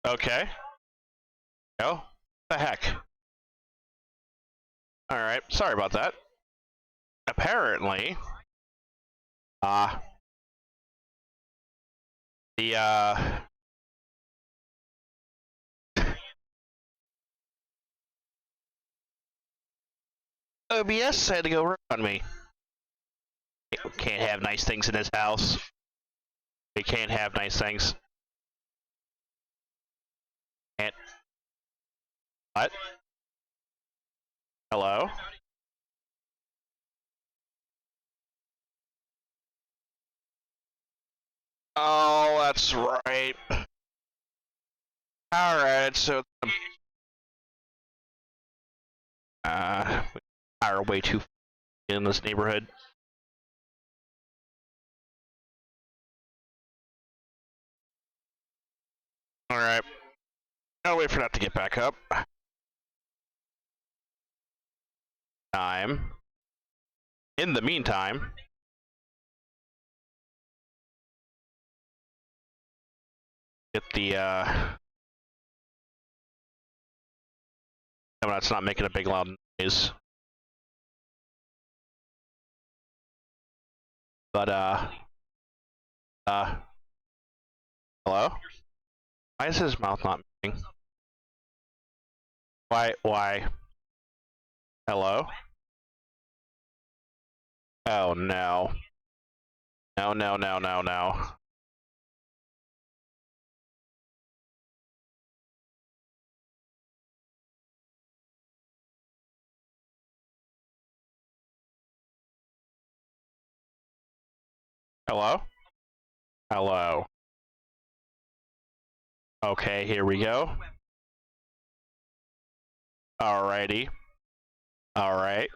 Okay. Oh, the heck. Alright, sorry about that. Apparently, the, OBS had to go run on me. Can't have nice things in this house. We can't have nice things. Can't. What? Hello? Oh, that's right. Alright, so... we are way too in this neighborhood. Alright. I'll wait for that to get back up. In the meantime... Get the, no, that's not making a big loud noise. But, hello? Why is his mouth not moving? Why? Hello? Oh, no. No. Hello? Hello. Okay, here we go. Alrighty. Alright.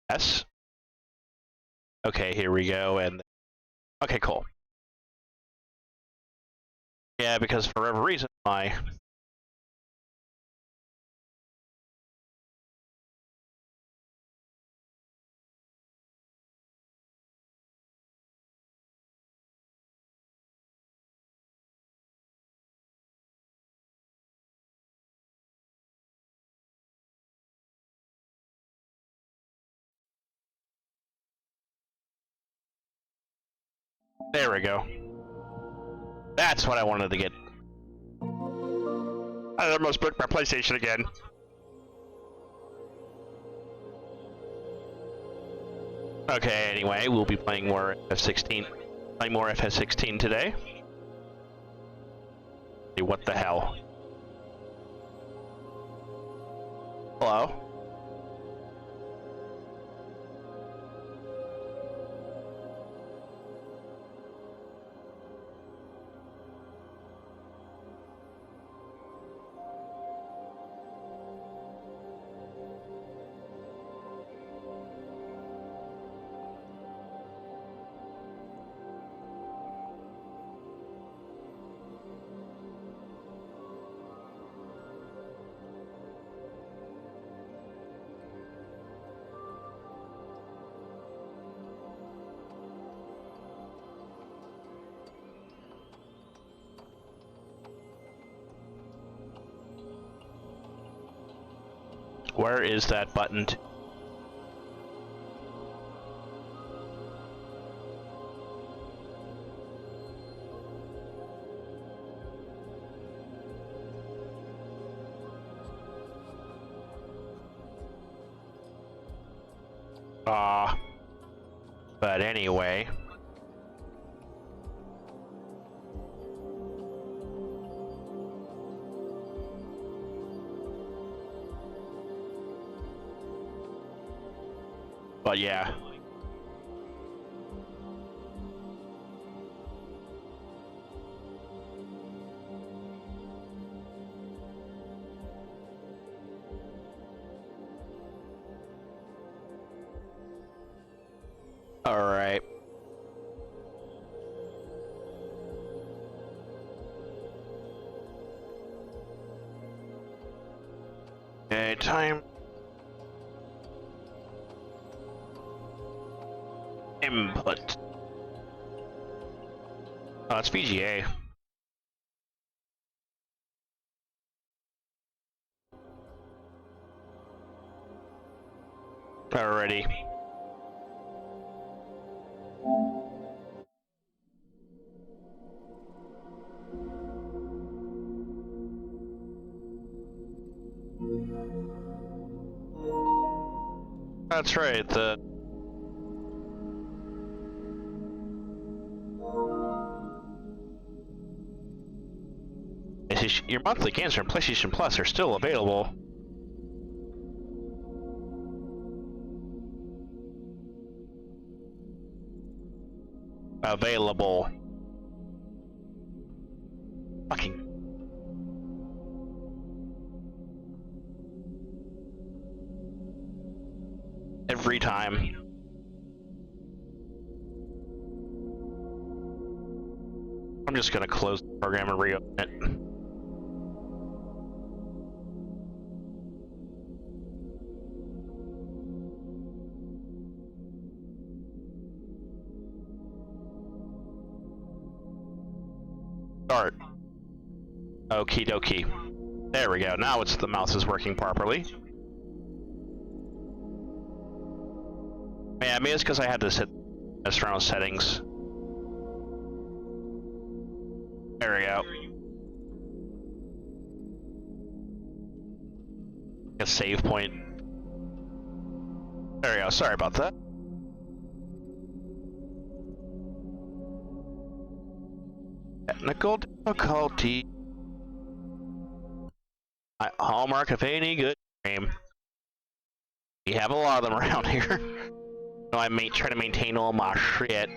Yes. Okay, here we go, and... Okay, cool. Yeah, because for whatever reason, my... There we go. That's what I wanted to get. I almost broke my PlayStation again. Okay, anyway, we'll be playing more ff16. Playing more ff16 today. What the hell? Hello? Where is that button? But anyway. But yeah. Alright. Okay, time. Input. Oh, it's VGA. already. That's right, your monthly games from PlayStation Plus are still available. Available. Fucking. Every time. I'm just gonna close the program and reopen it. Start. Okie dokie. There we go. Now the mouse is working properly. Yeah, maybe it's because I had to mess around with settings. There we go. A save point. There we go. Sorry about that. Technical difficulty. Hallmark of any good game. We have a lot of them around here. So I try to maintain all my shit.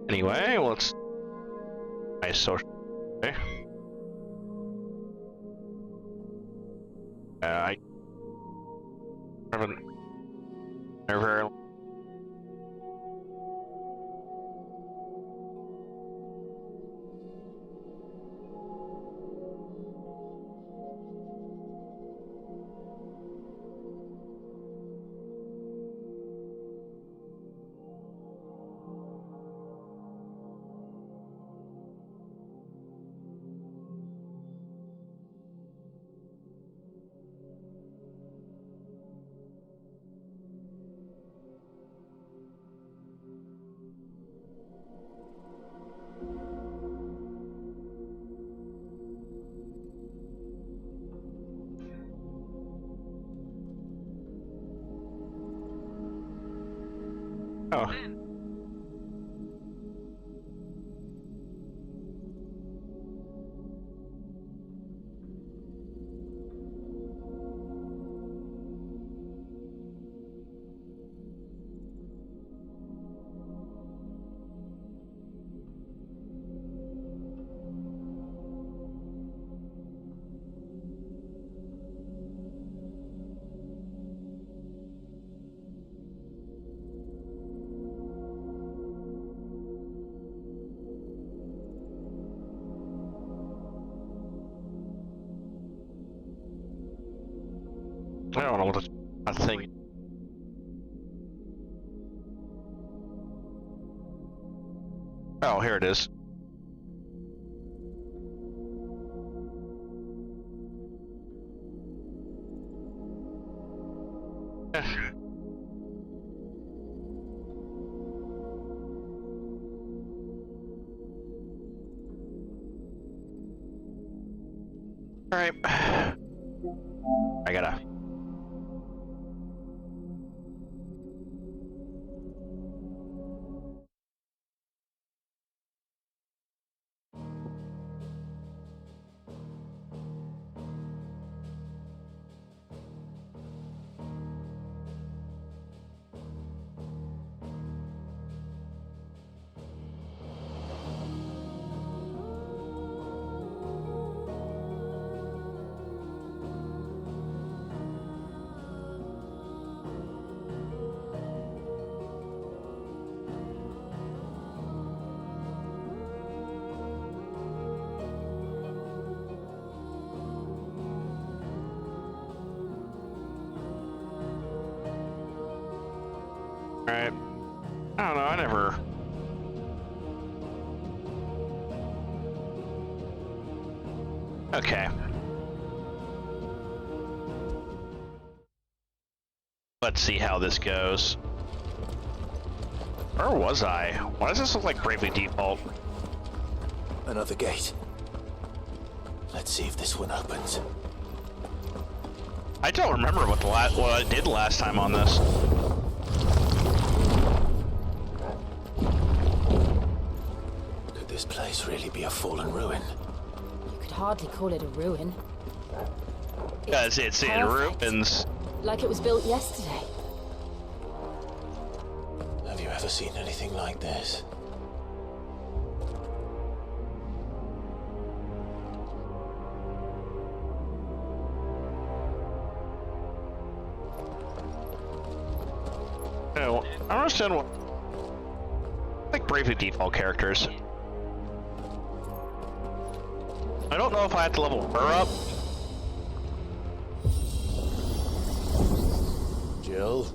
Anyway, let's nice social. Okay. I haven't never. Oh. I don't know what that thing. Oh, here it is. All right. I gotta. Alright. I don't know, I never... Okay. Let's see how this goes. Where was I? Why does this look like Bravely Default? Another gate. Let's see if this one opens. I don't remember what I did last time on this. Could this place really be a fallen ruin? You could hardly call it a ruin. Because it's in perfect. ruins. Like it was built yesterday. Have you ever seen anything like this? No, I don't understand what... like Bravely Default characters. I don't know if I have to level her up. Jill?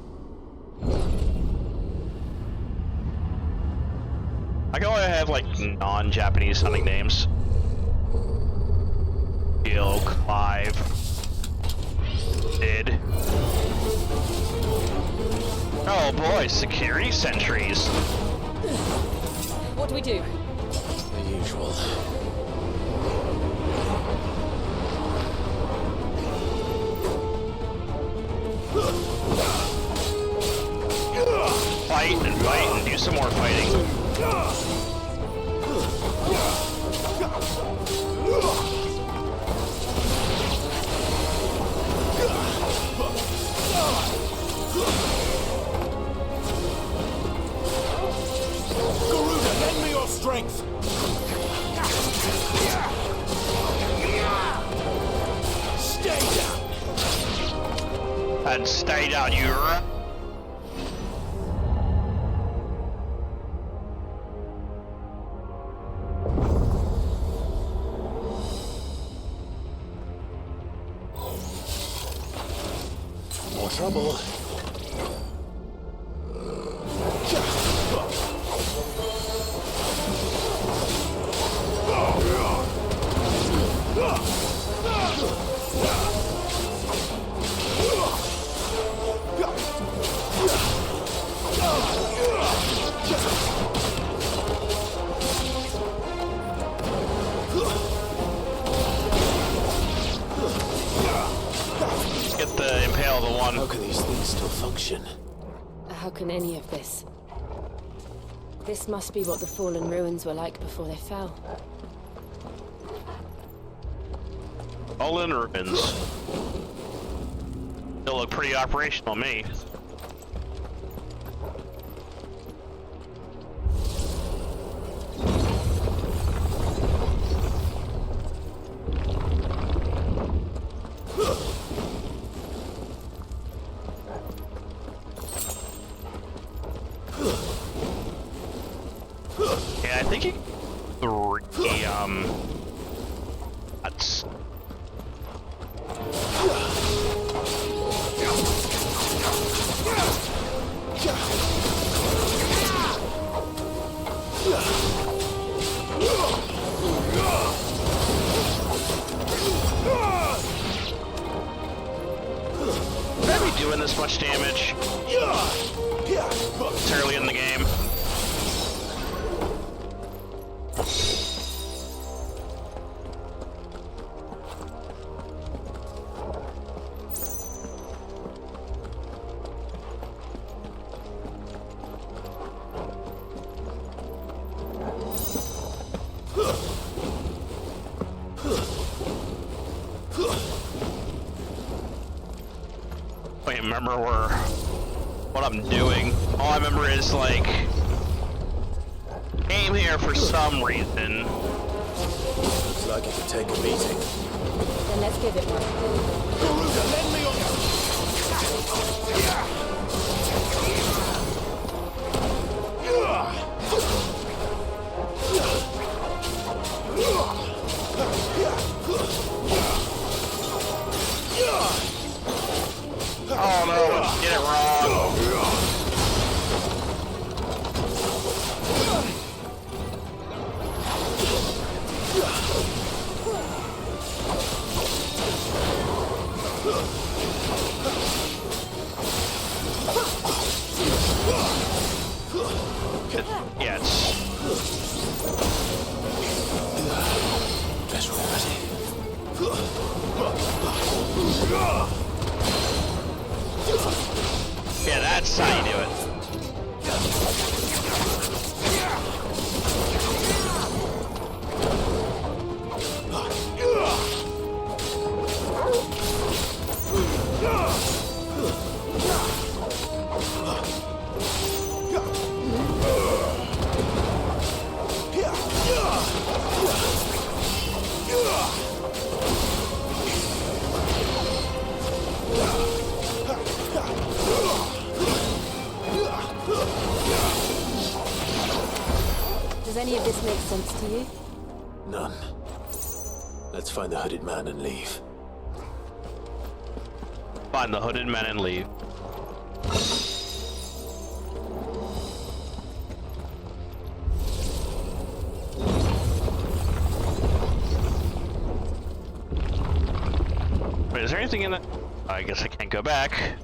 I can only have like non-Japanese sounding names. Jill, Clive, Sid. Oh boy, security sentries. What do we do? The usual. Fight and do some more fighting. Garuda, lend me your strength! Stay down! And stay down, you. More trouble. Get the impale the one. How can these things still function? How can any of this? This must be what the fallen ruins were like before they fell. All in ruins. Still look pretty operational to me. Yeah, I think he... That's... Should I be doing this much damage? It's early in the game. I don't remember what I'm doing. All I remember is like came here for some reason. Looks like it could take a beating. Then let's give it one. Garuda, lend me your... Oh no, get it wrong. any of this make sense to you? None. Let's find the hooded man and leave. Find the hooded men and leave. Wait, is there anything in that? I guess I can't go back.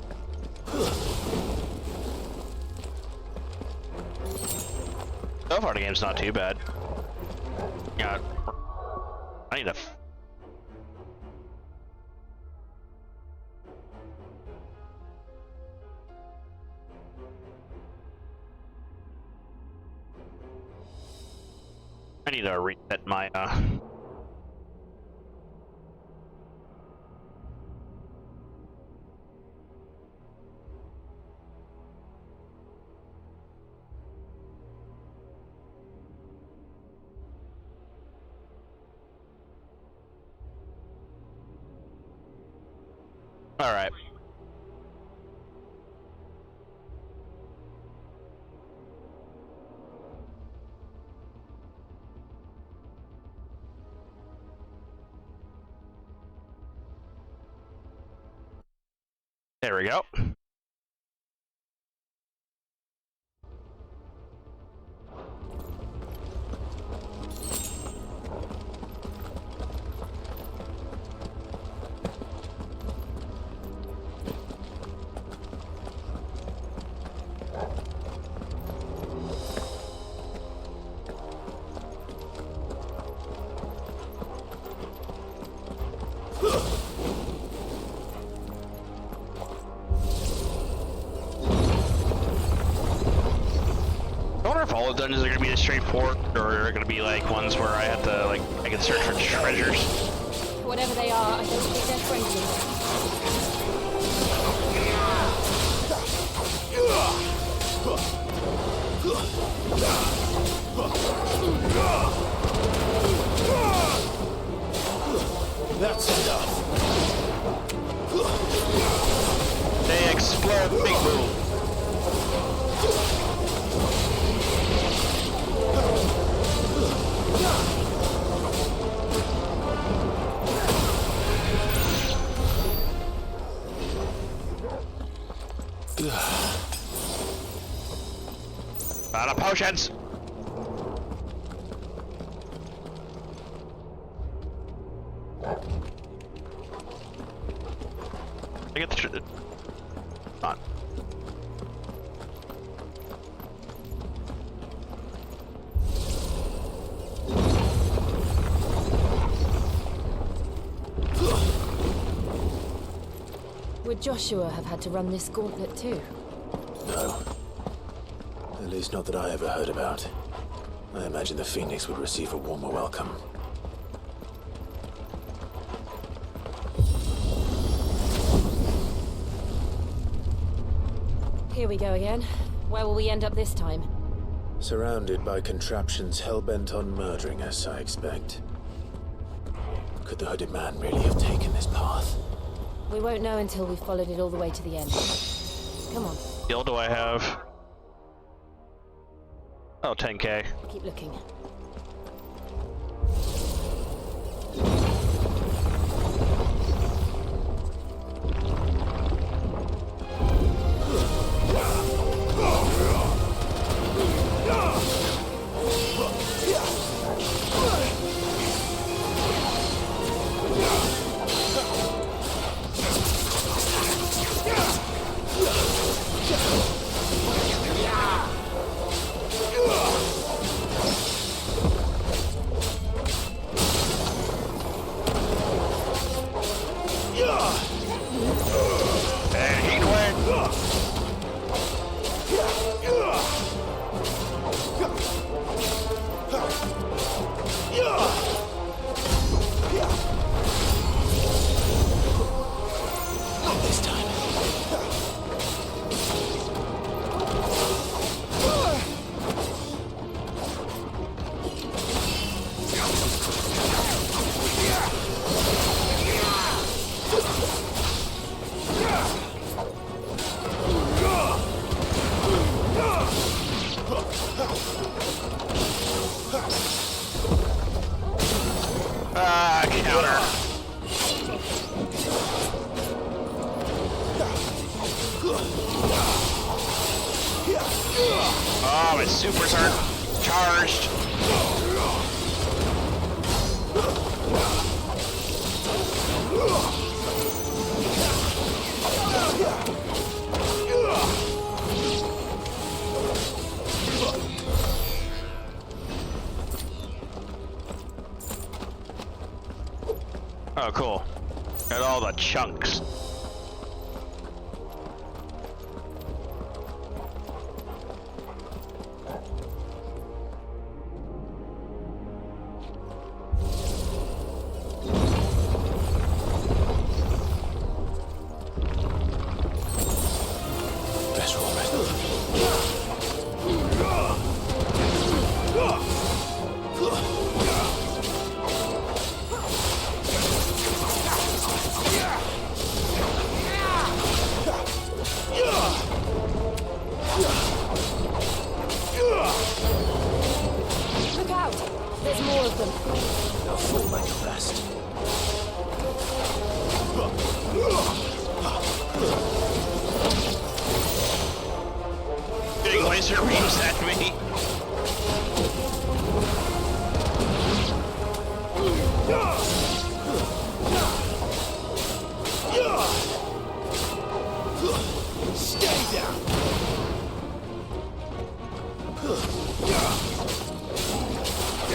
So far the game's not too bad. Yeah, I need a... I need to reset my, Alright. There we go. I wonder if all the dungeons are gonna be as straightforward, or are gonna be like ones where I have to, like, I can search for treasures. Whatever they are, I don't think they're friendly. That's enough. They explode big boom. Out of potions. I get the on. Would Joshua have had to run this gauntlet too? No. At least not that I ever heard about. I imagine the Phoenix would receive a warmer welcome. Here we go again. Where will we end up this time? Surrounded by contraptions hell-bent on murdering us, I expect. Could the hooded man really have taken this path? We won't know until we've followed it all the way to the end. Come on, Skill do I have? Oh, 10k. keep looking. Oh, my supers aren't charged. Oh, cool. Got all the chunks. Better already. Look out! There's more of them. Now fall like the rest. Getting laser beams at me. Stay down.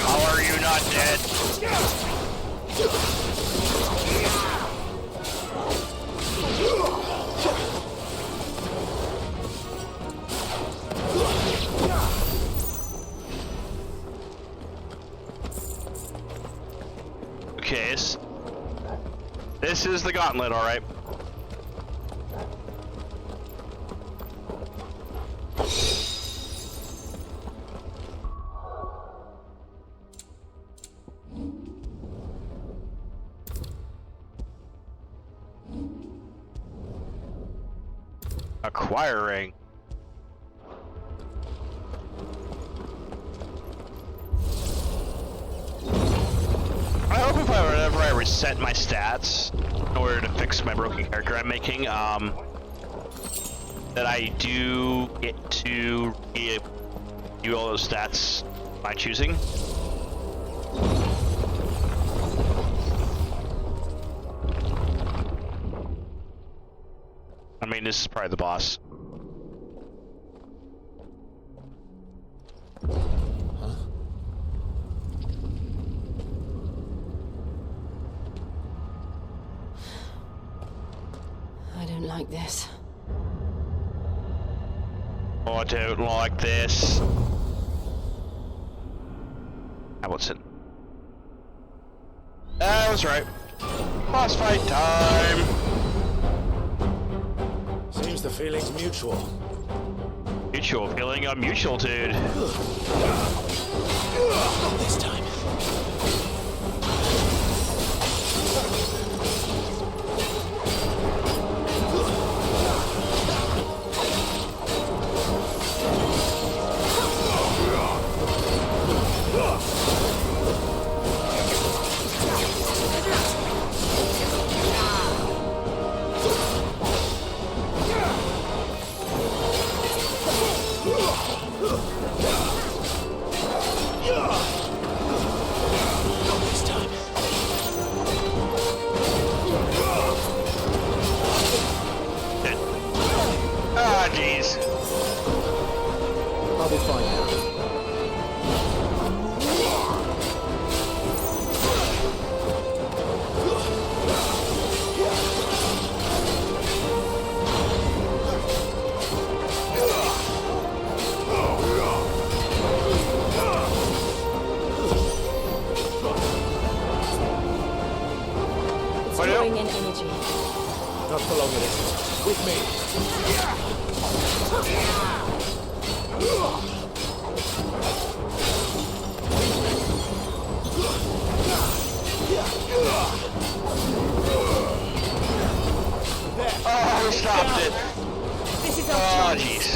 How are you not dead? Okay, this is the gauntlet, alright. Acquiring. I hope whenever I reset my stats in order to fix my broken character I'm making, that I do get to do all those stats by choosing. I mean, this is probably the boss. I don't like this. Oh, I don't like this. What's it? That was right. Boss fight time. Seems the feeling's mutual. Mutual feeling, a mutual, dude. Not this time. Ah, jeez. I'll be fine now. It's drawing in energy. Not for long, it isn't. With me. Oh, we stopped it. This is Oh, our chance. jeez.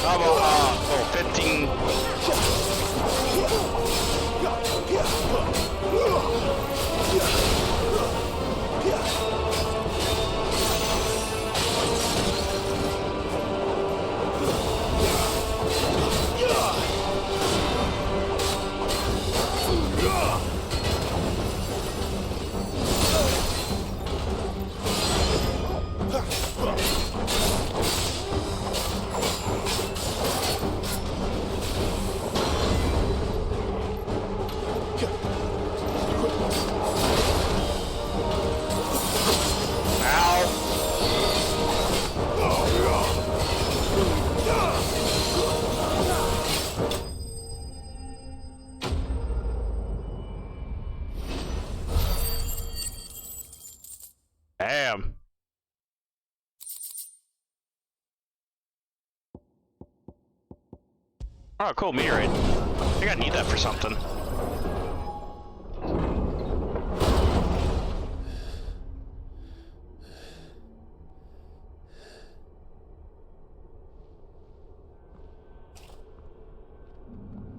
Come on. Oh, 15. Damn. Oh, cool, meteorite. I think I need that for something.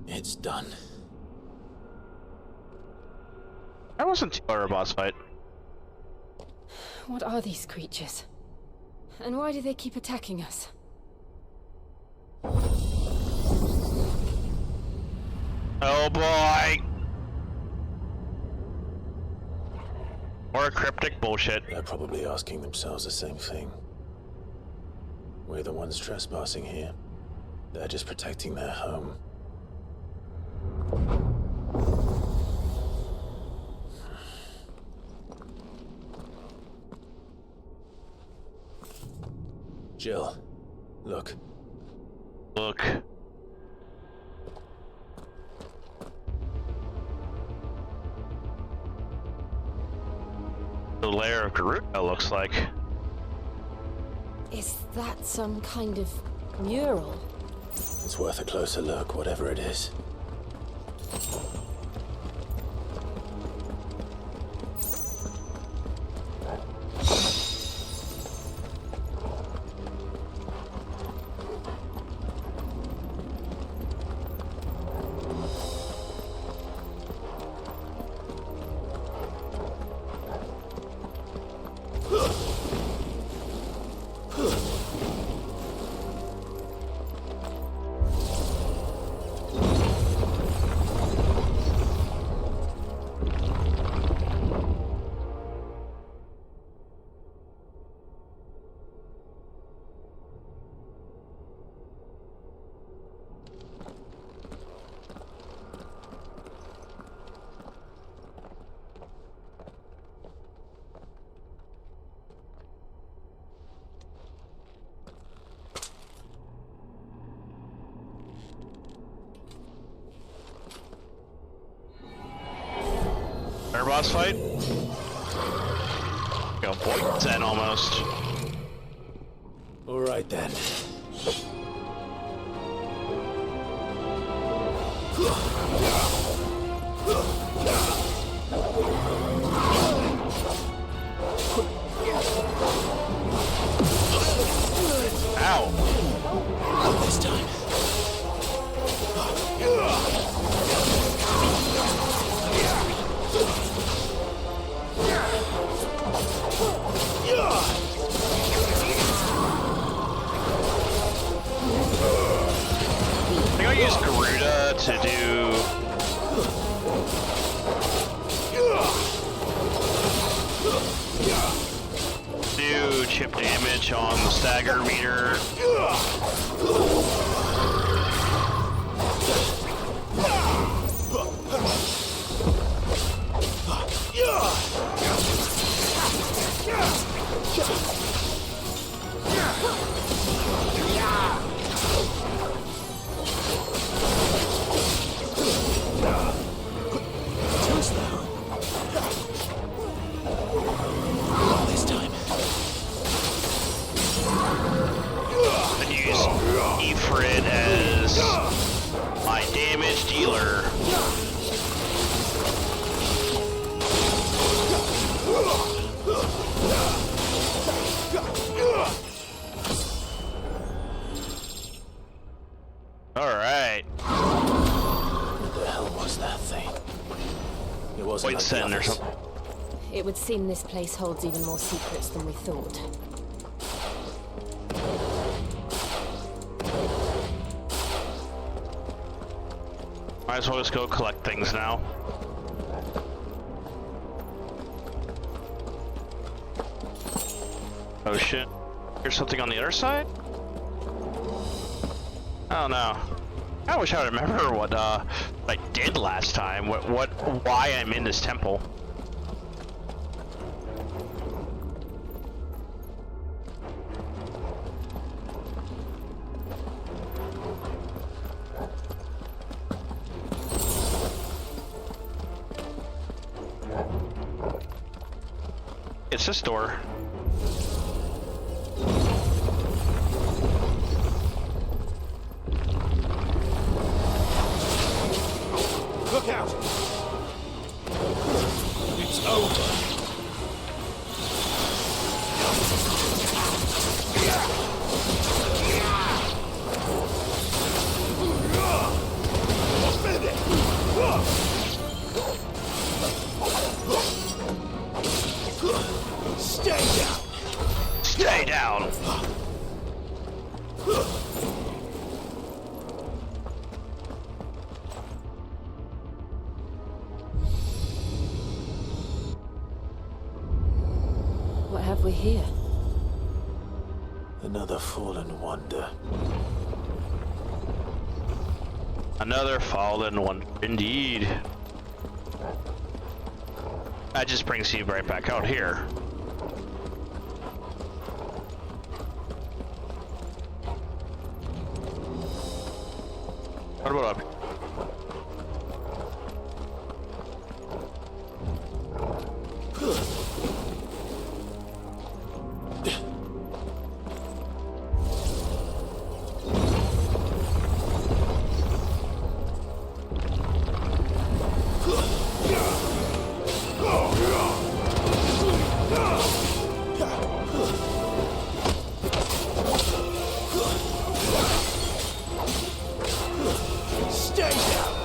It's done. That wasn't too hard a boss fight. What are these creatures? And why do they keep attacking us? Oh boy! More cryptic bullshit. They're probably asking themselves the same thing. We're the ones trespassing here. They're just protecting their home. Jill, look. Look. The lair of Garuda looks like. Is that some kind of mural? It's worth a closer look, whatever it is. Air boss fight? Go boy, 10 almost. All right then. Ow! Not this time. I think I'll use Garuda to do chip damage on the stagger meter. Too slow. Not this time. And use wasn't like the sin or others. something. It would seem this place holds even more secrets than we thought. Might as well just go collect things now. Oh shit. Here's something on the other side? I don't know. I wish I would remember what I did last time. Why I'm in this temple. It's this door. Look out! It's over. Stay down! Stay down! What have we here? Another fallen wonder. Another fallen one, indeed. That just brings you right back out here. What about up here? Stay down!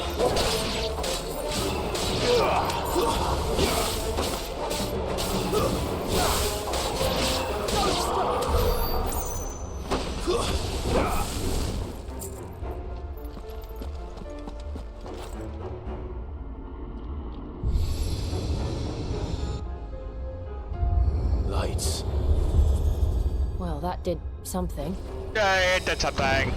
Lights. Well, that did something. Yay, that's a thing.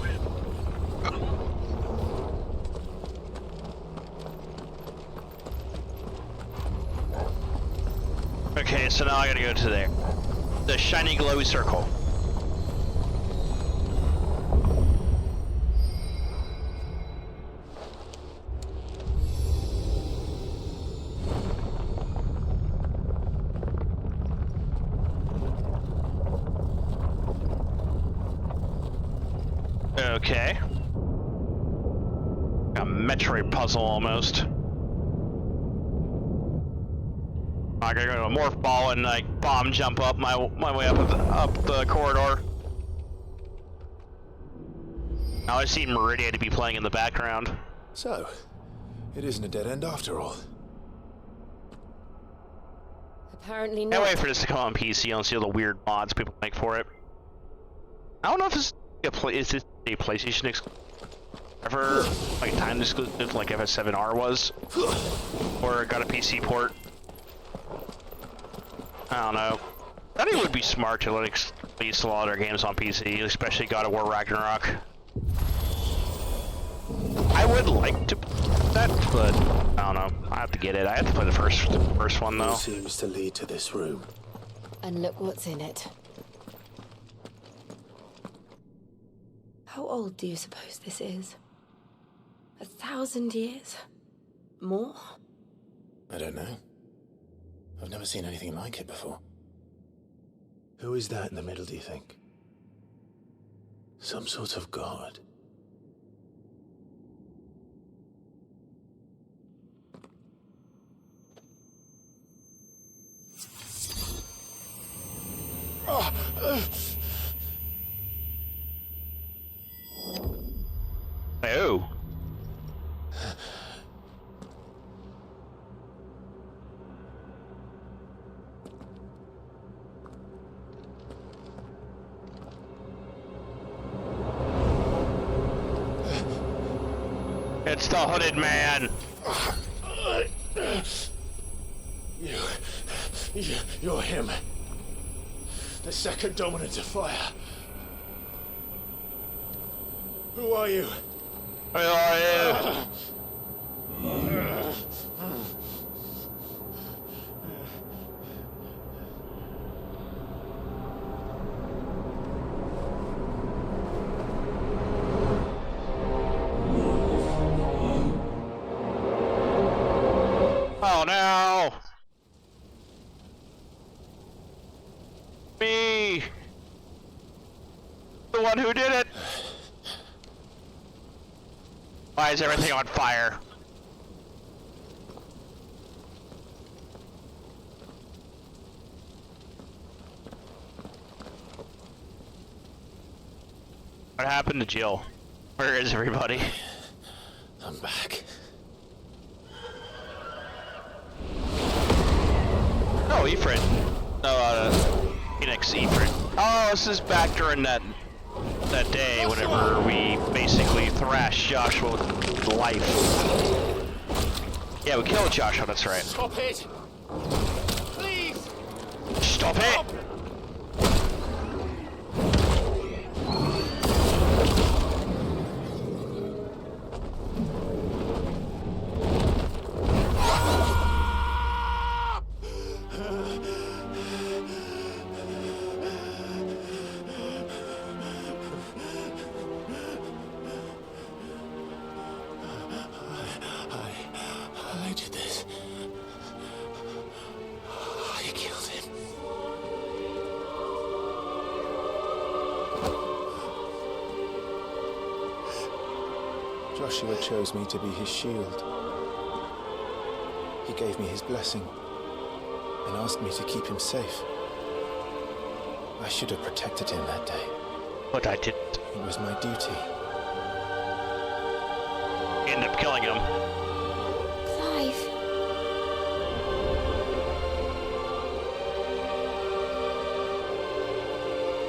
Okay, so now I gotta go to there. The shiny glowy circle. Okay. A Metroid puzzle almost. I gotta go to a morph ball and like bomb jump up my way up the corridor. Now I see Meridia to be playing in the background. So, it isn't a dead end after all. Apparently Can't not. wait for this to come on PC and see all the weird mods people make for it. I don't know if this is this a PlayStation exclusive, ever like time exclusive like FS7R was, or got a PC port. I don't know. I think it would be smart to like release a lot of their games on PC, especially God of War Ragnarok. I would like to play that, but I don't know. I have to get it. I have to play the first one though. It seems to lead to this room. And look what's in it. How old do you suppose this is? 1,000 years? More? I don't know. I've never seen anything like it before. Who is that in the middle, do you think? Some sort of god? Oh. It's the hooded man. You're him. The second dominant of fire. Who are you? Who are you? Oh no! Me! The one who did it! Why is everything on fire? What happened to Jill? Where is everybody? I'm back. Oh, Ifrit. Phoenix Ifrit. Oh, this is back during that day whenever we basically thrashed Joshua with life. Yeah, we killed Joshua, that's right. Stop it! Please! Stop it! I did this. I killed him. Joshua chose me to be his shield. He gave me his blessing and asked me to keep him safe. I should have protected him that day. But I didn't. It was my duty. End up killing him. Clive.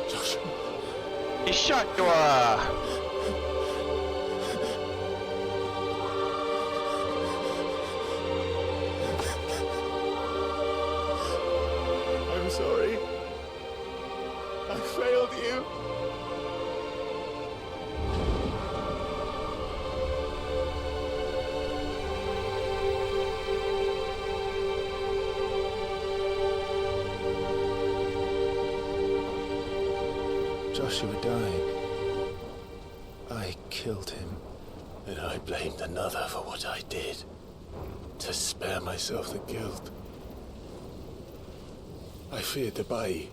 Joshua. He shot Dora. I'm sorry. I failed you. Joshua died. I killed him. And I blamed another for what I did. To spare myself the guilt. I feared that by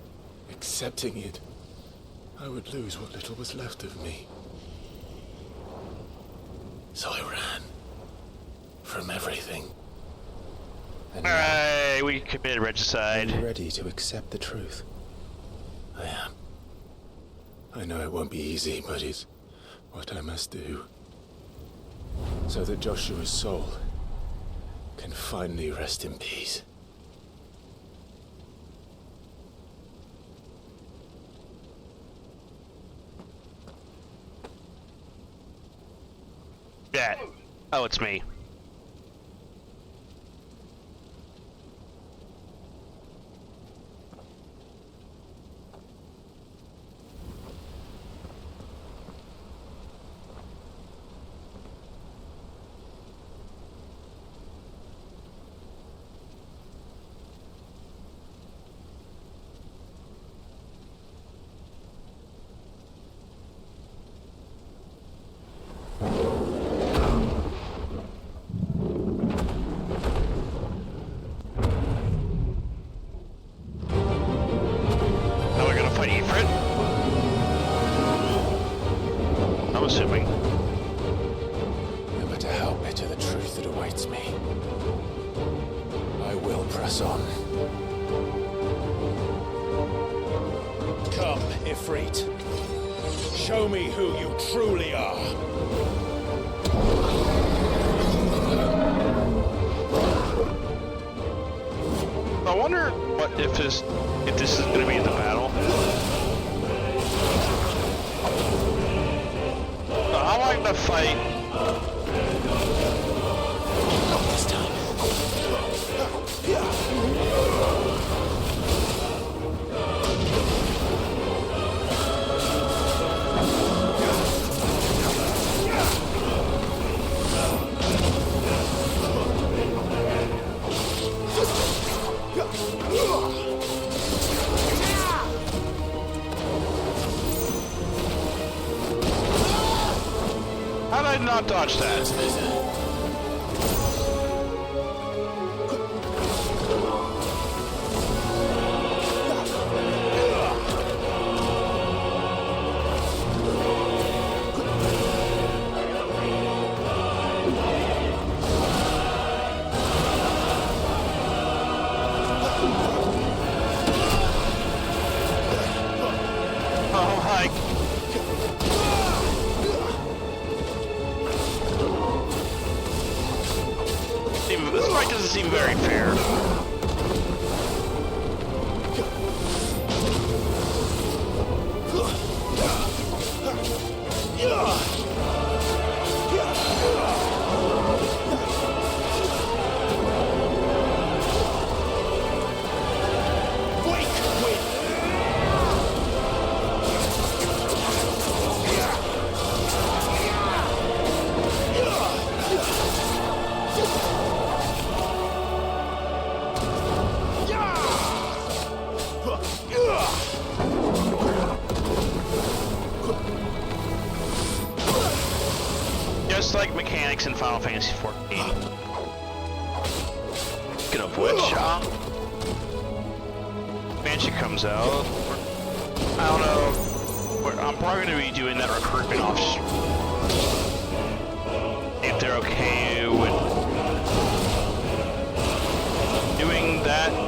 accepting it, I would lose what little was left of me. So I ran. From everything. And Alright, we committed regicide. I'm ready to accept the truth. I am. I know it won't be easy, but it's what I must do. So that Joshua's soul can finally rest in peace. Yeah. Oh, it's me. Now we're gonna fight Ifrit? I'm assuming. No matter how bitter the truth that awaits me, I will press on. Come, Ifrit. Show me who you truly are. I wonder what if this is gonna be in the battle. How am I gonna fight? Not this time. How did I not dodge that? Oh my. This fight doesn't seem very fair. Just like mechanics in Final Fantasy XIV. Speaking of which, Banshee comes out. I don't know. I'm probably going to be doing that recruitment off. If they're okay with doing that.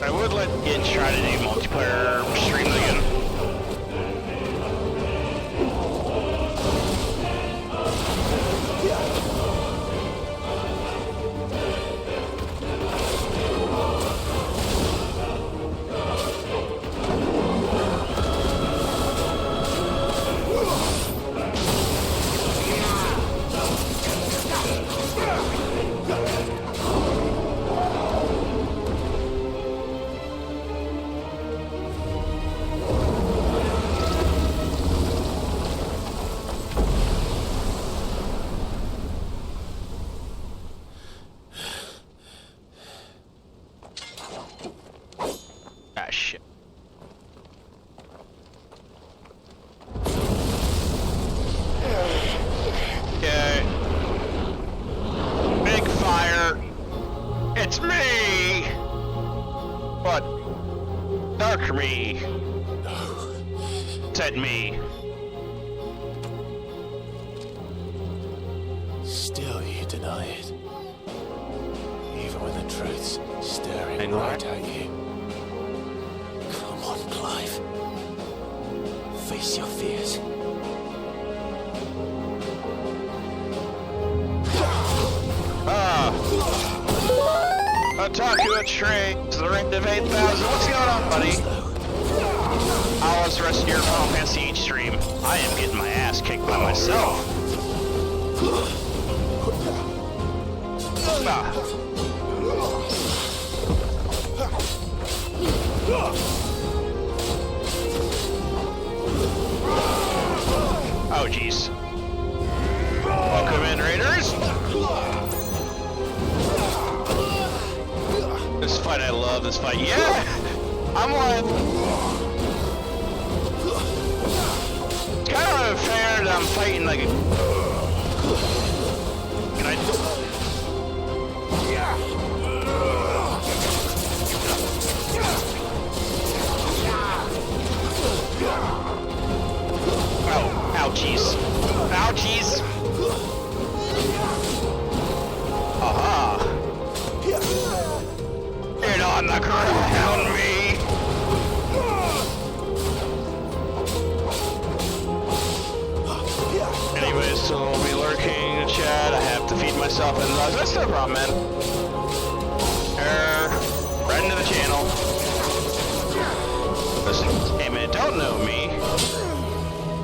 I would let Gin try to do multiplayer streams again. Ah, shit. Okay. Big fire. It's me! What? Dark me. Said me. Still you deny it. Even when the truth's staring I know. right at you. Come on, Clive. Face your fears. Otaku a train to the range of 8,000. What's going on, buddy? How was the rest of your Final Fantasy VIII stream? I am getting my ass kicked by myself. Ah. Oh, jeez. Welcome in, Raiders. This fight, I love this fight. Yeah! I'm like... It's kind of unfair that I'm fighting like a... Can I... Yeah! on the ground, me! Anyways, so we'll be lurking, chat. I have to feed myself and that's no problem, man. Right into the channel. Listen, hey man, don't know me.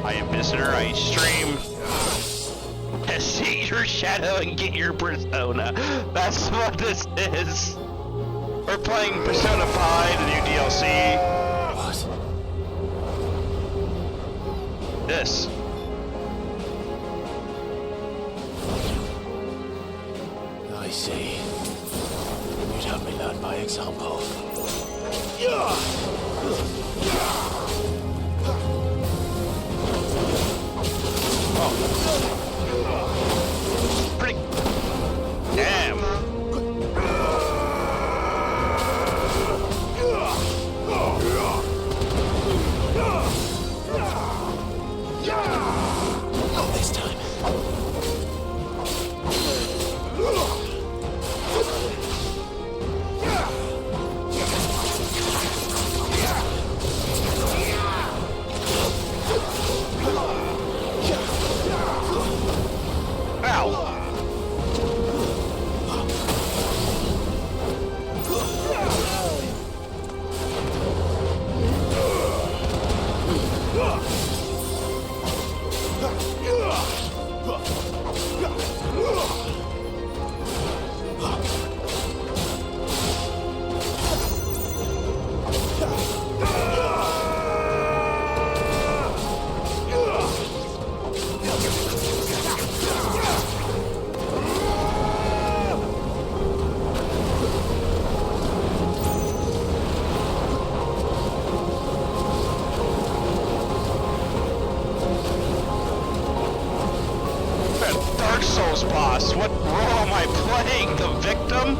I am visitor, I stream. See your shadow and get your persona. That's what this is. We're playing Persona 5, the new DLC. What? This. I see. You'd have me learn by example. Pretty. Damn. Not this time. Dark Souls boss. What role am I playing? The victim?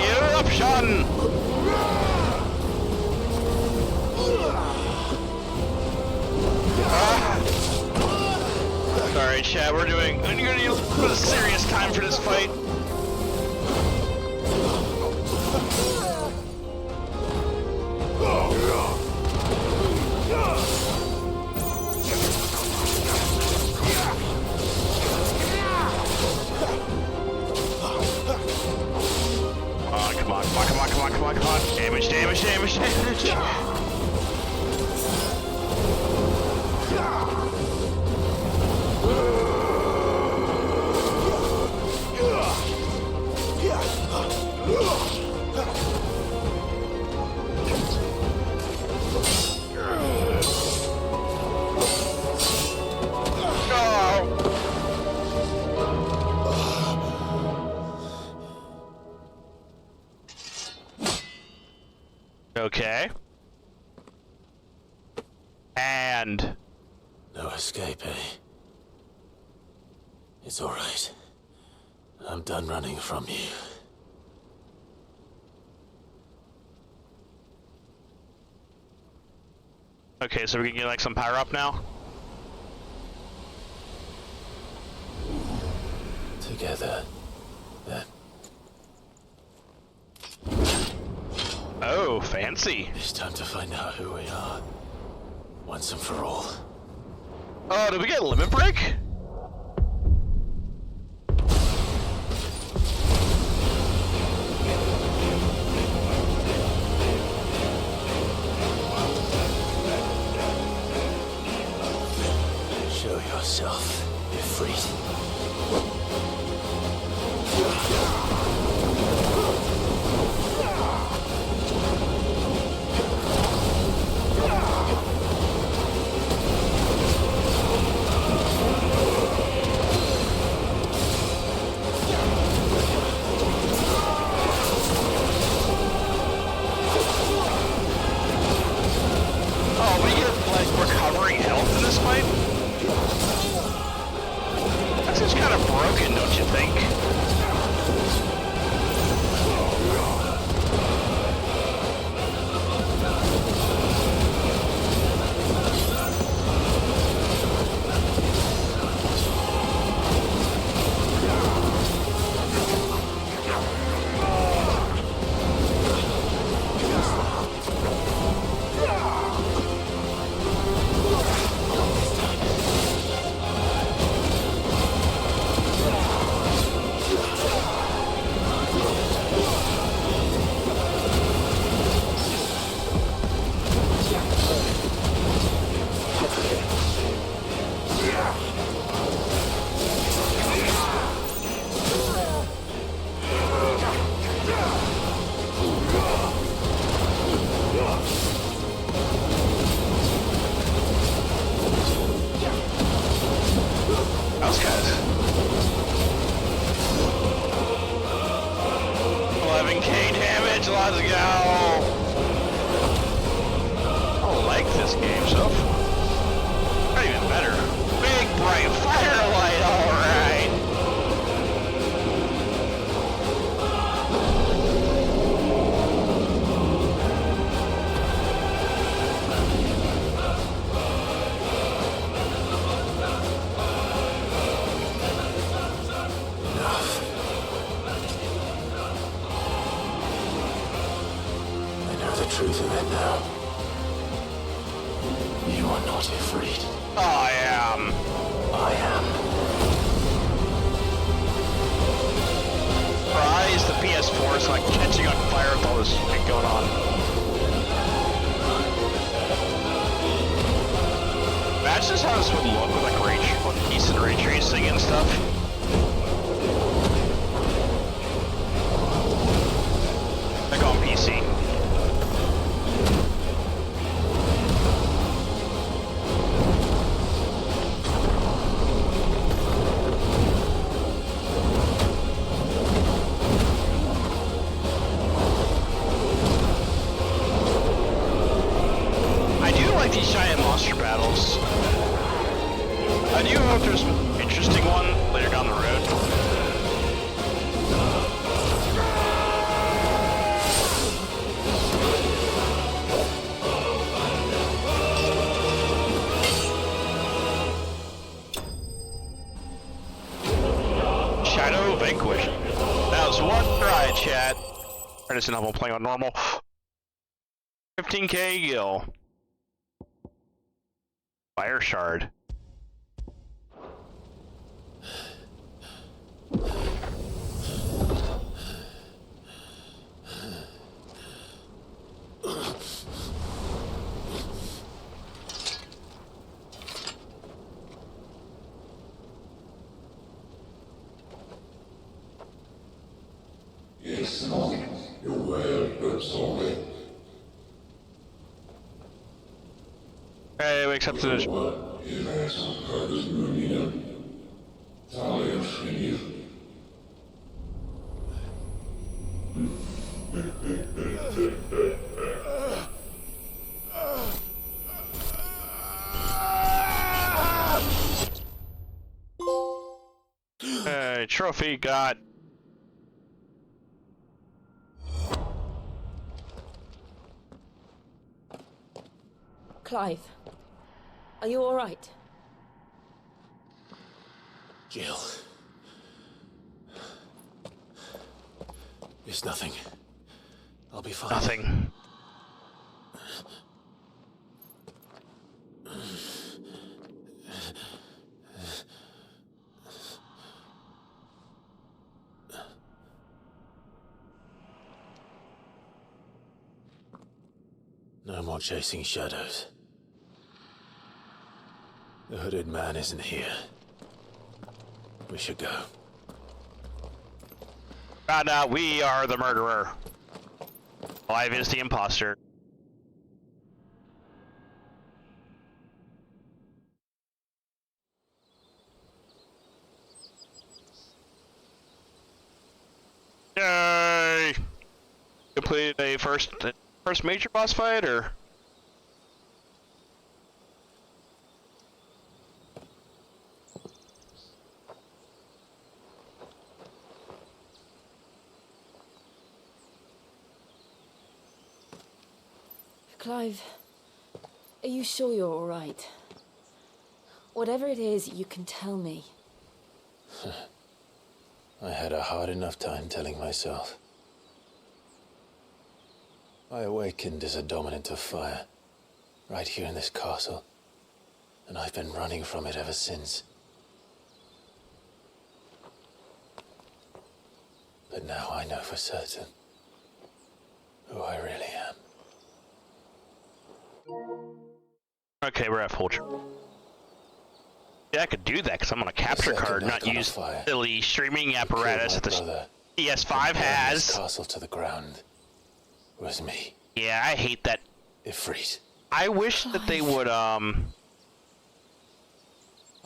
Eruption! Sorry, chat. We're gonna need a little bit of serious time for this fight. Come on. Damage. Okay. And... No escape, eh? It's all right. I'm done running from you. Okay, so we can get like some power up now? Together, then. Oh, fancy. It's time to find out who we are. Once and for all. Oh, did we get a limit break? Show yourself, Ifrit. kind of broken, don't you think? Those guys. 11k damage, let's go! I like this game, so not even better. Big bright firelight, alright! Truth of it now. You are not afraid. I am. I am. Surprise, the PS4 is like catching on fire with all this shit going on. Imagine just how this would look with like decent ray tracing and stuff. Like on PC. These giant monster battles. I do hope there's an interesting one later down the road. Shadow Vanquish. That was one try, chat. I just know I'm playing on normal. 15k gil. Fire shard. Yes, Monk. You're well, but sorry. Hey, we accepted it. What is that? Curtis Mumina. Talius in you. Hey, trophy got. Clive, are you all right? Jill. It's nothing. I'll be fine. Nothing. No more chasing shadows. The hooded man isn't here. We should go. Found out we are the murderer. Clive is the imposter. Yay! Completed a first major boss fight, or? Clive, are you sure you're all right? Whatever it is, you can tell me. I had a hard enough time telling myself. I awakened as a dominant of fire, right here in this castle, and I've been running from it ever since. But now I know for certain who I really am. Okay, we're at full. Yeah, I could do that because I'm on a capture card, not use silly streaming apparatus that the PS5 has. Castle to the ground was me. Yeah, I hate that. Ifrit. I wish that they would I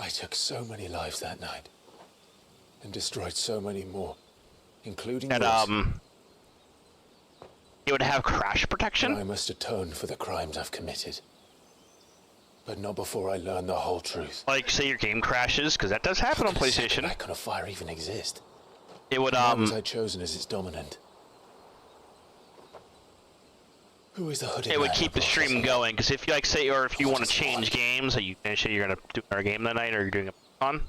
took so many lives that night, and destroyed so many more, including that yours. it would have crash protection. I must atone for the crimes I've committed, but not before I learn the whole truth. Like, say your game crashes, because that does happen on PlayStation. Why could a fire even exist? It would Why was I chosen as its dominant? Who is the hooded It would man keep the stream processing? going, because if you like say, or if you want to change games, like you finish it, you're gonna do another game that night, or you're doing a on,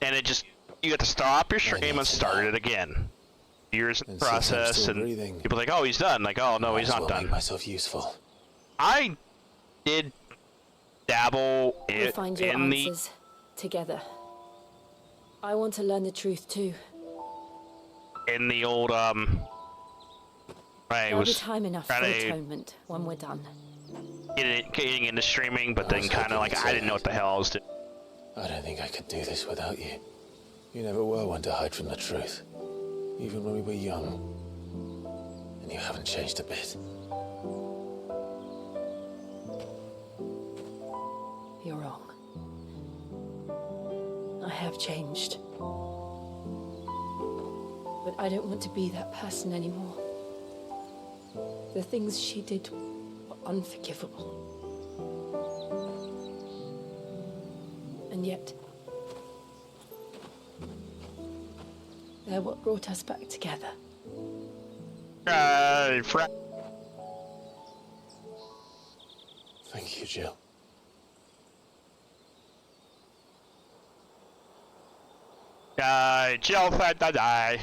and it just you have to stop your stream and start it again. Years in And the since I'm process, still and breathing, people are like, oh, he's done. Like, oh no, might he's as not well done. make myself useful. I did dabble We'll find your in the answers together. I want to learn the truth too. old I There'll be was time enough for trying to atonement when we're done. getting into streaming, but then was kind of hoping like you'd I say didn't know what the hell I was doing. I don't think I could do this without you. You never were one to hide from the truth, even when we were young. And you haven't changed a bit. You're wrong. I have changed. But I don't want to be that person anymore. The things she did were unforgivable. And yet, they're what brought us back together. Thank you, Jill. Jill said to die.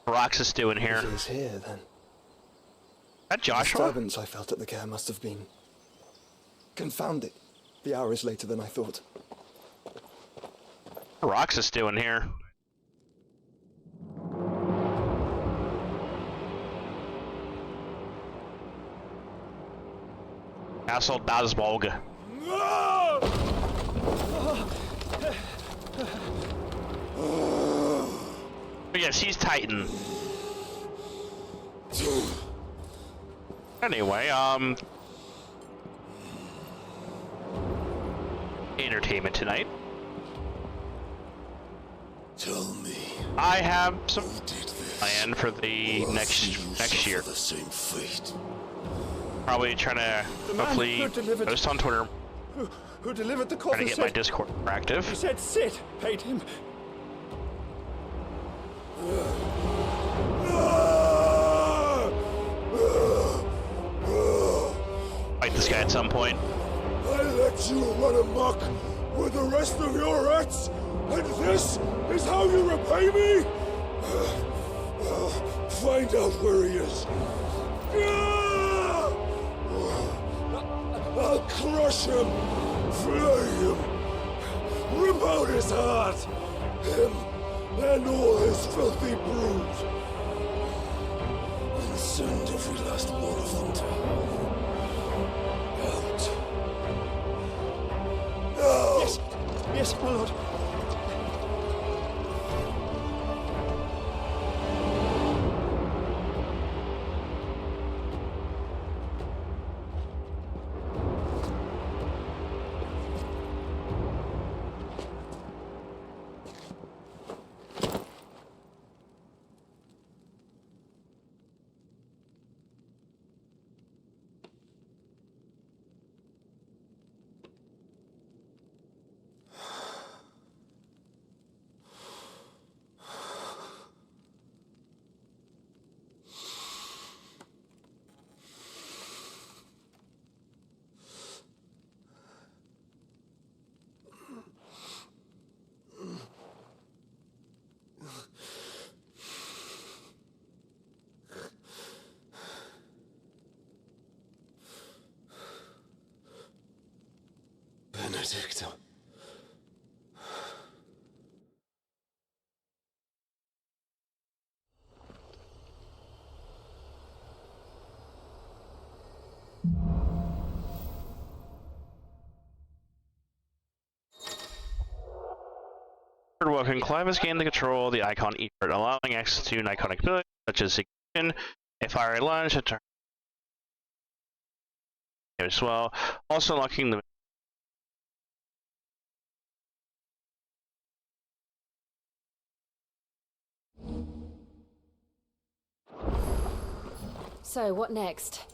Roxas doing here. He's here, then. That The Joshua? disturbance I felt at the care must have been confounded. The hour is later than I thought. Roxas doing here? Castle Dazbolga. Yes, he's Titan. Anyway, entertainment tonight. Tell me, I have some who did this? plan for the Or next else you year. suffer the same fate. Probably trying to man hopefully who delivered- post on Twitter, Who delivered the trying coffin to get my said, Discord active. he said Sid paid him. Fight this guy at some point. I let you run amok with the rest of your rats, and this is how you repay me? Find out where he is. I'll crush him, flay him, rip out his heart, him and all his filthy brood, and send every last one of them to hell. Out. Now! Yes, yes, my lord. Benedict. Working Clive has gained the control of the icon Ebert, allowing access to iconic abilities such as ignition, a fiery lunge, a turn as well, also unlocking the So, what next?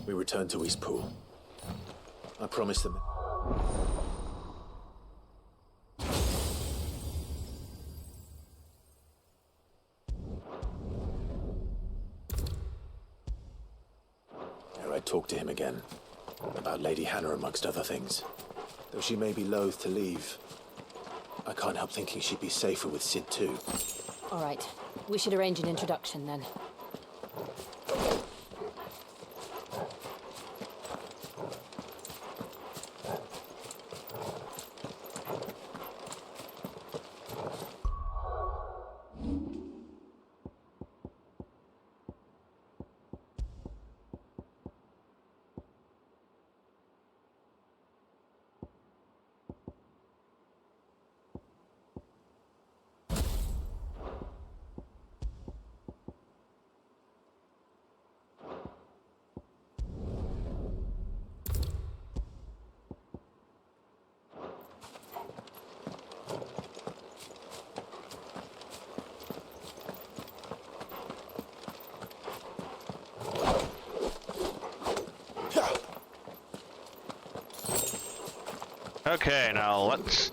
We return to Eastpool. I promised them. Here I talk to him again. About Lady Hannah amongst other things. Though she may be loath to leave, I can't help thinking she'd be safer with Sid too. All right. We should arrange an introduction then. Okay, now let's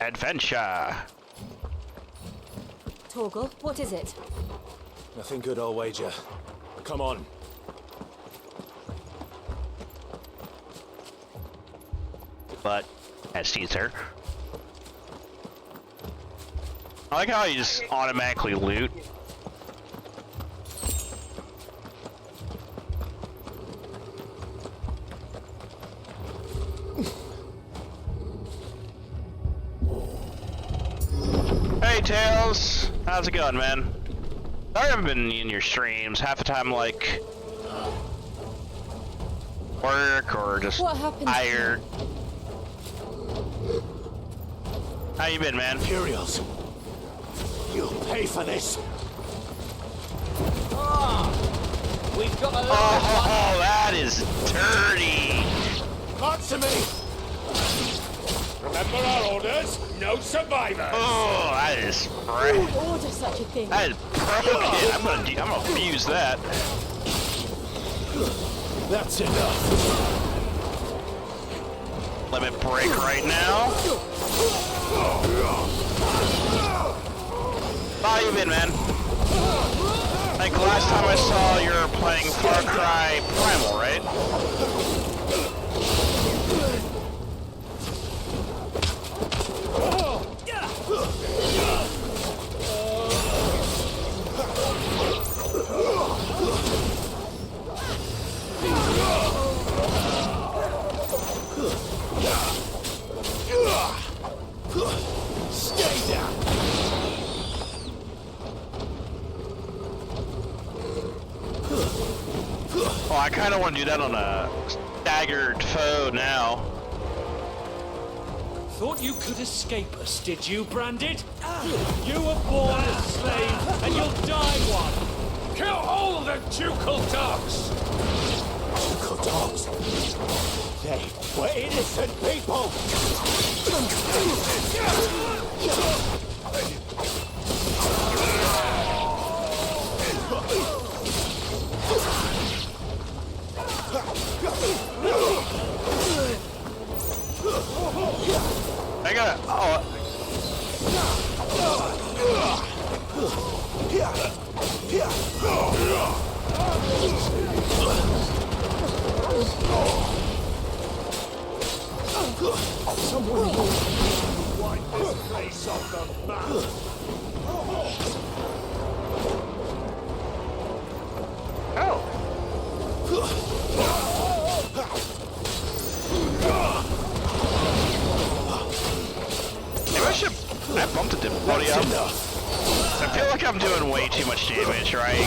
adventure. Torgal, what is it? Nothing good, I'll wager. Come on. But as Caesar, I like how you just automatically loot. Hey Tails, how's it going, man? I haven't been in your streams. Half the time, like work or just What happened? tired. How you been, man? Imperials. You'll pay for this. We've got a Oh, that is dirty. Answer me! Remember our orders? No survivors! Oh, that is Who would order such a thing? that is broken. I'm gonna abuse that. That's enough. Limit break right now. How you been, man? Like last time I saw you were playing Far Cry Primal, right? Stay down. Well, I kind of want to do that on a staggered foe now. Thought you could escape us, did you, Branded? You were born a slave, and you'll die one. Kill all the ducal dogs! Ducal dogs. They were innocent people. I gotta. Oh. Wipe this place off the map! Oh. I bumped the difficulty up. I feel like I'm doing way too much damage, right?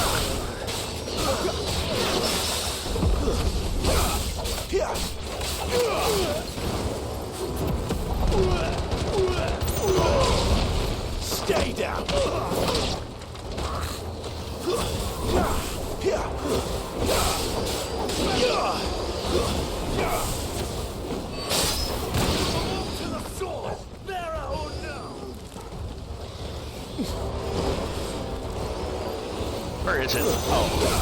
Stay down. To the sword. Vera or no. Where is it? Oh.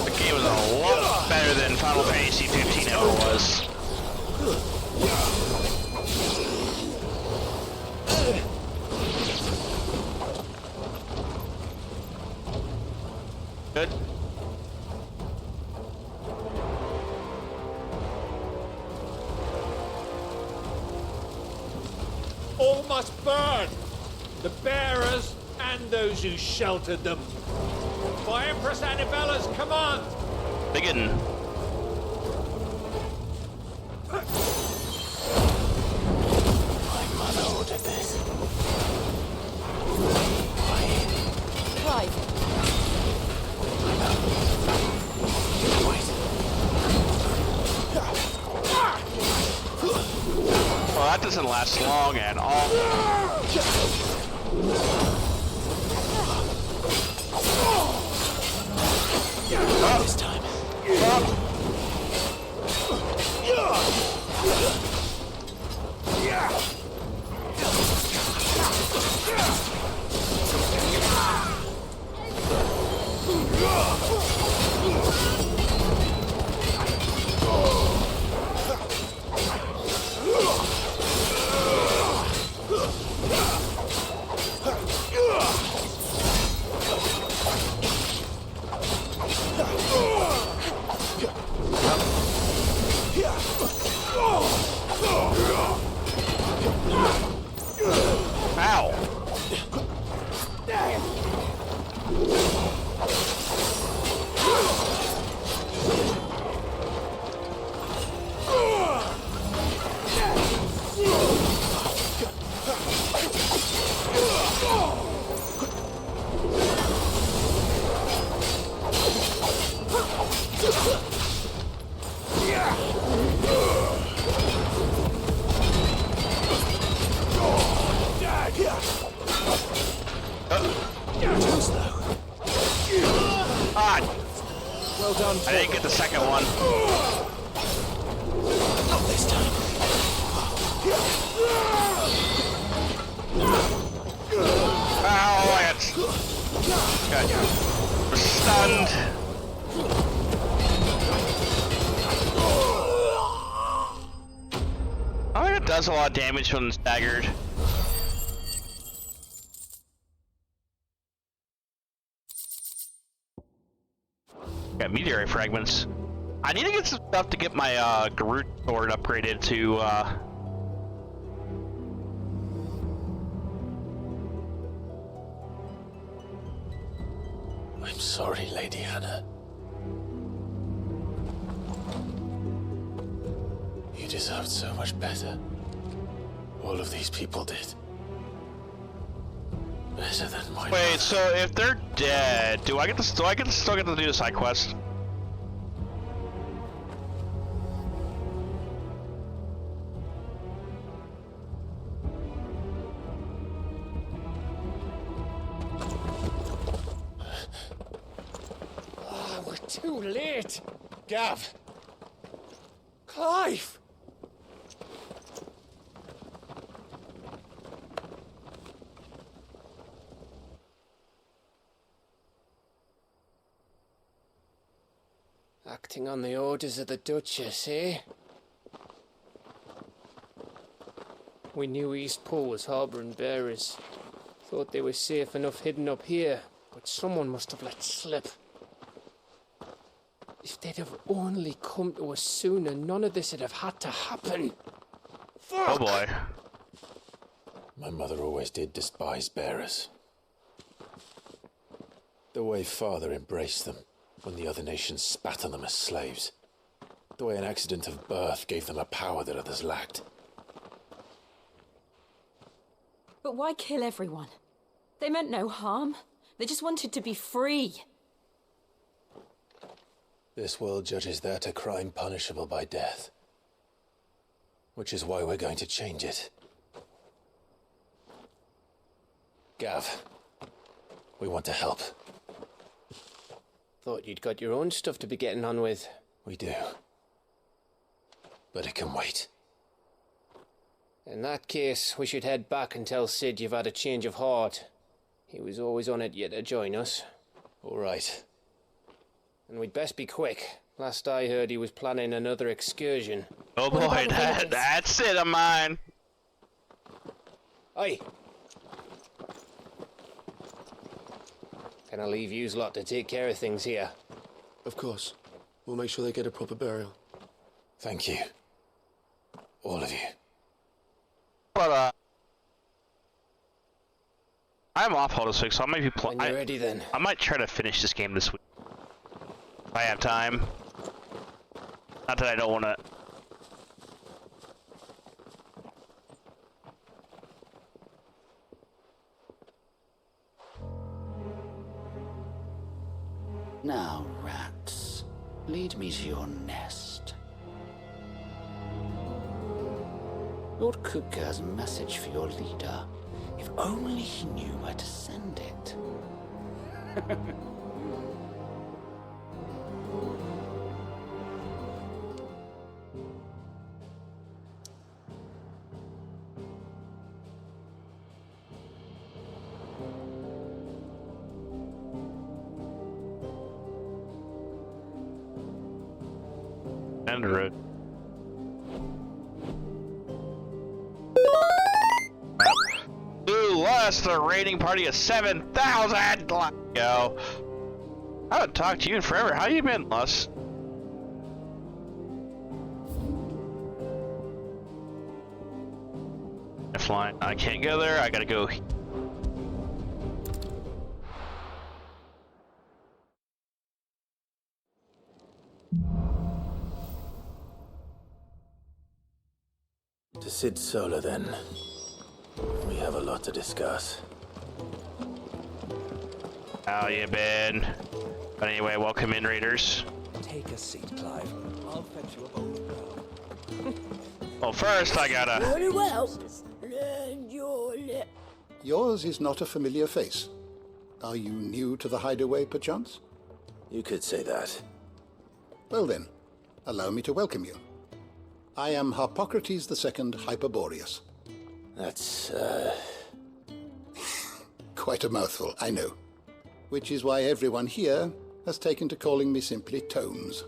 The game was a lot better than Final Fantasy 15 ever was. Good. All must burn! The bearers and those who sheltered them. By Empress Annivella's command! Begin. My mother ordered this. Clive, Well, that doesn't last long at all. This time. Ow! Ah, Well done. I didn't get the second one. Not this time. Ow, I got we're stunned. I think it does a lot of damage when staggered. Got meteorite fragments. I need to get some stuff to get my Garut sword upgraded to I'm sorry, Lady Hannah. You deserved so much better. All of these people did. Better than my Wait, mother. so if they're dead, do I get to still get to do the side quest? Oh, we're too late. Gav. Clive. Acting on the orders of the Duchess, eh? We knew Eastport was harbouring bearers. Thought they were safe enough hidden up here, but someone must have let slip. If they'd have only come to us sooner, none of this would have had to happen. Fuck! Oh boy. My mother always did despise bearers. The way Father embraced them when the other nations spat on them as slaves. The way an accident of birth gave them a power that others lacked. But why kill everyone? They meant no harm. They just wanted to be free. This world judges that a crime punishable by death. Which is why we're going to change it. Gav, we want to help. Thought you'd got your own stuff to be getting on with. We do. But it can wait. In that case, we should head back and tell Sid you've had a change of heart. He was always on it yet to join us. All right. And we'd best be quick. Last I heard, he was planning another excursion. Oh What boy, about the villagers? that's it of mine. Aye. Can I leave yous lot to take care of things here? Of course. We'll make sure they get a proper burial. Thank you. All of you. But I'm off all this week, so I might be When you're ready then. I might try to finish this game this week. If I have time. Not that I don't want to. Now, rats, lead me to your nest. Lord Cook has a message for your leader. If only he knew where to send it. End of road. Blue lost the raiding party of 7,000. Let's go. I haven't talked to you in forever. How you been, Lus? Flying. I can't go there. I gotta go. To Sid Solar, then. We have a lot to discuss. How you been? But anyway, welcome in, Raiders. Take a seat, Clive. I'll fetch you a bowl of brown. Well, first I gotta. Very well. Yours is not a familiar face. Are you new to the hideaway, perchance? You could say that. Well then, allow me to welcome you. I am Harpocrates II Hyperboreus. That's, Quite a mouthful, I know. Which is why everyone here has taken to calling me simply Tomes,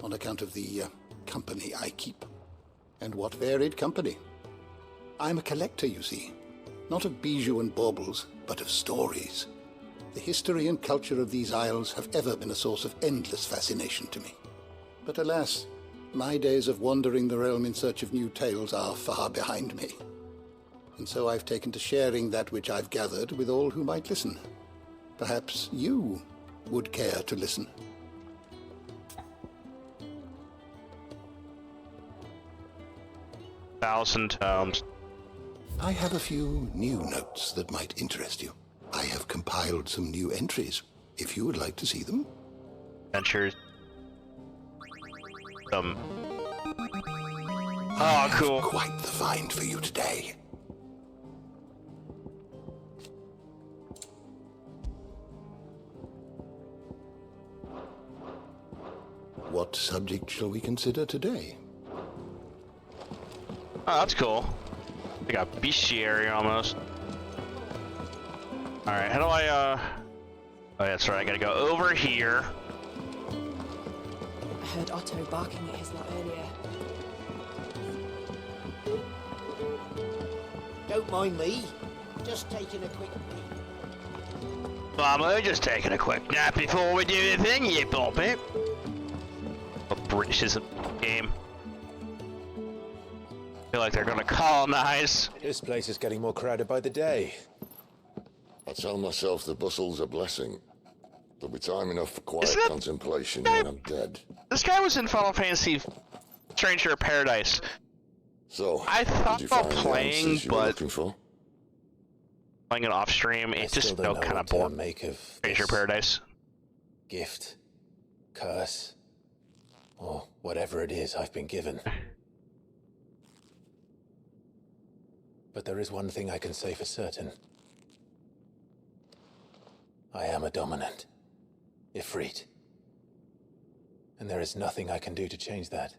on account of the company I keep. And what varied company. I'm a collector, you see. Not of bijou and baubles, but of stories. The history and culture of these isles have ever been a source of endless fascination to me. But alas, my days of wandering the realm in search of new tales are far behind me. And so I've taken to sharing that which I've gathered with all who might listen. Perhaps you would care to listen. Thousand times. I have a few new notes that might interest you. I have compiled some new entries, if you would like to see them. Adventures. Oh, I have cool. quite the find for you today. What subject shall we consider today? Oh, that's cool. Like a bestiary almost. Alright, how do I, Oh, yeah, that's right, I gotta go over here. I heard Otto barking at his lot earlier. Don't mind me. Just taking a quick peek. We're just taking a quick nap before we do anything, you bobbit. British is a game. Feel like they're gonna colonize. This place is getting more crowded by the day. I tell myself the bustle's a blessing. There'll be time enough for quiet contemplation when I'm dead. This guy was in Final Fantasy Stranger of Paradise. So, I thought did you about find the playing, answers you were but looking for? playing it off stream, it just felt kind of boring. Make of Stranger of Paradise. Gift, curse, or whatever it is I've been given. But there is one thing I can say for certain. I am a dominant, Ifrit. And there is nothing I can do to change that.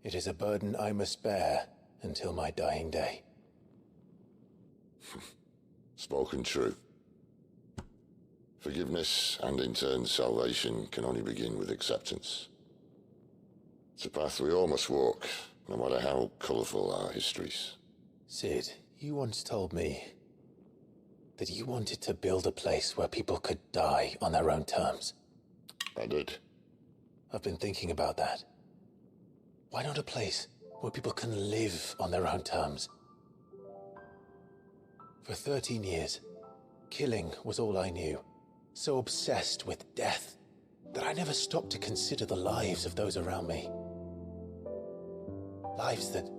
It is a burden I must bear until my dying day. Spoken true. Forgiveness and in turn salvation can only begin with acceptance. It's a path we all must walk, no matter how colourful our histories. Sid, you once told me that you wanted to build a place where people could die on their own terms. I did. I've been thinking about that. Why not a place where people can live on their own terms? For 13 years, killing was all I knew. So obsessed with death that I never stopped to consider the lives of those around me. Lives that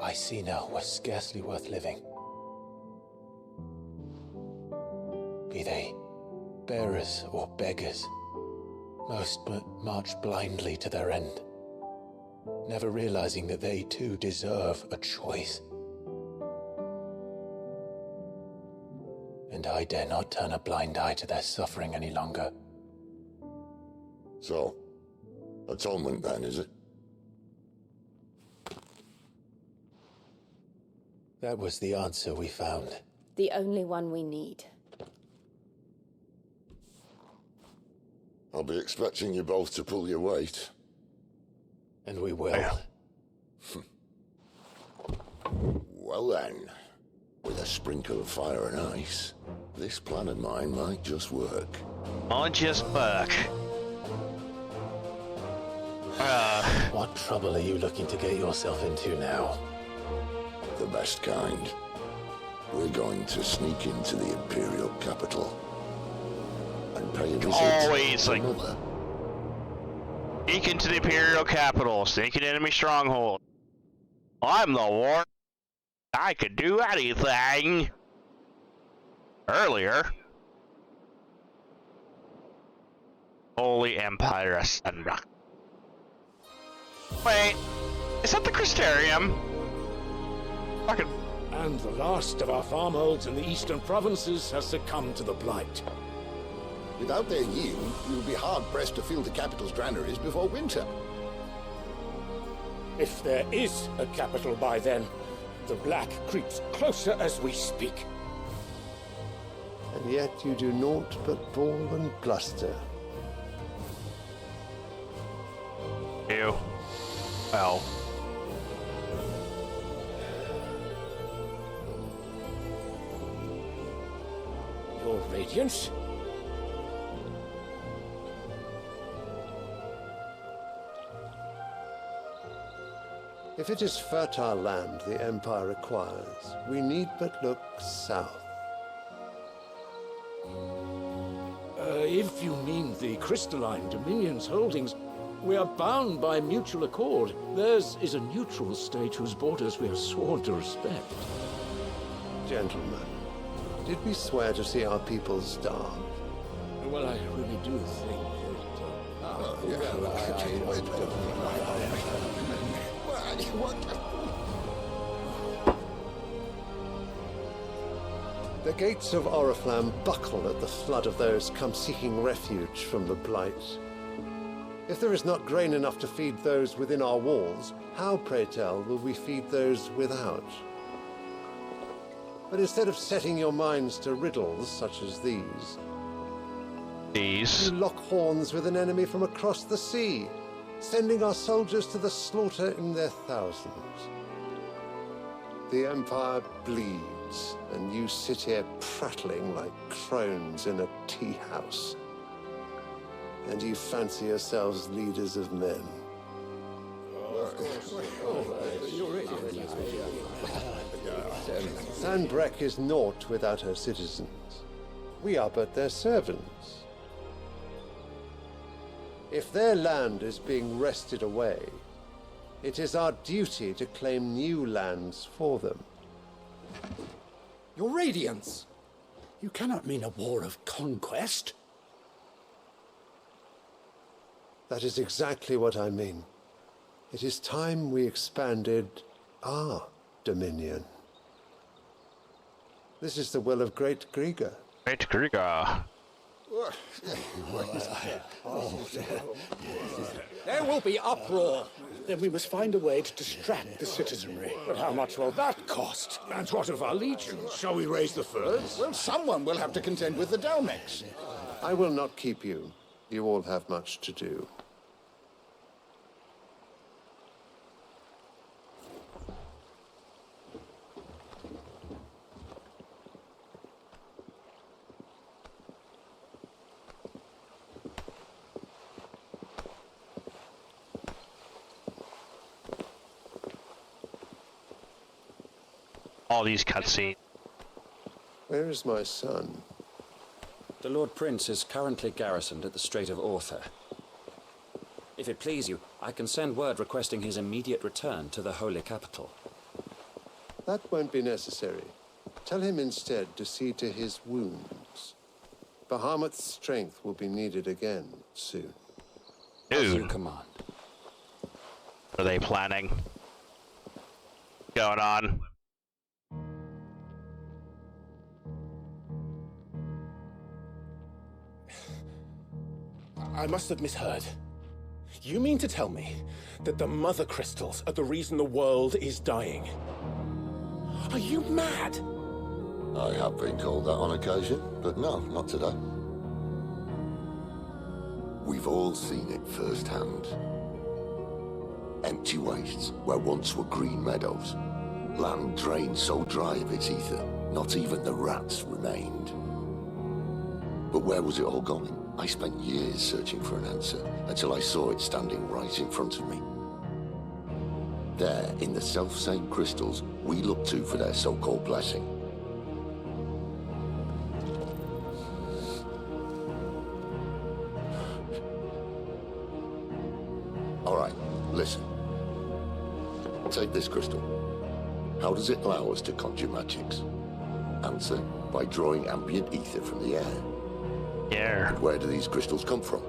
I see now were scarcely worth living. Be they bearers or beggars, most march blindly to their end, never realizing that they too deserve a choice. And I dare not turn a blind eye to their suffering any longer. So, atonement then, is it? That was the answer we found. The only one we need. I'll be expecting you both to pull your weight. And we will. Well then, with a sprinkle of fire and ice, this plan of mine might just work. Might just work. What trouble are you looking to get yourself into now? The best kind. We're going to sneak into the Imperial capital and pay a visit Always to like Mother. sneak into the Imperial capital, sneak into enemy stronghold. I'm the war. I could do anything. Earlier. Holy Empire Ascender. Wait, is that the Crystarium? Fucking. And the last of our farmholds in the eastern provinces has succumbed to the blight. Without their yield, you'll be hard-pressed to fill the capital's granaries before winter. If there is a capital by then, the black creeps closer as we speak. And yet you do naught but bawl and bluster. Ew. Well. Your Radiance? If it is fertile land the Empire requires, we need but look south. If you mean the crystalline Dominion's holdings, we are bound by mutual accord. Theirs is a neutral state whose borders we are sworn to respect. Gentlemen, did we swear to see our people starve? Well, I really do think The gates of Oriflamme buckle at the flood of those come seeking refuge from the blight. If there is not grain enough to feed those within our walls, how, pray tell, will we feed those without? But instead of setting your minds to riddles such as these, you lock horns with an enemy from across the sea, sending our soldiers to the slaughter in their thousands. The Empire bleeds, and you sit here prattling like crones in a tea house. And you fancy yourselves leaders of men. Sandbreck is naught without her citizens. We are but their servants. If their land is being wrested away, it is our duty to claim new lands for them. Your Radiance! You cannot mean a war of conquest. That is exactly what I mean. It is time we expanded our dominion. This is the will of Great Grieger. Great Grieger. There will be uproar. Then we must find a way to distract the citizenry. But how much will that cost? And what of our legions? Shall we raise the furs? Well, someone will have to contend with the Dalmex. I will not keep you. You all have much to do. All these cutscenes. Where is my son? The Lord Prince is currently garrisoned at the Strait of Arthur. If it please you, I can send word requesting his immediate return to the Holy Capital. That won't be necessary. Tell him instead to see to his wounds. Bahamut's strength will be needed again soon. As you command. What are they planning? Going on? I must have misheard. You mean to tell me that the mother crystals are the reason the world is dying? Are you mad? I have been called that on occasion, but no, not today. We've all seen it firsthand. Empty wastes where once were green meadows. Land drained so dry of its ether, not even the rats remained. But where was it all going? I spent years searching for an answer, until I saw it standing right in front of me. There, in the self-same crystals we look to for their so-called blessing. All right, listen. Take this crystal. How does it allow us to conjure magics? Answer, by drawing ambient ether from the air. Yeah. And where do these crystals come from?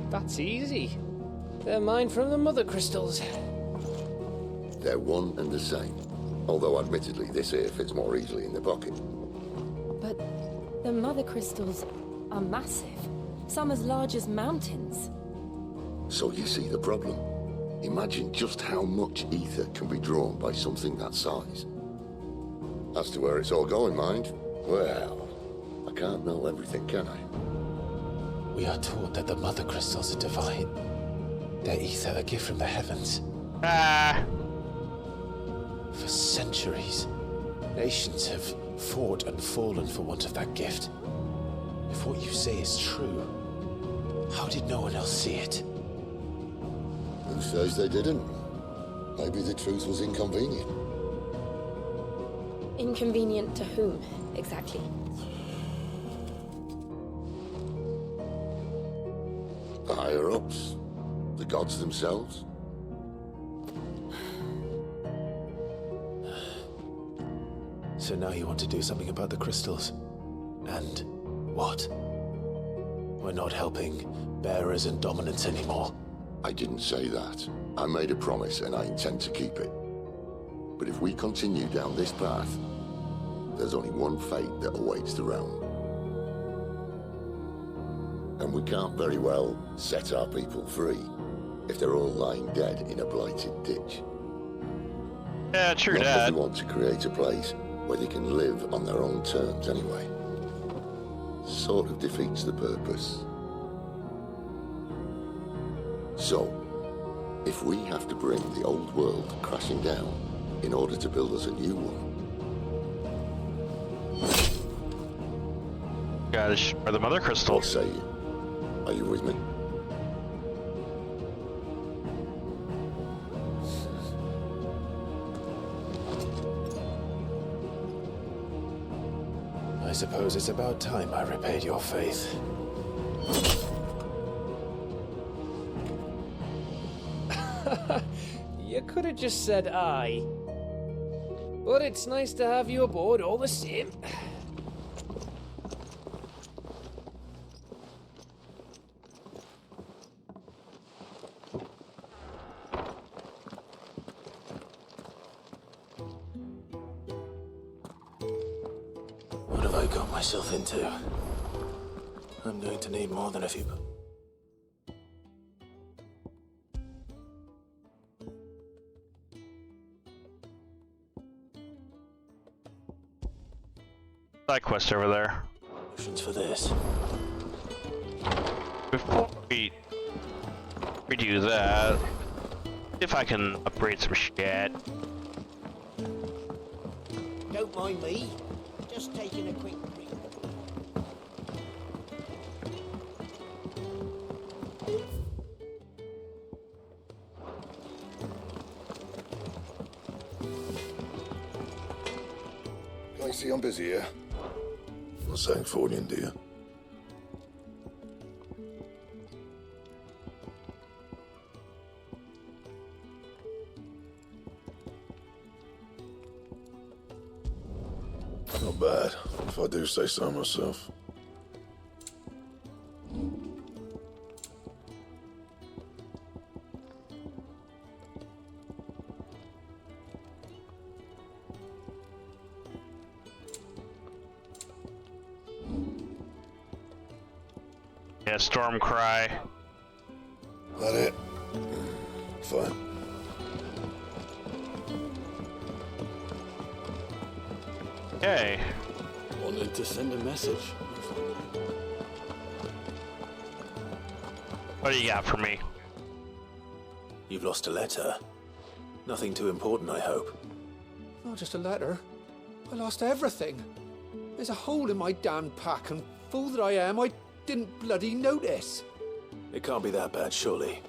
That's easy. They're mined from the mother crystals. They're one and the same. Although admittedly this here fits more easily in the pocket. But the mother crystals are massive. Some as large as mountains. So you see the problem. Imagine just how much ether can be drawn by something that size. As to where it's all going, mind? Well, I can't know everything, can I? We are taught that the mother crystals are divine. Their ether a gift from the heavens. For centuries, nations have fought and fallen for want of that gift. If what you say is true, how did no one else see it? Who says they didn't? Maybe the truth was inconvenient. Inconvenient to whom, exactly? The higher-ups? The gods themselves? So now you want to do something about the crystals? And what? We're not helping bearers and dominants anymore. I didn't say that. I made a promise and I intend to keep it. But if we continue down this path, there's only one fate that awaits the realm. And we can't very well set our people free if they're all lying dead in a blighted ditch. Yeah, true Not that. we want to create a place where they can live on their own terms anyway. Sort of defeats the purpose. So, if we have to bring the old world crashing down in order to build us a new one, gotta destroy the mother crystal. what say you? Are you with me? I I suppose it's about time I repaid your faith. You could have just said aye. But it's nice to have you aboard all the same. What have I got myself into? I'm going to need more than a few... Side quest over there. Missions for this. Before we do that, if I can upgrade some shit. Don't mind me. Just taking a quick break. I see I'm busy here. Not saying forwarding, do you? Not bad, if I do say so myself. Yeah, storm cry. That it? Fine. Okay. Wanted to send a message. What do you got for me? You've lost a letter. Nothing too important, I hope. Not just a letter. I lost everything. There's a hole in my damn pack, and fool that I am, I didn't bloody notice. It can't be that bad, surely.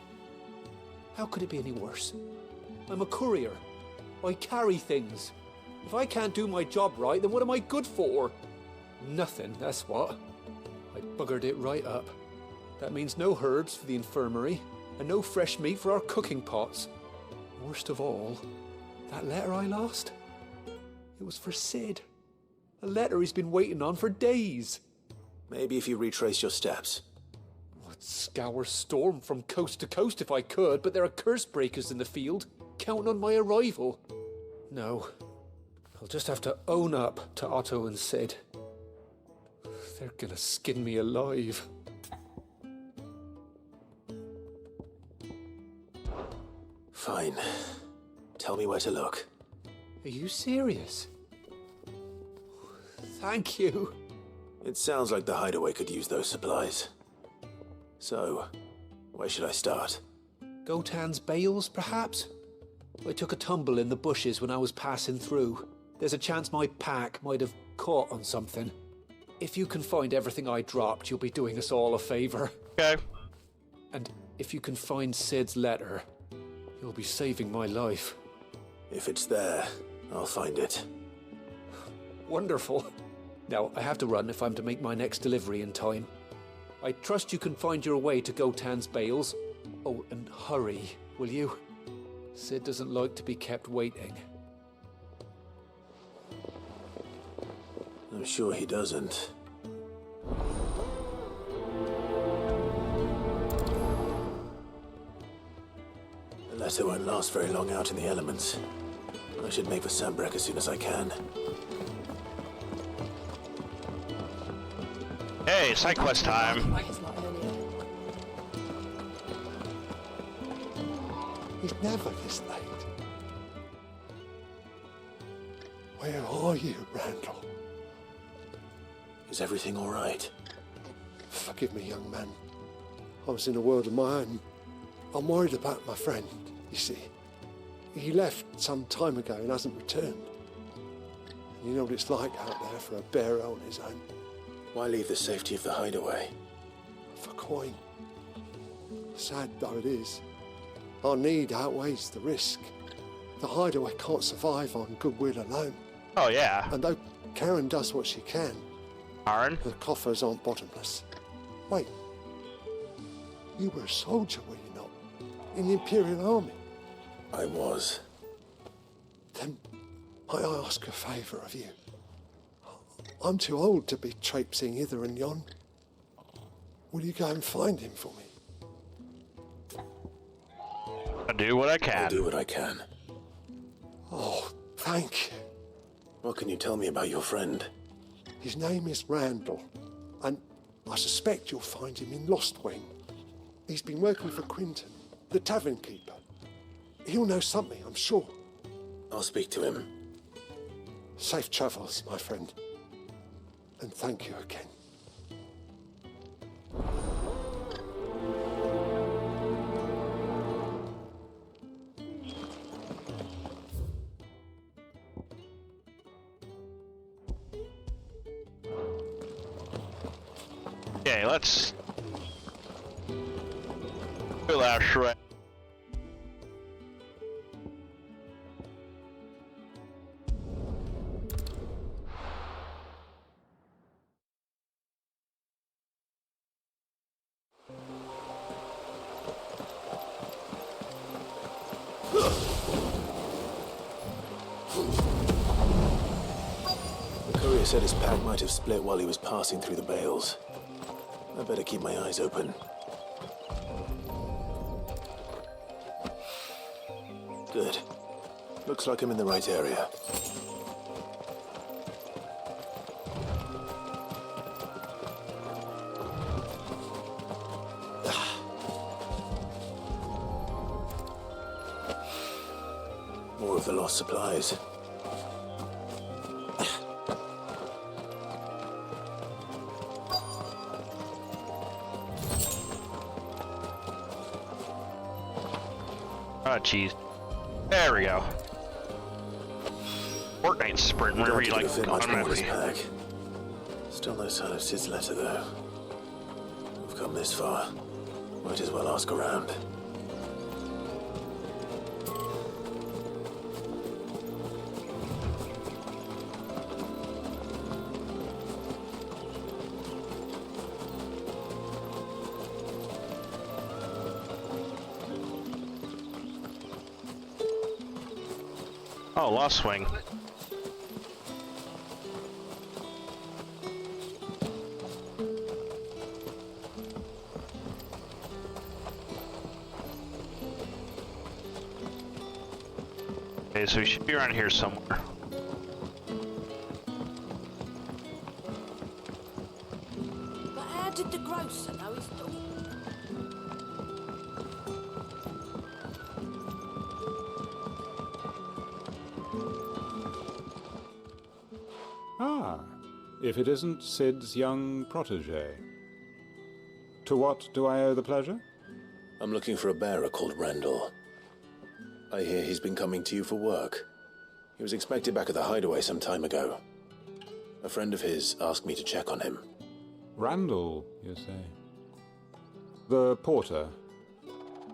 How could it be any worse? I'm a courier. I carry things. If I can't do my job right, then what am I good for? Nothing, that's what. I buggered it right up. That means no herbs for the infirmary, and no fresh meat for our cooking pots. Worst of all, that letter I lost? It was for Sid. A letter he's been waiting on for days. Maybe if you retrace your steps. I'd scour Storm from coast to coast if I could, but there are curse breakers in the field, counting on my arrival. No. I'll just have to own up to Otto and Sid. They're gonna skin me alive. Fine. Tell me where to look. Are you serious? Thank you. It sounds like the hideaway could use those supplies. So, where should I start? Gotan's bales, perhaps? I took a tumble in the bushes when I was passing through. There's a chance my pack might have caught on something. If you can find everything I dropped, you'll be doing us all a favor. Okay. And if you can find Sid's letter, you'll be saving my life. If it's there, I'll find it. Wonderful. Now, I have to run if I'm to make my next delivery in time. I trust you can find your way to Gotan's bales. Oh, and hurry, will you? Sid doesn't like to be kept waiting. I'm sure he doesn't. The letter won't last very long out in the elements. I should make for Sandbreck as soon as I can. Hey, side quest time. He's never this late. Where are you, Randall? Is everything all right? Forgive me, young man. I was in a world of my own. I'm worried about my friend, you see. He left some time ago and hasn't returned. You know what it's like out there for a bearer on his own. Why leave the safety of the hideaway? For coin. Sad though it is, our need outweighs the risk. The hideaway can't survive on goodwill alone. Oh, yeah. And though Karen does what she can, Aaron? The coffers aren't bottomless. Wait. You were a soldier, were you not? In the Imperial Army? I was. Then I ask a favour of you. I'm too old to be traipsing hither and yon. Will you go and find him for me? I'll do what I can. I'll do what I can. Oh, thank you. What can you tell me about your friend? His name is Randall, and I suspect you'll find him in Lost Wing. He's been working for Quinton, the tavern keeper. He'll know something, I'm sure. I'll speak to him. Safe travels, my friend. And thank you again. Okay, let's do that shred. The courier said his pack might have split while he was passing through the bales. I better keep my eyes open. Good. Looks like I'm in the right area. More of the lost supplies. Oh, jeez. There we go. Fortnite sprint whenever you like automatically. Pack. Still no sign of Sid's letter, though. We've come this far. Might as well ask around. Oh, Lost Swing. Okay, so we should be around here somewhere. But how did the grocer know his daughter? Ah, if it isn't Sid's young protege. To what do I owe the pleasure? I'm looking for a bearer called Randall. I hear he's been coming to you for work. He was expected back at the hideaway some time ago. A friend of his asked me to check on him. Randall, you say? The porter?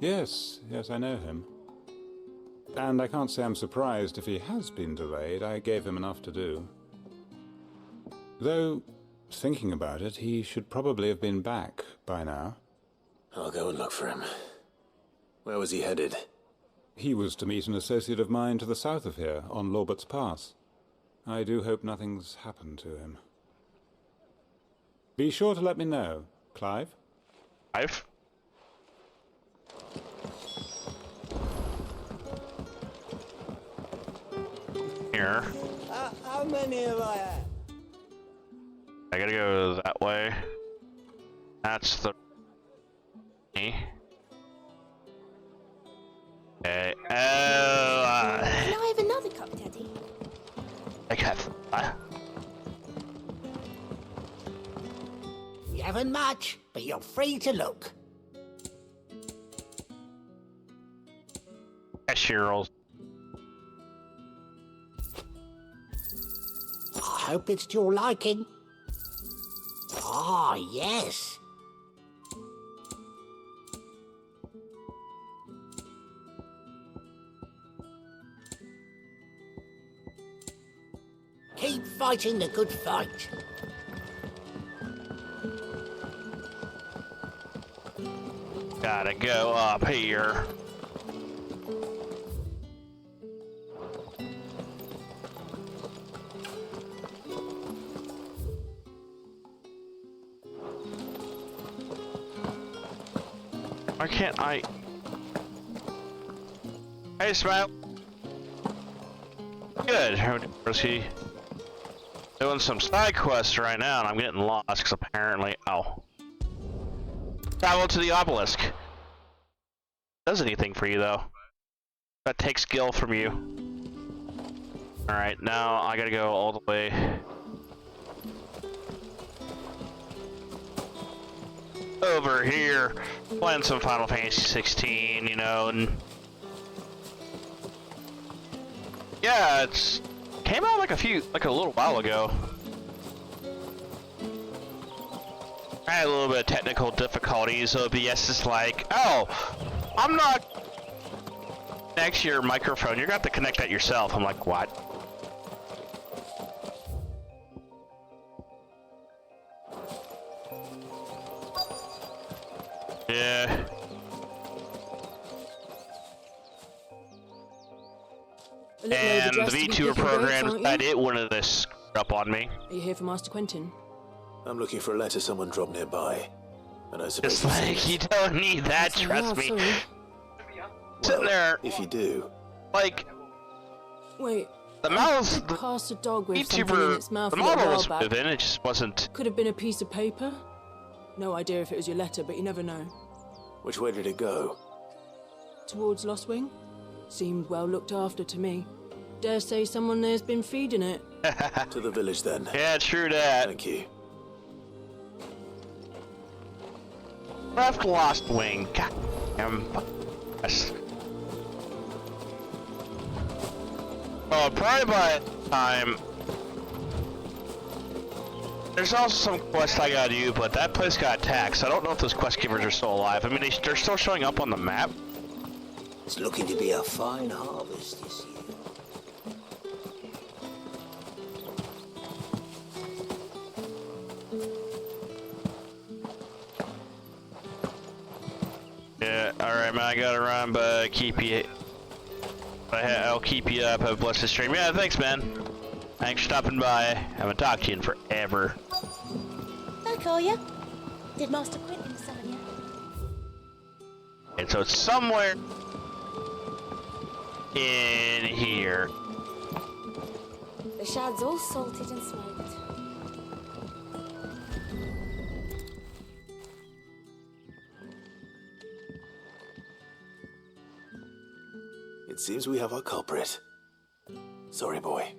Yes, I know him. And I can't say I'm surprised if he has been delayed. I gave him enough to do. Though, thinking about it, he should probably have been back by now. I'll go and look for him. Where was he headed? He was to meet an associate of mine to the south of here, on Lorbert's Pass. I do hope nothing's happened to him. Be sure to let me know, Clive. Clive? Here. How many have I had? I gotta go that way. That's the... Me. Okay. Can I have another cup, Daddy? I have... You haven't much, but you're free to look. Cashier rolls. I hope it's to your liking. Ah, yes. Keep fighting the good fight. Gotta go up here. Why can't I? Hey, Smile. Good. Is he doing some side quests right now? And I'm getting lost because apparently, oh, travel to the obelisk. Does anything for you though? That takes skill from you. All right, now I gotta go all the way. Over here, playing some Final Fantasy 16, you know, and yeah, it's came out like a little while ago. I had a little bit of technical difficulties. OBS is like, oh, I'm not next to your microphone. You're gonna have to connect that yourself. I'm like, what? Yeah. And the VTuber program decided it wanted to screw up on me. Are you here for Master Quentin? I'm looking for a letter someone dropped nearby. And I suppose it's like, you don't need that, trust me. Sitting there. If you do. Like. Wait. The mouse. Past a dog with something in VTuber. its mouth The model was moving, it just wasn't. Could have been a piece of paper. No idea if it was your letter, but you never know. Which way did it go? Towards Lost Wing. Seemed well looked after to me. Dare say someone there's been feeding it. To the village then. Yeah, true that. Thank you. Left Lost Wing. God damn. Oh, probably by the time. There's also some quests I gotta do, but that place got attacked, so I don't know if those quest givers are still alive. I mean, they're still showing up on the map. It's looking to be a fine harvest this year. Yeah, alright, man, I gotta run, but keep you. I'll keep you up. Have a blessed stream. Yeah, thanks, man. Thanks for stopping by. Haven't talked to you in forever. I call ya. Did Master Quentin summon ya? And so it's somewhere in here. The shad's all salted and smoked. It seems we have our culprit. Sorry, boy.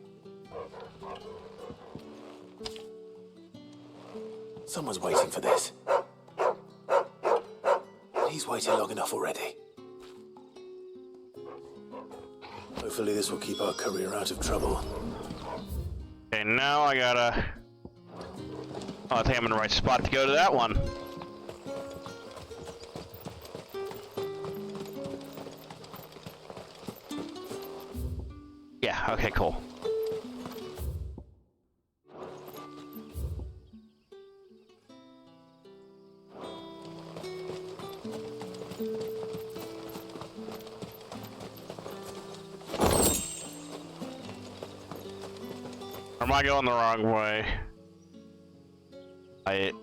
Someone's waiting for this. He's waited long enough already. Hopefully this will keep our career out of trouble. Okay, now I gotta... Oh, I think I'm in the right spot to go to that one. Yeah, okay, cool. Or am I going the wrong way? I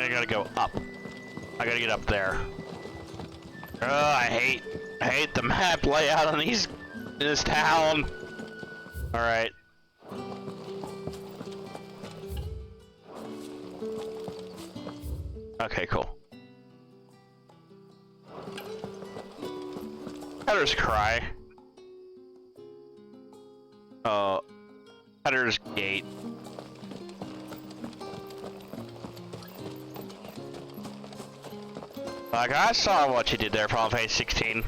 gotta go up. I gotta get up there. I hate the map layout on these in this town. All right. Okay, cool. Header's Cry. Oh, Header's Gate. Like, I saw what you did there, Final Fantasy 16.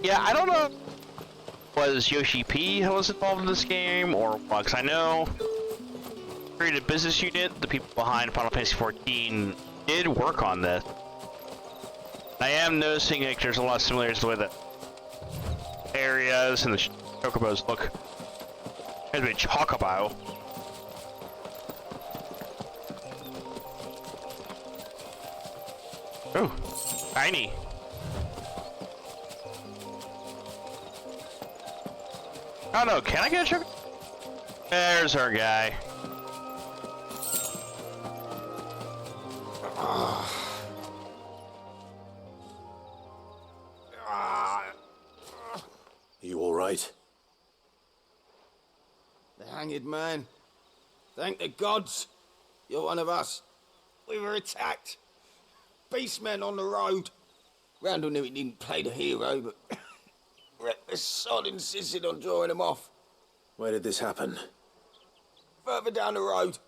Yeah, I don't know. Was Yoshi P who was involved in this game, or what? 'Cause I know created business unit, the people behind Final Fantasy XIV, did work on this. I am noticing like there's a lot of similarities to the way the areas and the chocobos look. There's a chocobo. Ooh, tiny. Oh no, can I get a chocobo? There's our guy. You all right? The hanged man. Thank the gods. You're one of us. We were attacked. Beastmen on the road. Randall knew he didn't play the hero, but reckless sod insisted on drawing him off. Where did this happen? Further down the road.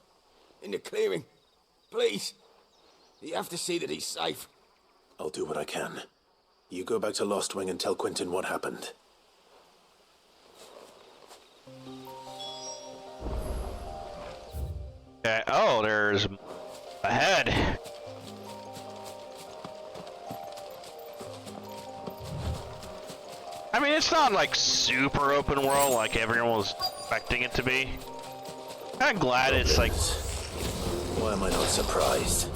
In the clearing. Please. You have to see that he's safe. I'll do what I can. You go back to Lost Wing and tell Quentin what happened. Oh, there's a head. I mean, it's not like super open world like everyone was expecting it to be. I'm glad it's like. Why am I not surprised?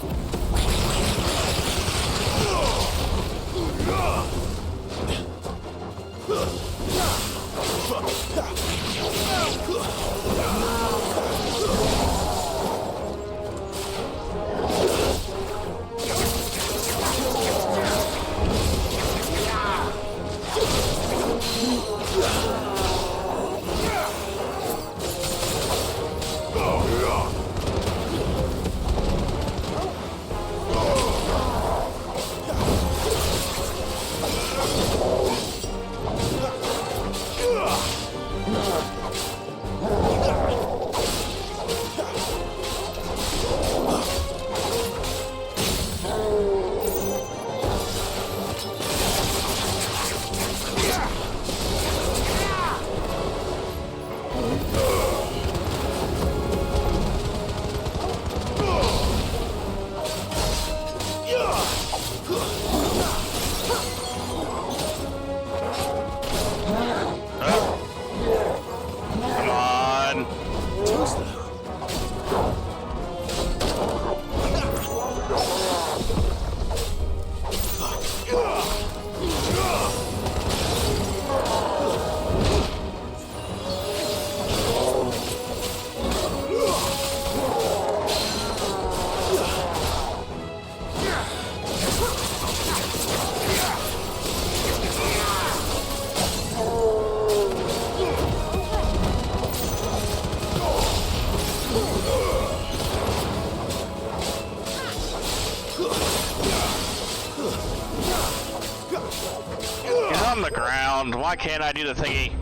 He's on the ground. Why can't I do the thingy?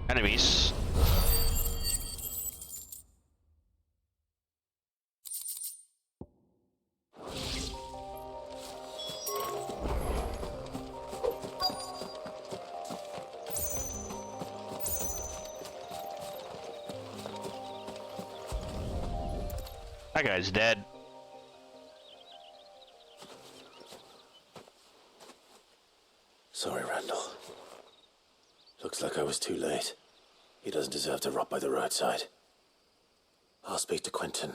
Enemies. That guy's dead. Sorry, Randall. Looks like I was too late. He doesn't deserve to rot by the roadside. I'll speak to Quentin.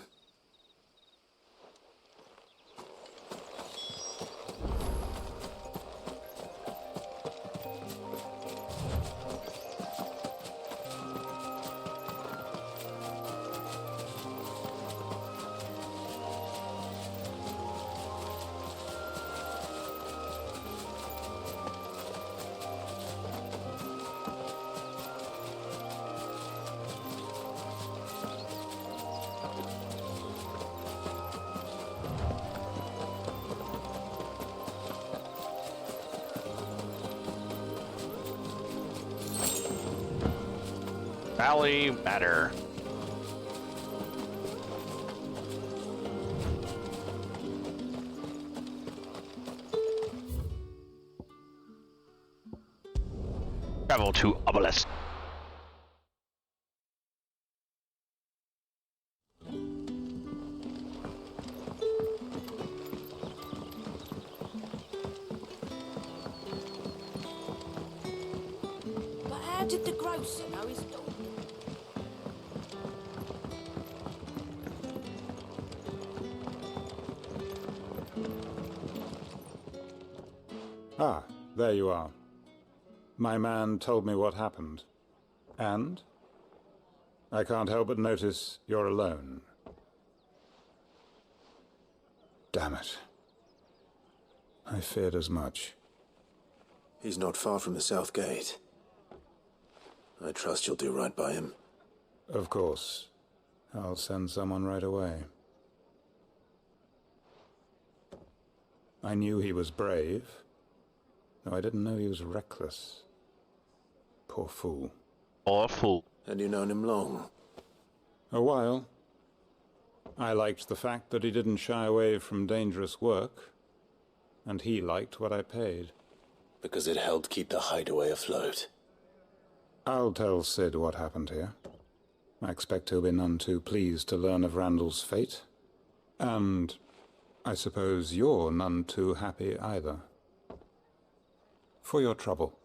Valley Matter. Travel to Obelisk. house and how he's done. Ah, there you are. My man told me what happened. And? I can't help but notice you're alone. Damn it. I feared as much. He's not far from the South Gate. I trust you'll do right by him. Of course. I'll send someone right away. I knew he was brave, though I didn't know he was reckless. Poor fool. Poor fool. And you known him long? A while. I liked the fact that he didn't shy away from dangerous work, and he liked what I paid. Because it helped keep the hideaway afloat. I'll tell Sid what happened here. I expect he'll be none too pleased to learn of Randall's fate. And I suppose you're none too happy either. For your trouble.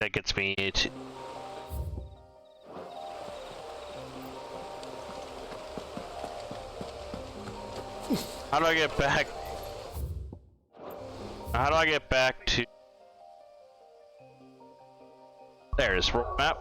That gets me to... How do I get back? How do I get back to... There's map.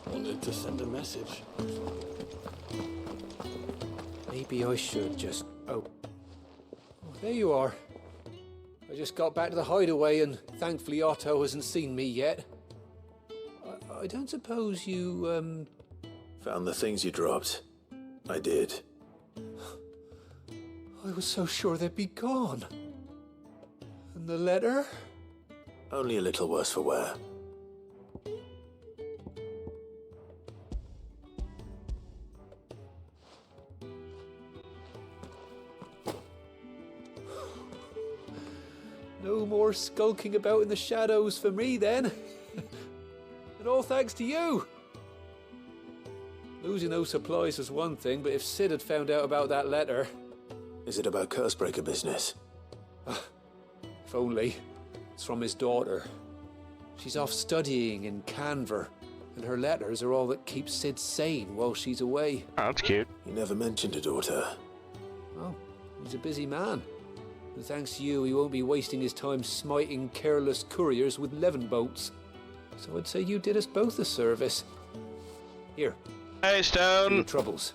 Wanted to send a message. Maybe I should just... Oh, there you are. I just got back to the hideaway and thankfully Otto hasn't seen me yet. I don't suppose you, Found the things you dropped. I did. I was so sure they'd be gone. And the letter? Only a little worse for wear. No more skulking about in the shadows for me, then. And all thanks to you. Losing those supplies was one thing, but if Sid had found out about that letter... Is it about Cursebreaker business? If only. It's from his daughter. She's off studying in Canver, and her letters are all that keeps Sid sane while she's away. Oh, that's cute. You never mentioned a daughter. Oh, he's a busy man. And thanks to you, he won't be wasting his time smiting careless couriers with levin bolts. So I'd say you did us both a service. Here. Hey, Stone. No troubles.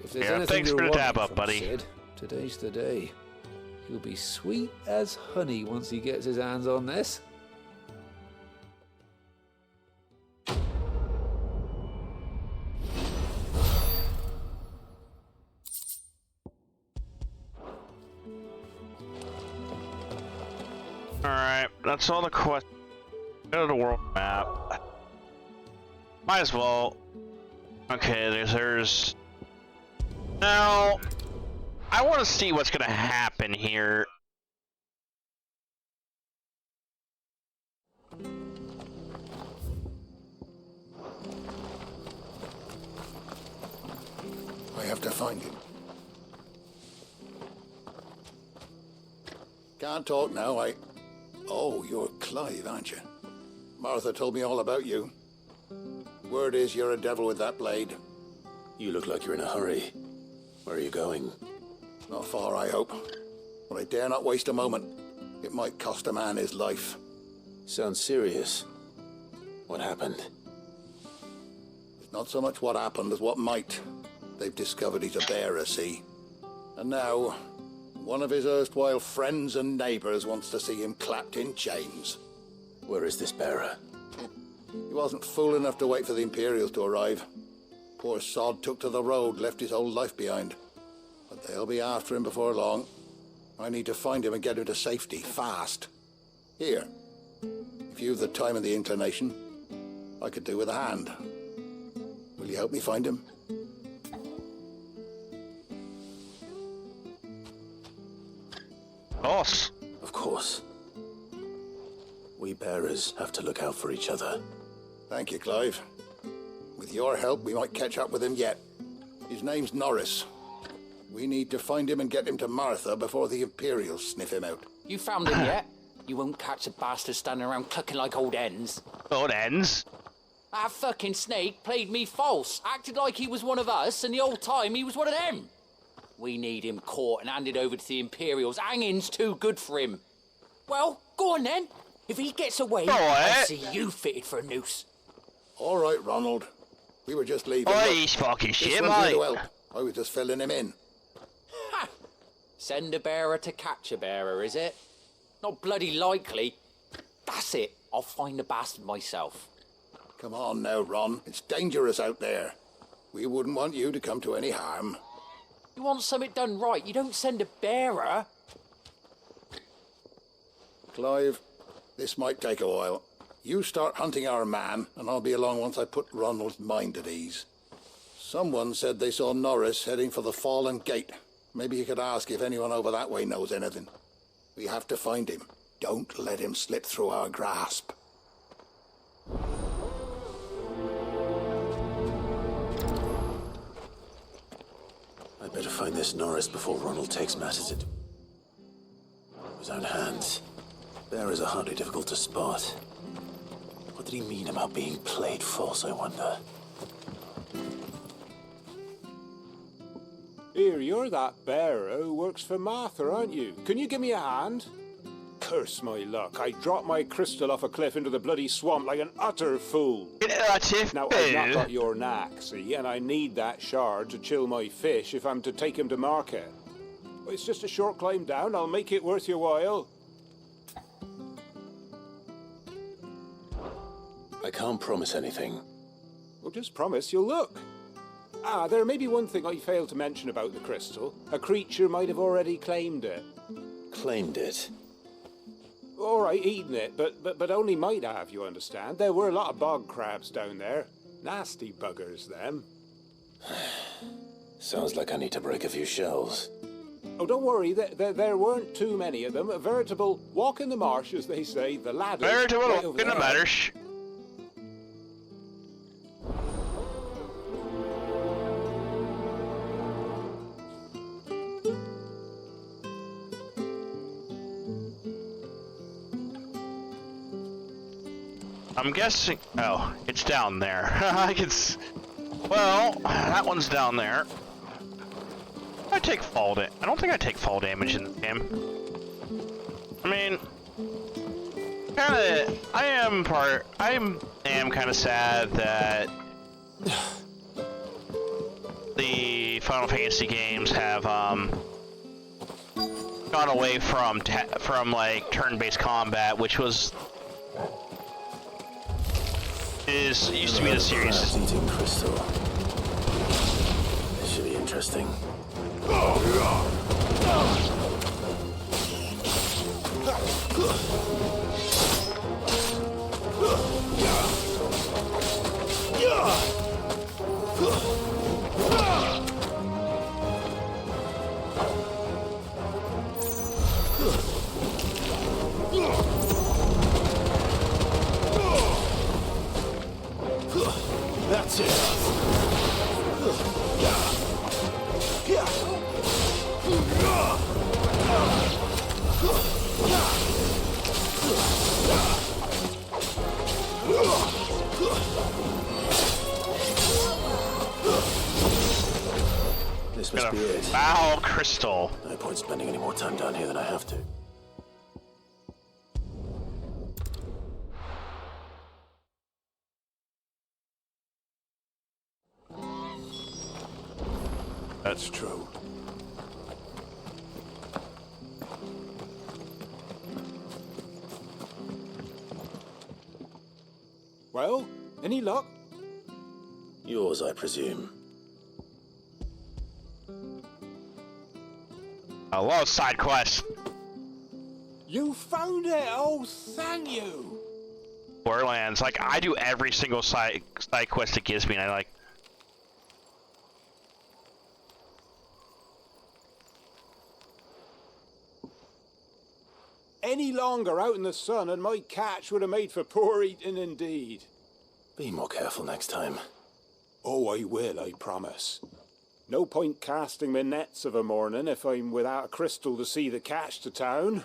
If there's Yeah, anything thanks you're for the wanting tap up, from buddy. Sid, today's the day. He'll be sweet as honey once he gets his hands on this. Alright, that's all the questions. Go to the world map. Might as well. Okay, there's... Now, I want to see what's going to happen here. I have to find him. Can't talk now, Oh, you're Clive, aren't you? Martha told me all about you. Word is you're a devil with that blade. You look like you're in a hurry. Where are you going? Not far, I hope. But I dare not waste a moment. It might cost a man his life. Sounds serious. What happened? It's not so much what happened as what might. They've discovered he's a bearer, see? And now, one of his erstwhile friends and neighbors wants to see him clapped in chains. Where is this bearer? He wasn't fool enough to wait for the Imperials to arrive. Poor sod took to the road, left his whole life behind. But they'll be after him before long. I need to find him and get him to safety, fast. Here, if you've the time and the inclination, I could do with a hand. Will you help me find him? Of course. Of course. We bearers have to look out for each other. Thank you, Clive. With your help, we might catch up with him yet. His name's Norris. We need to find him and get him to Martha before the Imperials sniff him out. You found him yet? You won't catch a bastard standing around clucking like old hens. Old hens? That fucking snake played me false, acted like he was one of us, and the whole time he was one of them. We need him caught and handed over to the Imperials. Hanging's too good for him. Well, go on then. If he gets away, I'll see you fitted for a noose. All right, Ronald. We were just leaving. Oh, he's fucking shit, mate. I was just filling him in. Ha! Send a bearer to catch a bearer, is it? Not bloody likely. That's it. I'll find the bastard myself. Come on now, Ron. It's dangerous out there. We wouldn't want you to come to any harm. You want something done right, you don't send a bearer. Clive, this might take a while. You start hunting our man, and I'll be along once I put Ronald's mind at ease. Someone said they saw Norris heading for the Fallen Gate. Maybe you could ask if anyone over that way knows anything. We have to find him. Don't let him slip through our grasp. I'd better find this Norris before Ronald takes matters into his own hands. Bearers are hardly difficult to spot. What did he mean about being played false, I wonder? Here, you're that bearer who works for Martha, aren't you? Can you give me a hand? Curse my luck. I dropped my crystal off a cliff into the bloody swamp like an utter fool. Now, I've not got your knack, see, and I need that shard to chill my fish if I'm to take him to market. Well, it's just a short climb down. I'll make it worth your while. I can't promise anything. Well, just promise you'll look. Ah, there may be one thing I failed to mention about the crystal. A creature might have already claimed it. Claimed it? All right, eaten it, but only might have, you understand. There were a lot of bog crabs down there. Nasty buggers, them. Sounds like I need to break a few shells. Oh, don't worry, there weren't too many of them. A veritable walk in the marsh, as they say, the ladder. Veritable walk in the marsh. I'm guessing. Oh, it's down there. I can. Well, that one's down there. I take fall damage. I don't think I take fall damage in the game. I mean, I am kind of sad that the Final Fantasy games have gone away from like turn-based combat, which used to be the series. Eating crystal. This should be interesting. That's it. This must be it. Foul crystal. No point spending any more time down here than I have to. That's true. Well, any luck? Yours, I presume. A lot of side quests. You found it! Oh, thank you! Borderlands, like, I do every single side quest it gives me, and I like... Any longer out in the sun and my catch would have made for poor eating indeed. Be more careful next time. Oh, I will, I promise. No point casting my nets of a morning if I'm without a crystal to see the catch to town.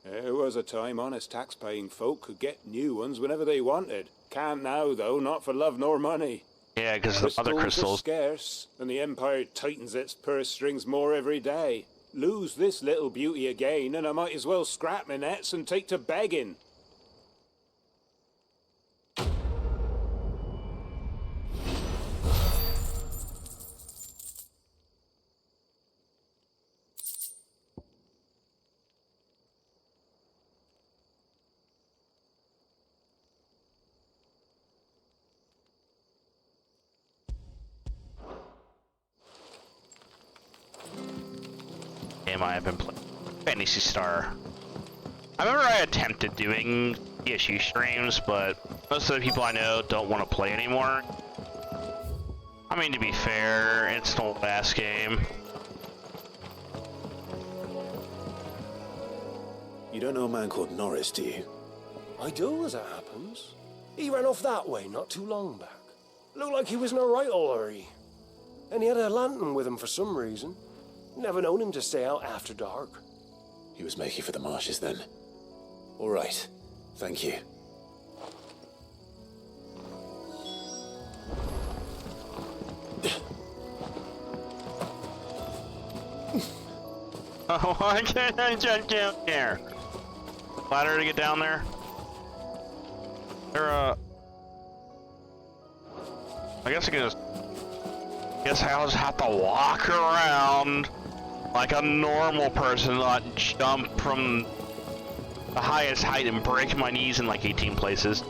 There was a time honest tax-paying folk could get new ones whenever they wanted. Can't now, though, not for love nor money. Yeah, because of other crystals. Are scarce, and the Empire tightens its purse strings more every day. Lose this little beauty again, and I might as well scrap my nets and take to begging. Game I have been playing. Fantasy Star. I remember I attempted doing ESU streams, but most of the people I know don't want to play anymore. I mean, to be fair, it's an old ass game. You don't know a man called Norris, do you? I do, as it happens. He ran off that way not too long back. Looked like he was in a right hurry. And he had a lantern with him for some reason. Never known him to stay out after dark. He was making for the marshes then. All right. Thank you. Oh, I can't jump down there. Ladder to get down there. There, I guess I can just... Guess I'll just have to walk around like a normal person, not jump from the highest height and break my knees in like 18 places.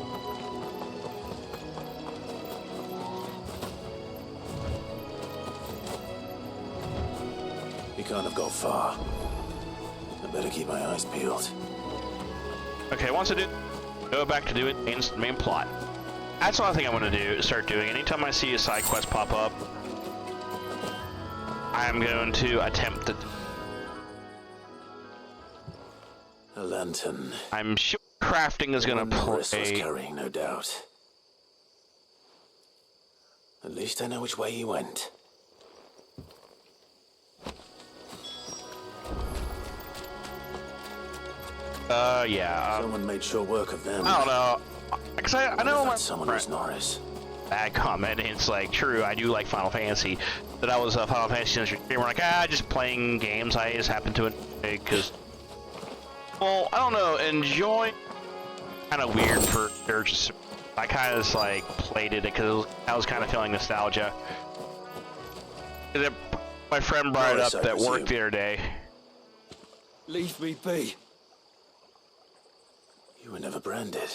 He can't have got far. I better keep my eyes peeled. Okay, once I do, go back to do it, main plot. That's what I think I'm gonna do. Start doing. Anytime I see a side quest pop up, I'm going to attempt to. A lantern. I'm sure crafting is gonna Norris was play. carrying, no doubt. At least I know which way he went. Yeah. Someone made sure work of them. I don't know. Cause I know my someone was Norris. Bad comment. It's like true. I do like Final Fantasy, but I was a Final Fantasy streamer. Like just playing games. I just happen to because. Well, I don't know. Enjoy. Kind of weird for just. I kind of just like played it because I was kind of feeling nostalgia. My friend brought it up at work the other day. Leave me be. You were never branded.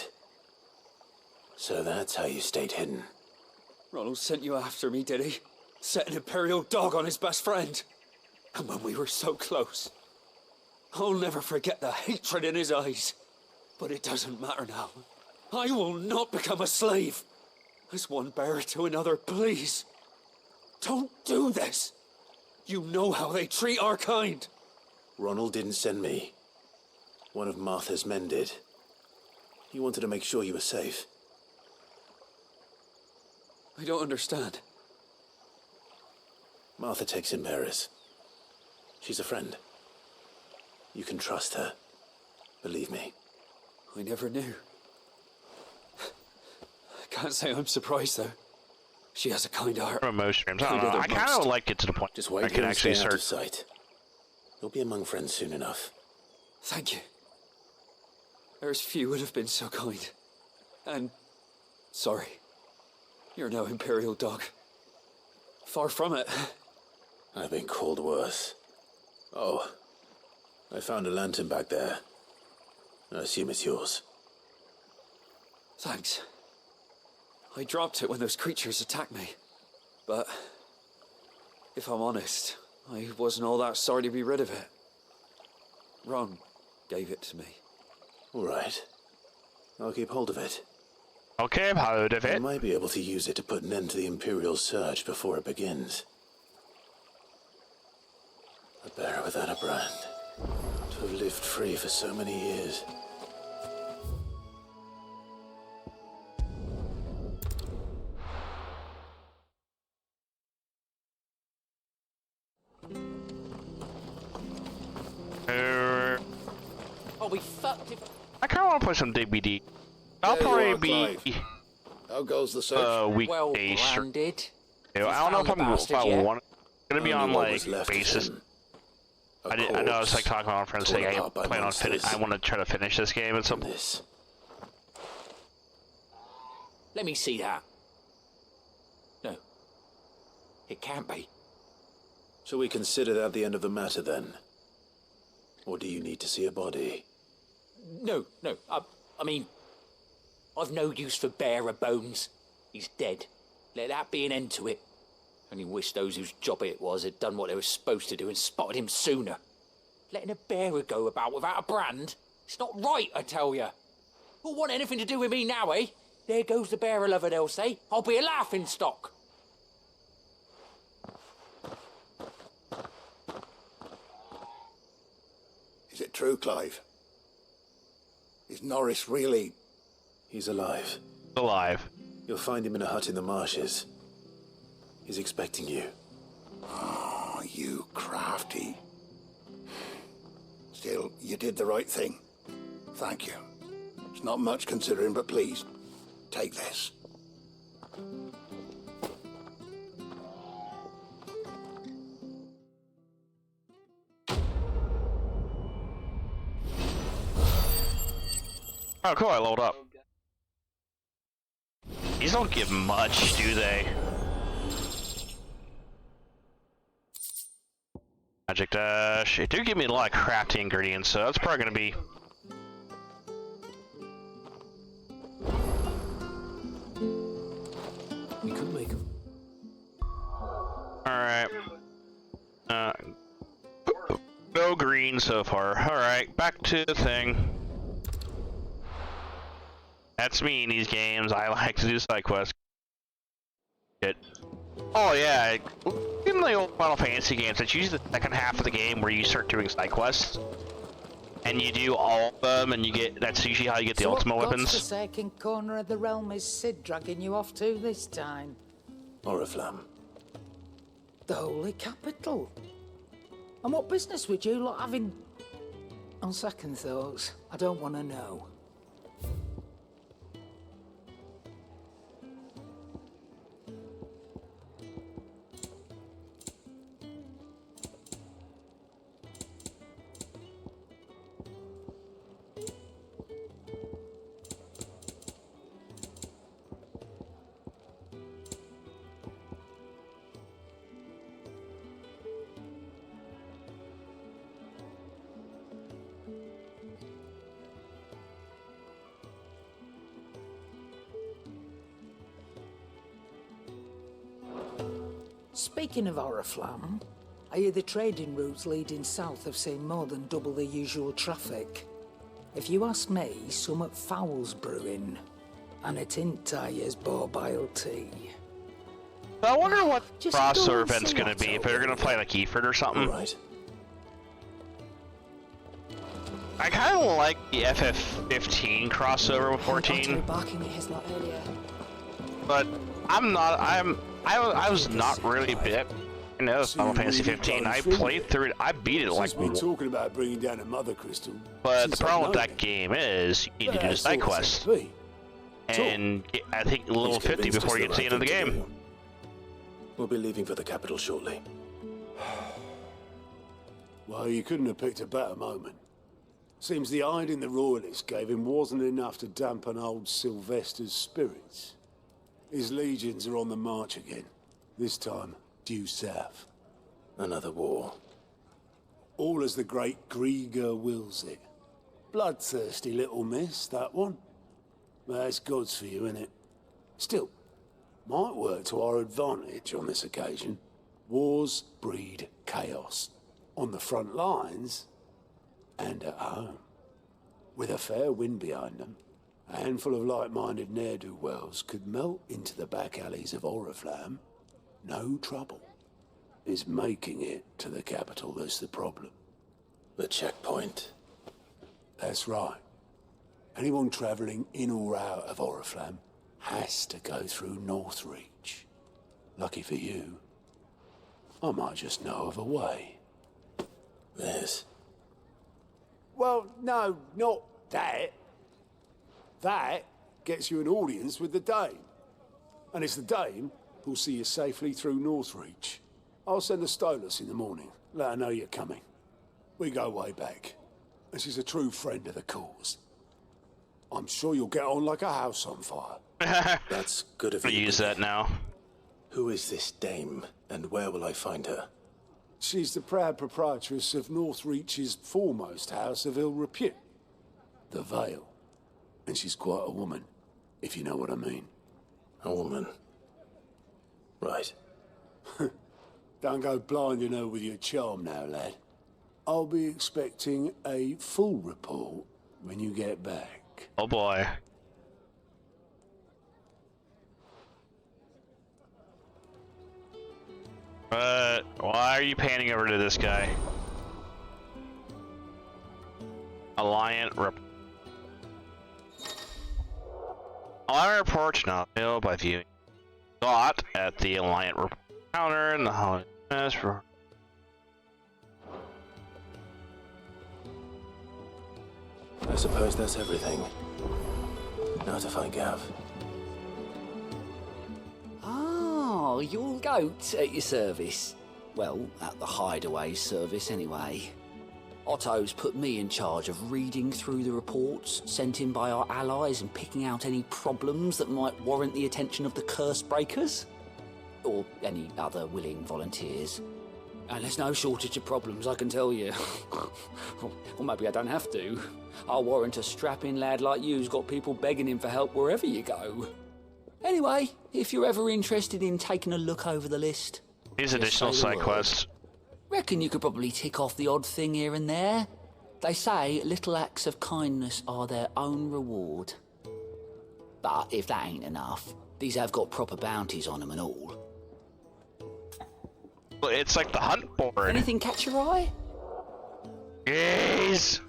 So that's how you stayed hidden. Ronald sent you after me, did he? Set an Imperial dog on his best friend. And when we were so close. I'll never forget the hatred in his eyes. But it doesn't matter now. I will not become a slave. As one bearer to another, please. Don't do this. You know how they treat our kind. Ronald didn't send me. One of Martha's men did. He wanted to make sure you were safe. I don't understand. Martha takes in bearers. She's a friend. You can trust her. Believe me. I never knew. I can't say I'm surprised, though. She has a kind heart. From most streams, I don't know. I kind of like it to the point. Just wait I can actually stay out start. of sight. You'll be among friends soon enough. Thank you. There's few would have been so kind. And sorry. You're no Imperial dog. Far from it. I've been called worse. Oh, I found a lantern back there. I assume it's yours. Thanks. I dropped it when those creatures attacked me. But if I'm honest, I wasn't all that sorry to be rid of it. Ron gave it to me. All right. I'll keep hold of it. Okay, I'm hold of it. I might be able to use it to put an end to the Imperial surge before it begins. A bear without a brand. To have lived free for so many years. I'll be fucked if... I kind of want to play some DBD. I'll probably be How goes the search? weekdays. branded. I don't know if I want. Gonna be on like basis. I know I was like talking to my friends saying I plan on finish. I want to try to finish this game at some point. Let me see that. No. It can't be. Shall we consider that the end of the matter then? Or do you need to see a body? No. I mean, I've no use for bearer bones. He's dead. Let that be an end to it. Only wish those whose job it was had done what they were supposed to do and spotted him sooner. Letting a bearer go about without a brand? It's not right, I tell you. Who'll want anything to do with me now, eh? There goes the bearer lover, they'll say. I'll be a laughing stock. Is it true, Clive? Is Norris really... He's alive. Alive. You'll find him in a hut in the marshes. He's expecting you. Oh, you crafty. Still, you did the right thing. Thank you. It's not much considering, but please, take this. Oh, cool, I leveled up. These don't give much, do they? Magic dash. It do give me a lot of crafty ingredients, so that's probably gonna be... We could make them. Alright. No green so far. Alright, back to the thing. That's me in these games. I like to do side quests. Shit. Oh yeah, in the old Final Fantasy games, it's usually the second half of the game where you start doing side quests. And you do all of them, and you get, that's usually how you get the ultimate weapons. What's the second corner of the realm is Sid dragging you off to this time? Oriflamme. The Holy Capital. And what business would you lot having... On second thoughts, I don't want to know. Speaking of Oriflamme, I hear the trading routes leading south have seen more than double the usual traffic. If you ask me, summat foul's brewing, and it ain't Tyre's borbile tea. I wonder what crossover event's gonna be, if they're gonna play like Eford or something. Right. I kinda like the ff16 crossover with 14. Barking at his lot earlier. But I was not really bit. You know, Final Fantasy 15. I played through it. I beat it like. We're talking about bringing down a mother crystal. But the problem with that game is you need to do the side quest, and I think level 50 before you get to the end of the game. We'll be leaving for the capital shortly. Well, you couldn't have picked a better moment. Seems the hiding the royalists gave him wasn't enough to dampen old Sylvester's spirits. His legions are on the march again. This time, due south. Another war. All as the great Grieger wills it. Bloodthirsty little miss, that one. That's God's for you, innit? Still, might work to our advantage on this occasion. Wars breed chaos. On the front lines and at home. With a fair wind behind them, a handful of like-minded ne'er-do-wells could melt into the back alleys of Oriflamme. No trouble. It's making it to the capital that's the problem. The checkpoint. That's right. Anyone travelling in or out of Oriflamme has to go through Northreach. Lucky for you, I might just know of a way. This? Well, no, not that. That gets you an audience with the Dame. And it's the Dame who'll see you safely through Northreach. I'll send a Stolas in the morning. Let her know you're coming. We go way back. And she's a true friend of the cause. I'm sure you'll get on like a house on fire. That's good of I you. use that now. Who is this Dame, and where will I find her? She's the proud proprietress of Northreach's foremost house of ill repute, the Vale. And she's quite a woman, if you know what I mean. A woman? Right. Don't go blinding her with your charm now, lad. I'll be expecting a full report when you get back. Oh boy. Why are you panning over to this guy? Alliant reports not available by viewing dot at the Alliant report counter in the Holly for. I suppose that's everything. Now to find Gav. Oh, your goat at your service. Well, at the hideaway service anyway. Otto's put me in charge of reading through the reports sent in by our allies and picking out any problems that might warrant the attention of the curse breakers. Or any other willing volunteers. And there's no shortage of problems, I can tell you. Or maybe I don't have to. I'll warrant a strapping lad like you's got people begging him for help wherever you go. Anyway, if you're ever interested in taking a look over the list... These additional side quests. Reckon you could probably tick off the odd thing here and there. They say little acts of kindness are their own reward. But if that ain't enough, these have got proper bounties on them and all. Well, it's like the hunt board. Anything catch your eye? Yes.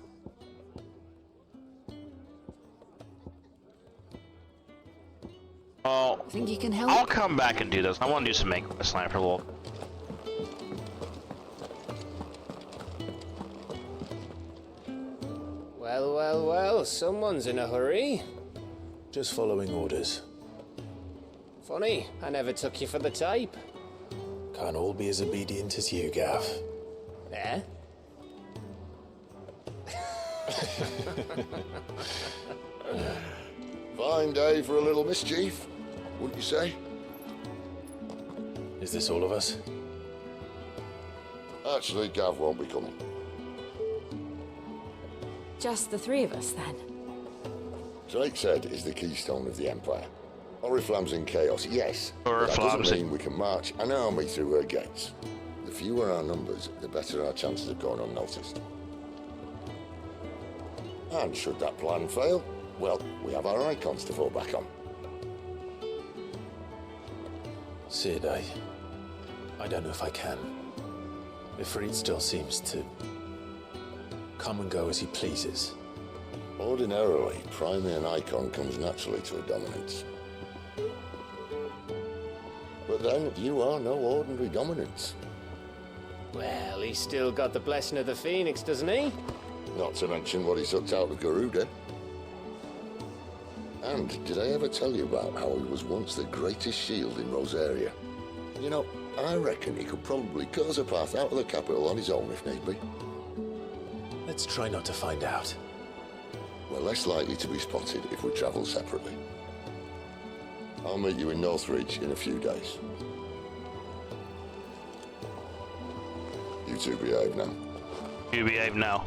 Oh, think you can help? I'll come back and do this. I want to do some main quest line for a little. Well, well, well, someone's in a hurry. Just following orders. Funny, I never took you for the type. Can't all be as obedient as you, Gav. Eh? Fine day for a little mischief, wouldn't you say? Is this all of us? Actually, Gav won't be coming. Just the three of us, then? Drake's Head is the keystone of the Empire. Oriflamme's in chaos, yes. But that doesn't mean we can march an army through her gates. The fewer our numbers, the better our chances of going unnoticed. And should that plan fail, well, we have our icons to fall back on. Sid, I don't know if I can. Ifrit still seems to come and go as he pleases. Ordinarily, priming an icon comes naturally to a dominance. But then, you are no ordinary dominance. Well, he's still got the blessing of the Phoenix, doesn't he? Not to mention what he sucked out of Garuda. And did I ever tell you about how he was once the greatest shield in Rosaria? You know, I reckon he could probably cut us a path out of the capital on his own if need be. Let's try not to find out. We're less likely to be spotted if we travel separately. I'll meet you in Northreach in a few days. You two behave now. You behave now.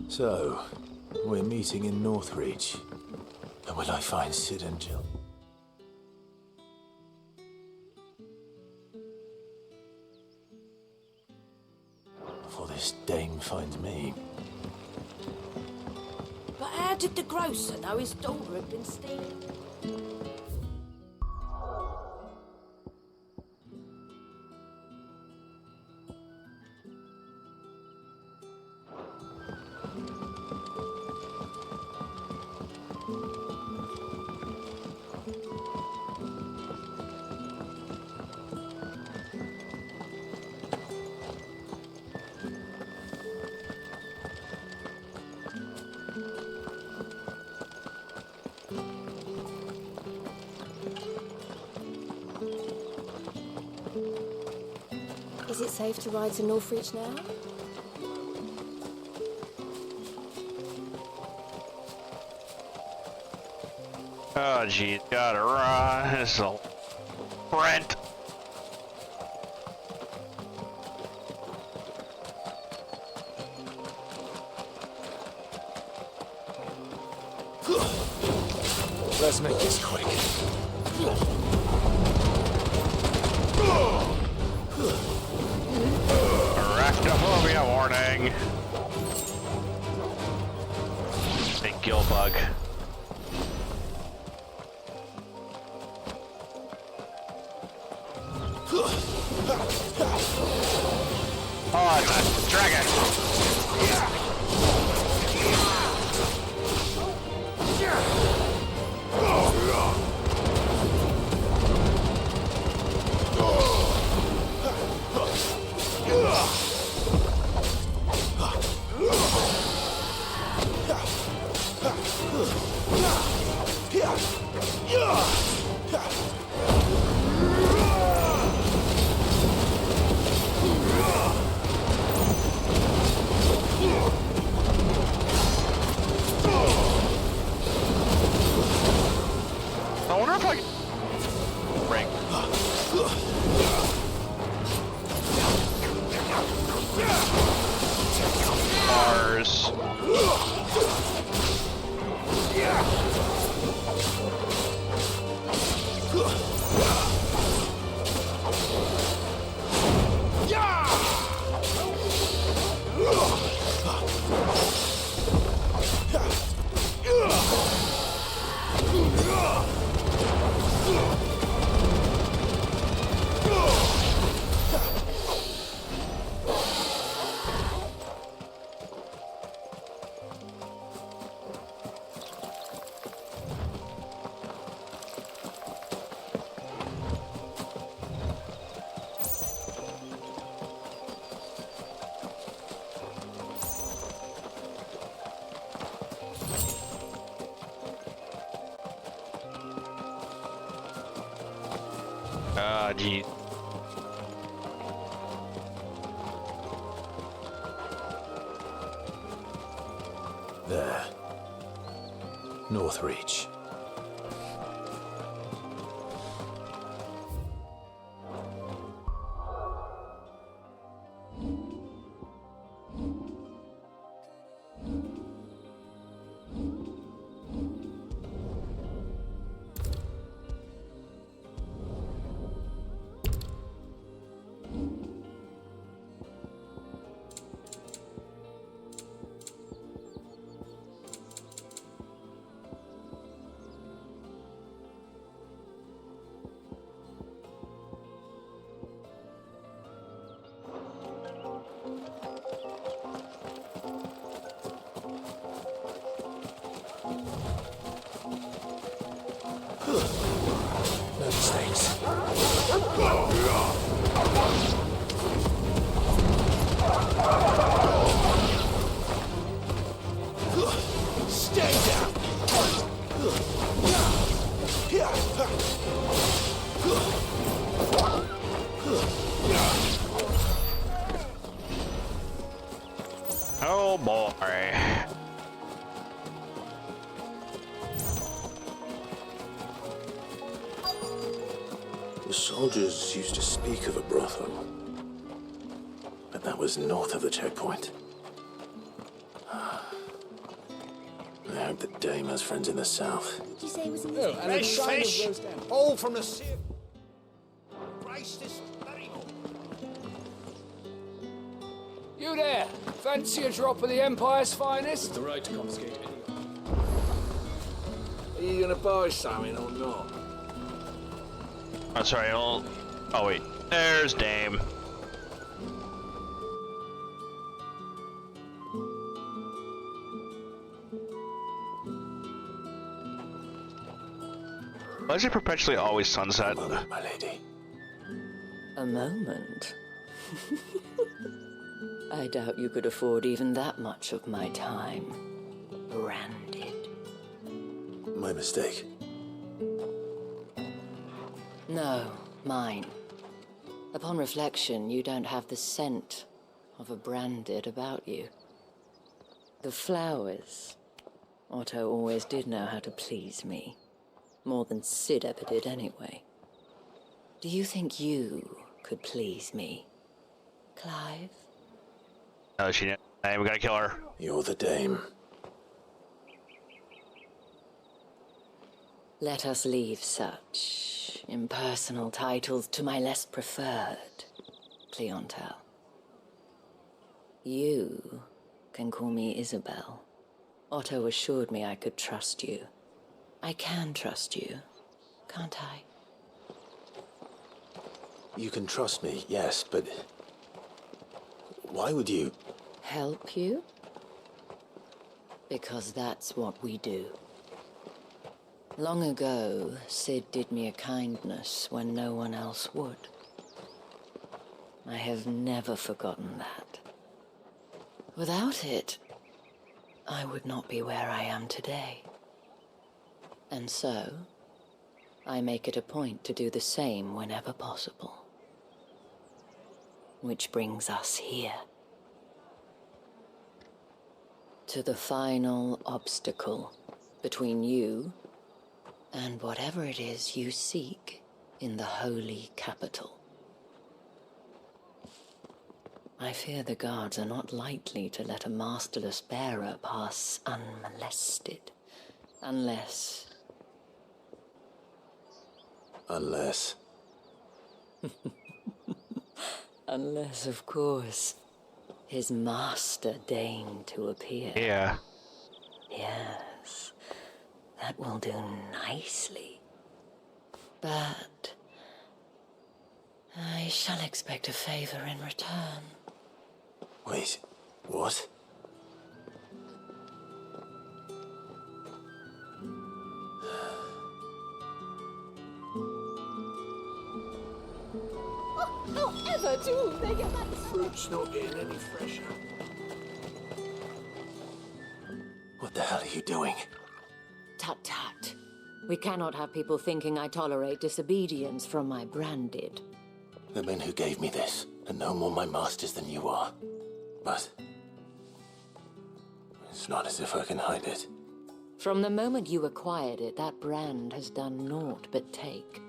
So, we're meeting in Northreach. And will I find Sid and Jill? Before this dame finds me. But how did the grocer know his daughter had been stealing? Is it safe to ride to Northreach now? Oh, geez, gotta run. This is a Brent. Let's make this quick. Arachnophobia warning. Big gill bug. Oh, it's a dragon. I wonder if I can ring. Bars. Ah, gee. There. Northreach. No mistakes. Stay down! Oh boy. The soldiers used to speak of a brothel, but that was north of the checkpoint. hope that Dame has friends in the south. Did you say it was in Oh, and it's fish! All from the sea. Christ is terrible. You there! Fancy a drop of the Empire's finest? The right to confiscate any. Are you gonna buy something or not? Oh, sorry, oh wait. There's Dame. Why is it perpetually always sunset? My lady. A moment. I doubt you could afford even that much of my time. Branded. My mistake. No, mine. Upon reflection, you don't have the scent of a branded about you. The flowers. Otto always did know how to please me. More than Sid ever did anyway. Do you think you could please me, Clive? No, she didn't. Hey, we gotta kill her. You're the Dame. Let us leave such impersonal titles to my less preferred clientele. You can call me Isabel. Otto assured me I could trust you. I can trust you, can't I? You can trust me, yes, but why would you? Help you? Because that's what we do. Long ago, Sid did me a kindness when no one else would. I have never forgotten that. Without it, I would not be where I am today. And so, I make it a point to do the same whenever possible. Which brings us here. To the final obstacle between you and whatever it is you seek in the holy capital. I fear the guards are not likely to let a masterless bearer pass unmolested. Unless... Unless, of course, his master deigned to appear. Yeah. Yes, that will do nicely. But I shall expect a favor in return. Wait, what? However do they get that? Fruit's not getting any fresher. What the hell are you doing? Tut-tut. We cannot have people thinking I tolerate disobedience from my branded. The men who gave me this are no more my masters than you are. But it's not as if I can hide it. From the moment you acquired it, that brand has done naught but take.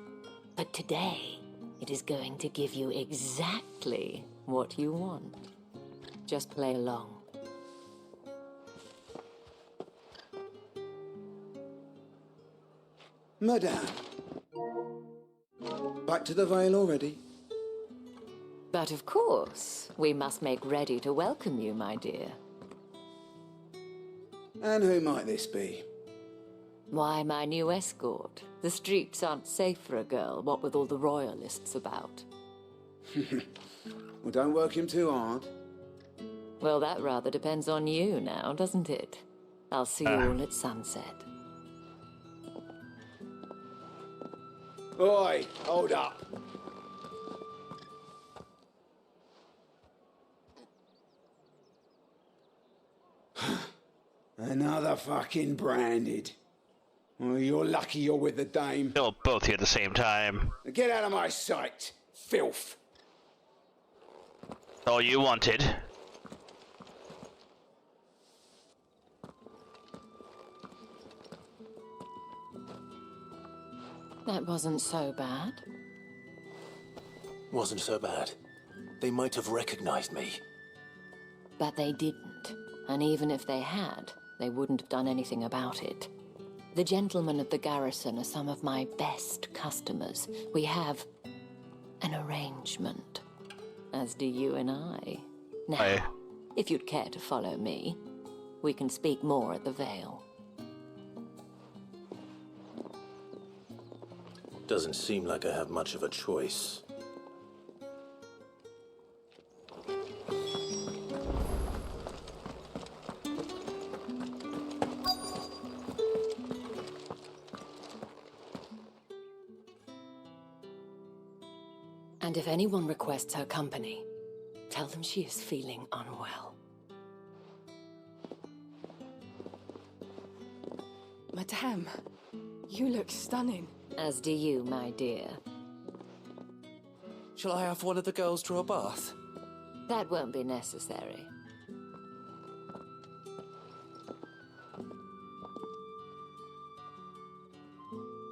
But today, it is going to give you exactly what you want. Just play along. Madame. Back to the Vale already? But of course, we must make ready to welcome you, my dear. And who might this be? Why, my new escort. The streets aren't safe for a girl, what with all the royalists about. Well, don't work him too hard. Well, that rather depends on you now, doesn't it? I'll see you all at sunset. Oi, hold up. Another fucking branded. Well, you're lucky you're with the Dame. They'll both here at the same time. Get out of my sight, filth. All you wanted. That wasn't so bad. Wasn't so bad. They might have recognized me. But they didn't. And even if they had, they wouldn't have done anything about it. The gentlemen of the garrison are some of my best customers. We have an arrangement, as do you and I. Now, if you'd care to follow me, we can speak more at the Vale. Doesn't seem like I have much of a choice. And if anyone requests her company, tell them she is feeling unwell. Madame, you look stunning. As do you, my dear. Shall I have one of the girls draw a bath? That won't be necessary.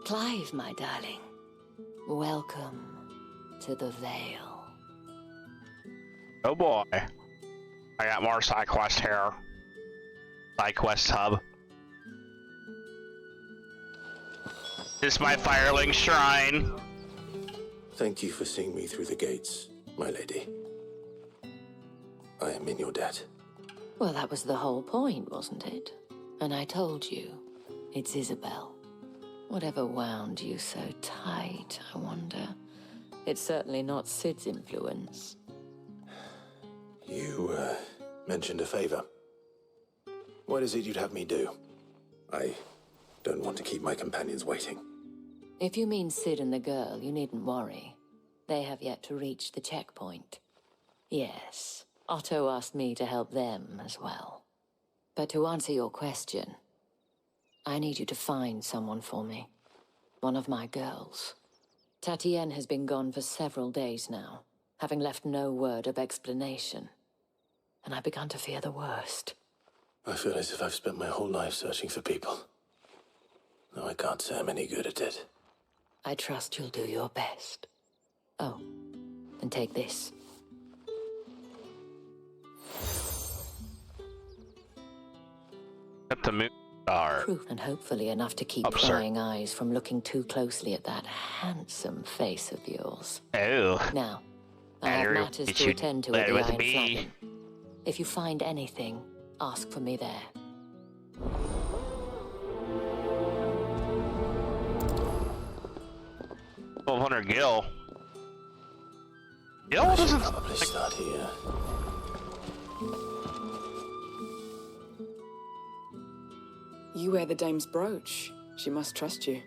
Clive, my darling. Welcome to the Vale. Oh boy. I got more side quest here. Side quest hub. This is my Fireling Shrine. Thank you for seeing me through the gates, my lady. I am in your debt. Well, that was the whole point, wasn't it? And I told you, it's Isabel. Whatever wound you so tight, I wonder. It's certainly not Sid's influence. You, mentioned a favor. What is it you'd have me do? I don't want to keep my companions waiting. If you mean Sid and the girl, you needn't worry. They have yet to reach the checkpoint. Yes, Otto asked me to help them as well. But to answer your question, I need you to find someone for me. One of my girls. Tatienne has been gone for several days now, having left no word of explanation. And I've begun to fear the worst. I feel as if I've spent my whole life searching for people. No, I can't say I'm any good at it. I trust you'll do your best. Oh, and take this. At the moon star. Proof, and hopefully enough to keep prying eyes from looking too closely at that handsome face of yours. Oh. Now, I have matters to attend to at the Iron Flagon. If you find anything, ask for me there. Gil. Gil doesn't probably start here. You wear the dame's brooch. She must trust you.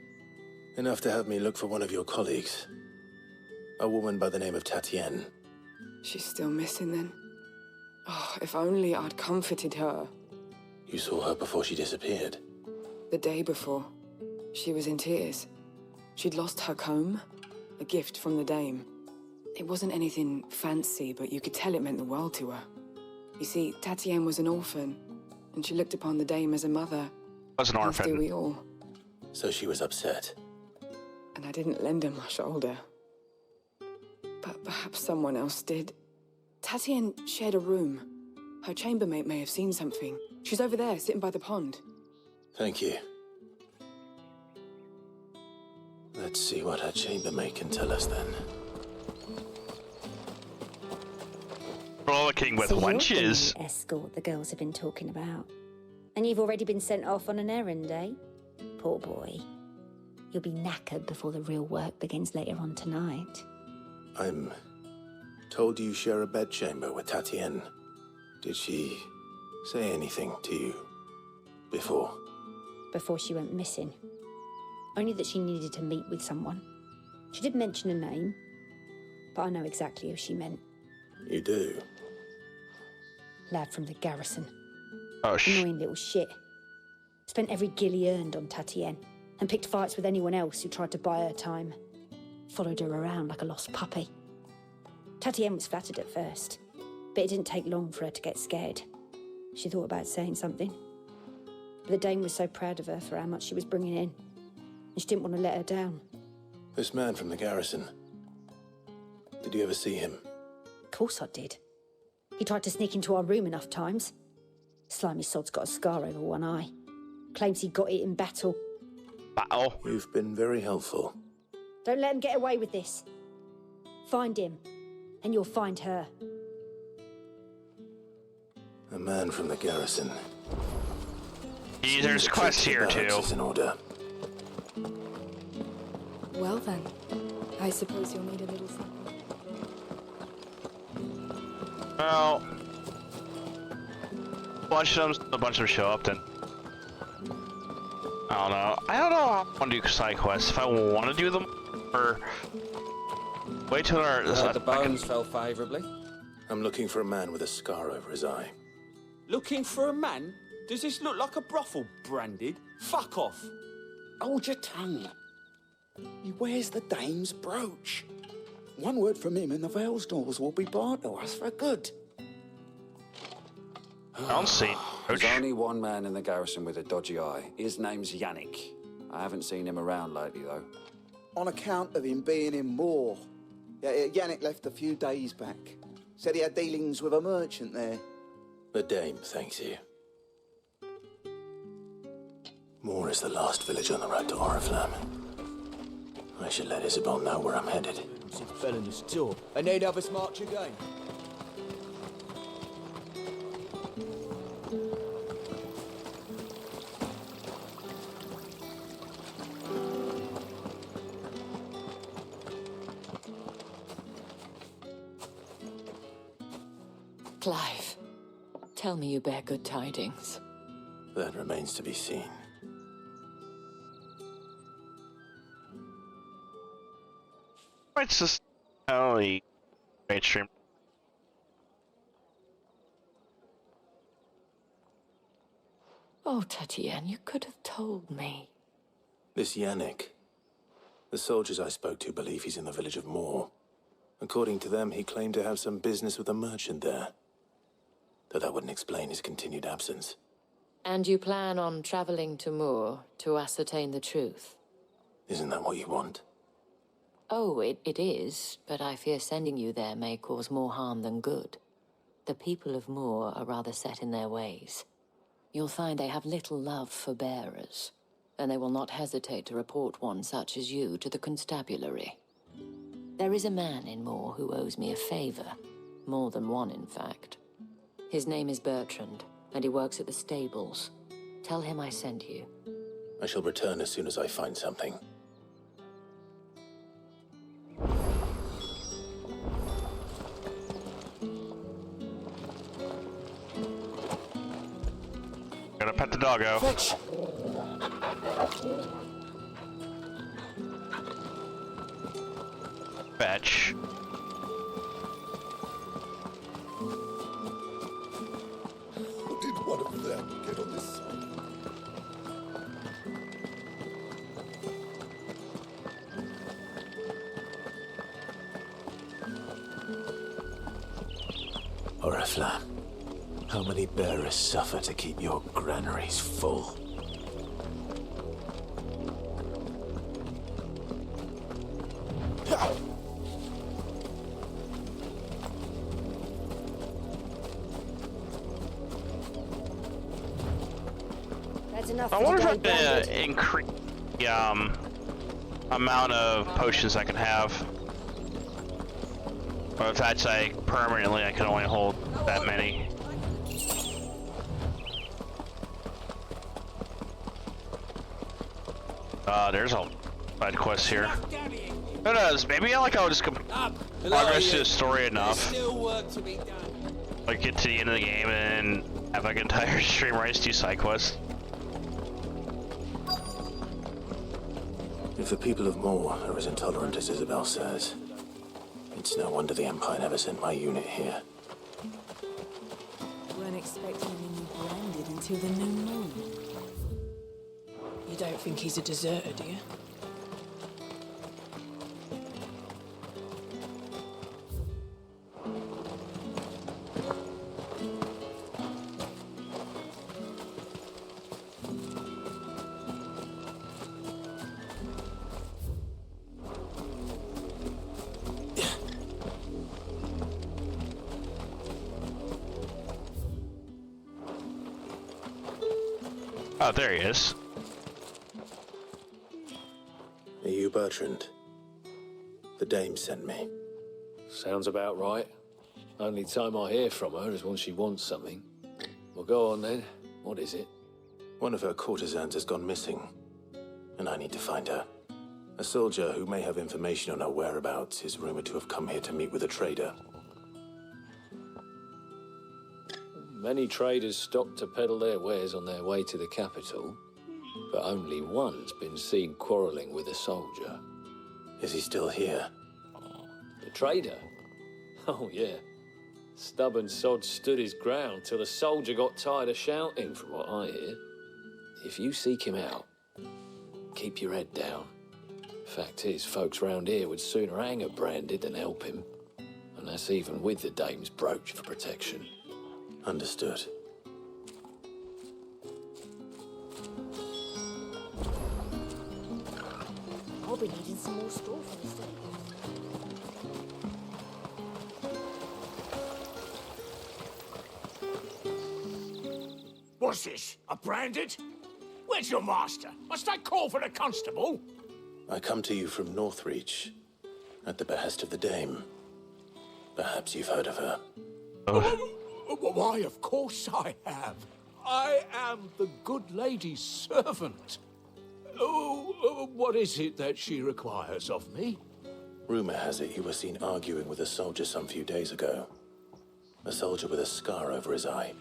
Enough to have me look for one of your colleagues. A woman by the name of Tatienne. She's still missing then. Oh, if only I'd comforted her. You saw her before she disappeared? The day before. She was in tears. She'd lost her comb, a gift from the dame. It wasn't anything fancy, but you could tell it meant the world to her. You see, Tatienne was an orphan, and she looked upon the dame as a mother. Was an orphan. As do we all. So she was upset. And I didn't lend her my shoulder. But perhaps someone else did. Tatienne shared a room. Her chambermaid may have seen something. She's over there, sitting by the pond. Thank you. Let's see what her chambermaid can tell us then. Frolicking with wenches. The escort the girls have been talking about. And you've already been sent off on an errand, eh? Poor boy. You'll be knackered before the real work begins later on tonight. I'm told you share a bedchamber with Tatienne. Did she say anything to you before? Before she went missing. Only that she needed to meet with someone. She did mention a name, but I know exactly who she meant. You do? Lad from the garrison. Oh, annoying little shit. Spent every guil he earned on Tatienne, and picked fights with anyone else who tried to buy her time. Followed her around like a lost puppy. Tatienne was flattered at first, but it didn't take long for her to get scared. She thought about saying something. But the dame was so proud of her for how much she was bringing in, and she didn't want to let her down. This man from the garrison. Did you ever see him? Of course I did. He tried to sneak into our room enough times. Slimy sod's got a scar over one eye. Claims he got it in battle. Battle? You've been very helpful. Don't let him get away with this. Find him, and you'll find her. A man from the garrison. There's quests here too. Is in order. Well then, I suppose you'll need a little something. Well, a bunch of them show up then. I don't know. I don't know how I want to do side quests. If I want to do them, or wait till our. The bones fell favourably. I'm looking for a man with a scar over his eye. Looking for a man? Does this look like a brothel branded? Fuck off. Hold your tongue. He wears the dame's brooch. One word from him and the Vale's doors will be barred to us for good. I don't see. There's only one man in the garrison with a dodgy eye. His name's Yannick. I haven't seen him around lately, though. On account of him being in Moor. Yeah, Yannick left a few days back. Said he had dealings with a merchant there. The dame thanks you. Moor is the last village on the road to Oriflamme. I should let Isabel know where I'm headed. It fell in the store. And they'd have us march again. Clive, tell me you bear good tidings. That remains to be seen. It's just only mainstream. Oh, Tatienne, you could have told me. This Yannick. The soldiers I spoke to believe he's in the village of Moor. According to them, he claimed to have some business with a merchant there. Though that wouldn't explain his continued absence. And you plan on traveling to Moor to ascertain the truth? Isn't that what you want? Oh, it is, but I fear sending you there may cause more harm than good. The people of Moor are rather set in their ways. You'll find they have little love for bearers, and they will not hesitate to report one such as you to the constabulary. There is a man in Moor who owes me a favor. More than one, in fact. His name is Bertrand, and he works at the stables. Tell him I sent you. I shall return as soon as I find something. Gotta pet the doggo. Fetch! Fetch. How did one of them get on this side? Oriflamme, how many bearers suffer to keep your granaries full? That's enough. I wonder if I can increase the amount of potions I can have. Or if that's like permanently, I can only hold that many. There's a side quest here. Who knows? Maybe I'll just progress to the story enough. Like get to the end of the game and have like an entire stream where I just do side quests. If the people of Moor are as intolerant as Isabel says, it's no wonder the Empire never sent my unit here. Weren't expecting him branded until the new moon. You don't think he's a deserter, do you? Oh, there he is. Are you Bertrand? The dame sent me. Sounds about right. Only time I hear from her is when she wants something. Well, go on then. What is it? One of her courtesans has gone missing, and I need to find her. A soldier who may have information on her whereabouts is rumored to have come here to meet with a trader. Many traders stop to peddle their wares on their way to the capital, but only one's been seen quarrelling with a soldier. Is he still here? The trader? Oh, yeah. Stubborn sod stood his ground till the soldier got tired of shouting, from what I hear. If you seek him out, keep your head down. Fact is, folks round here would sooner hang a branded than help him. And that's even with the dame's brooch for protection. Understood. I'll be needing some more straw for this day. What's this? A branded? Where's your master? Must I call for the constable? I come to you from Northreach, at the behest of the dame. Perhaps you've heard of her. Why, of course I have. I am the good lady's servant. Oh, what is it that she requires of me? Rumor has it you were seen arguing with a soldier some few days ago. A soldier with a scar over his eye.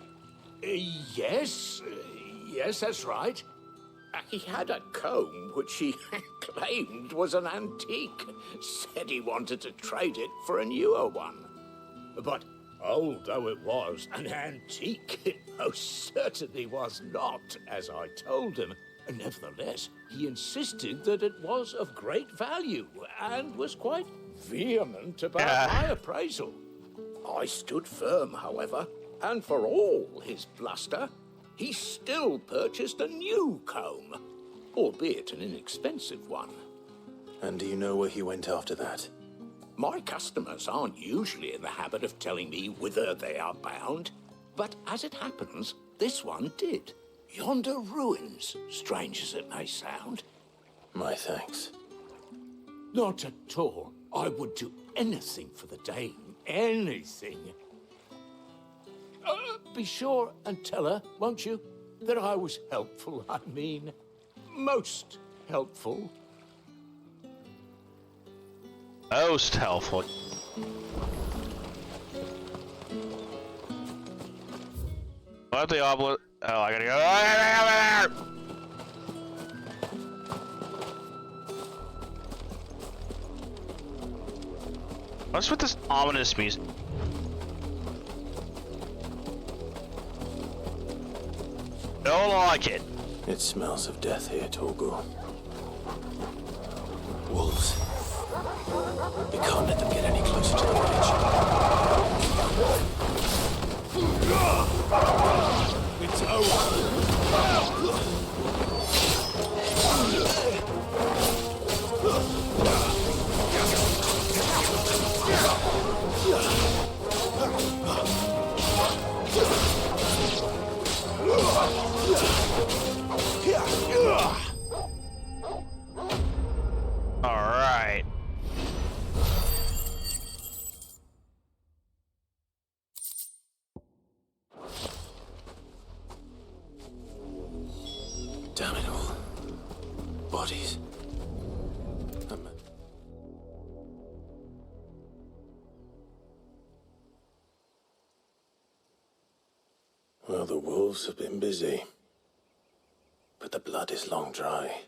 Yes, that's right. He had a comb which he claimed was an antique. Said he wanted to trade it for a newer one. But old though it was, an antique it most certainly was not, as I told him. Nevertheless, he insisted that it was of great value and was quite vehement about my appraisal. I stood firm, however, and for all his bluster, he still purchased a new comb, albeit an inexpensive one. And do you know where he went after that? My customers aren't usually in the habit of telling me whither they are bound, but as it happens, this one did. Yonder ruins, strange as it may sound. My thanks. Not at all. I would do anything for the dame. Anything. Be sure and tell her, won't you, that I was helpful. I mean, most helpful. Most helpful. What the obelisk? Oh, I gotta go. What's with this ominous music? Don't like it. It smells of death here, Torgal. Wolves. We can't let them get any closer to the village. It's over. All right. Damn it all. Bodies. Well, the wolves have been busy. But the blood is long dry.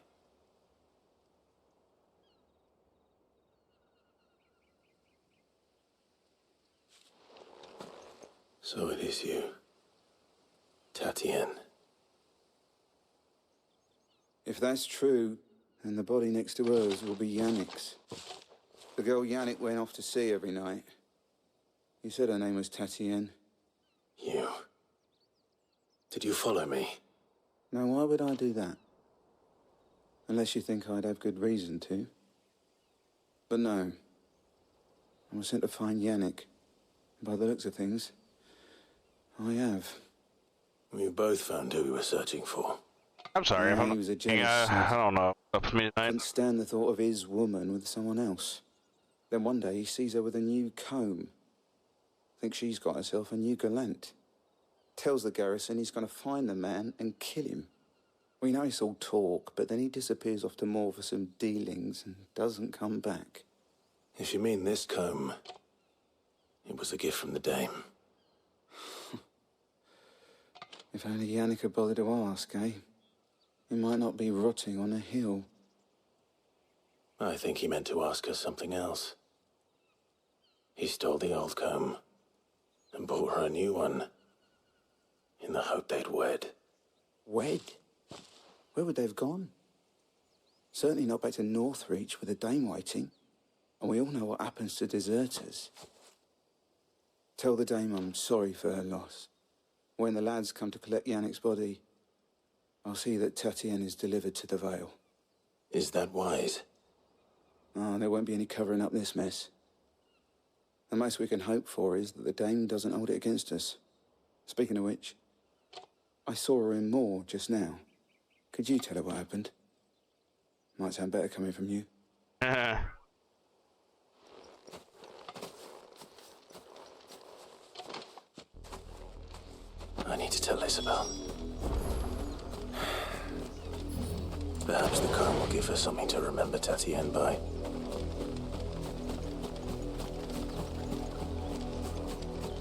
So it is you, Tatienne. If that's true, then the body next to hers will be Yannick's. The girl Yannick went off to sea every night. You said her name was Tatienne. You? Did you follow me? Now, why would I do that? Unless you think I'd have good reason to. But no. I was sent to find Yannick. By the looks of things, I have. We both found who we were searching for. I'm sorry if Yeah, I'm he was a I jealous don't know. Up to me tonight. couldn't stand the thought of his woman with someone else. Then one day he sees her with a new comb. Thinks she's got herself a new gallant. Tells the garrison he's going to find the man and kill him. We know it's all talk, but then he disappears off to Moor for some dealings and doesn't come back. If you mean this comb, it was a gift from the dame. If only Yannick had bothered to ask, eh? He might not be rotting on a hill. I think he meant to ask her something else. He stole the old comb and bought her a new one in the hope they'd wed. Wed? Where would they have gone? Certainly not back to Northreach with a dame waiting. And we all know what happens to deserters. Tell the dame I'm sorry for her loss. When the lads come to collect Yannick's body, I'll see that Tatienne is delivered to the Vale. Is that wise? Oh, there won't be any covering up this mess. The most we can hope for is that the dame doesn't hold it against us. Speaking of which, I saw her in Moor just now. Could you tell her what happened? Might sound better coming from you. I need to tell Isabel. Perhaps the comb will give her something to remember Tatienne by.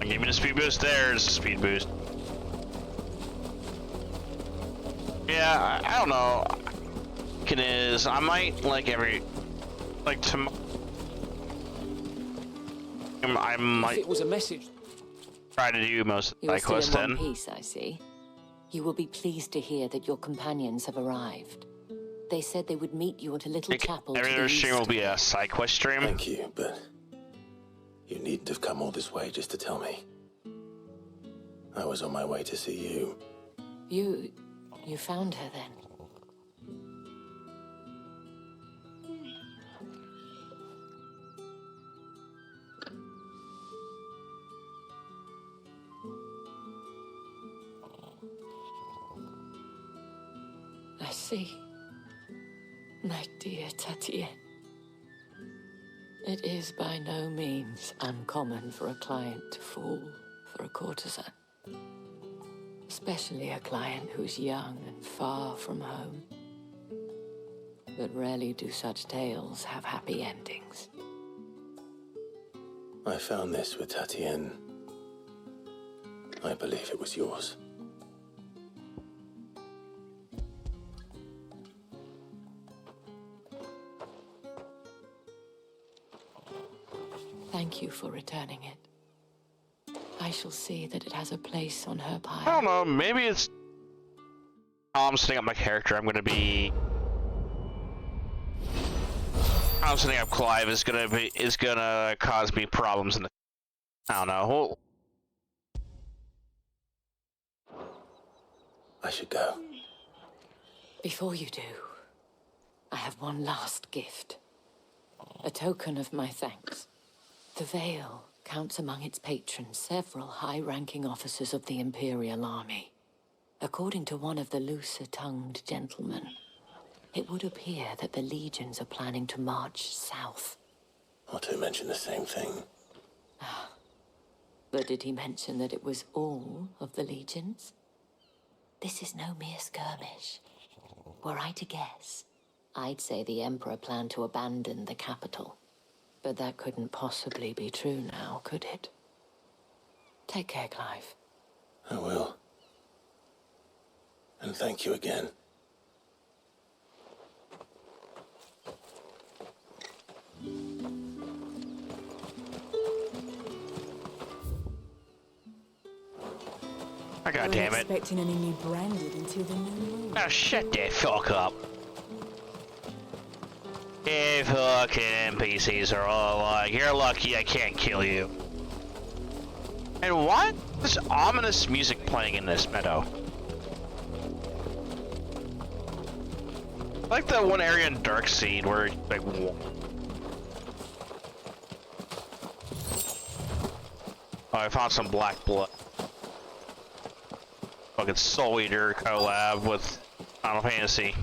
Give me the speed boost. There's the speed boost. Yeah, I don't know. It is. I might tomorrow. I might. If it was a message. Try to do most of You are my still quest in one then. piece, I see. You will be pleased to hear that your companions have arrived. They said they would meet you at a little chapel to Every the other east. stream will be a side quest stream. Thank you, but you needn't have come all this way just to tell me. I was on my way to see you. You found her then? I see. My dear Tatienne. It is by no means uncommon for a client to fall for a courtesan. Especially a client who's young and far from home. But rarely do such tales have happy endings. I found this with Tatienne. I believe it was yours. Thank you for returning it. I shall see that it has a place on her pile. I don't know. Maybe it's. I'm setting up my character. I'm gonna be. I'm setting up Clive is gonna cause me problems in the. I don't know. Well, I should go. Before you do, I have one last gift. A token of my thanks. The Vale counts among its patrons several high-ranking officers of the Imperial Army. According to one of the looser-tongued gentlemen, it would appear that the legions are planning to march south. Not to mention the same thing. But did he mention that it was all of the legions? This is no mere skirmish. Were I to guess, I'd say the Emperor planned to abandon the capital. But that couldn't possibly be true now, could it? Take care, Clive. I will. And thank you again. God damn it. Expecting any new branded until the new moon. Now shut that fuck up. If fucking NPCs are all like, you're lucky I can't kill you. And why is ominous music playing in this meadow? I like that one area in Darkseed where like oh, I found some black blood. Fucking Soul Eater collab with Final Fantasy.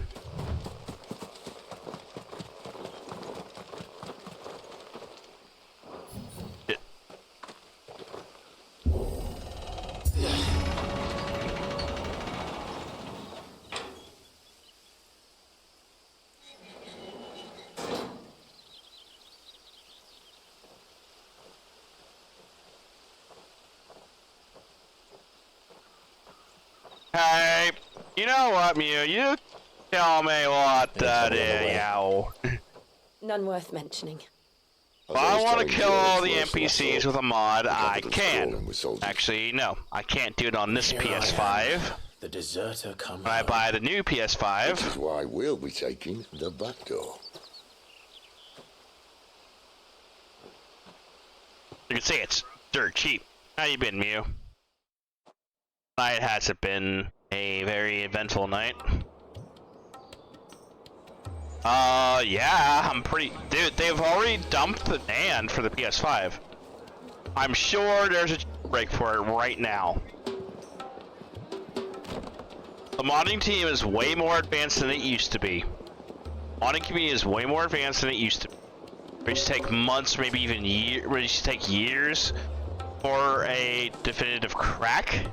Hey, you know what, Mew? You tell me what that is, yow. None worth mentioning. If I want to kill all the NPCs with a mod, I can. Actually, no, I can't do it on this PS5. The deserter come. When I buy the new PS5. Which is why we'll be taking the back door. You can see it's dirt cheap. How you been, Mew? Night hasn't been a very eventful night. Yeah, I'm pretty... Dude, they've already dumped the NAND for the PS5. I'm sure there's a break for it right now. The modding team is way more advanced than it used to be. Modding community is way more advanced than it used to be. It used to take months, maybe even years. It used to take years for a definitive crack.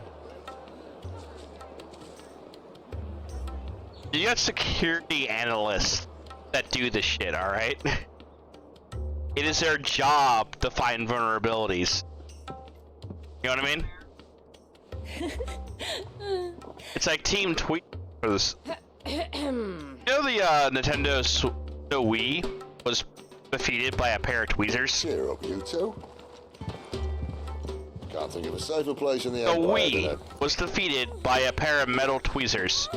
You got security analysts that do this shit, alright? It is their job to find vulnerabilities. You know what I mean? It's like Team Tweet for this. You know the Nintendo Wii was defeated by a pair of tweezers? Cheer up, you two. Can't think of a safer place in the The Empire than Wii it. was defeated by a pair of metal tweezers.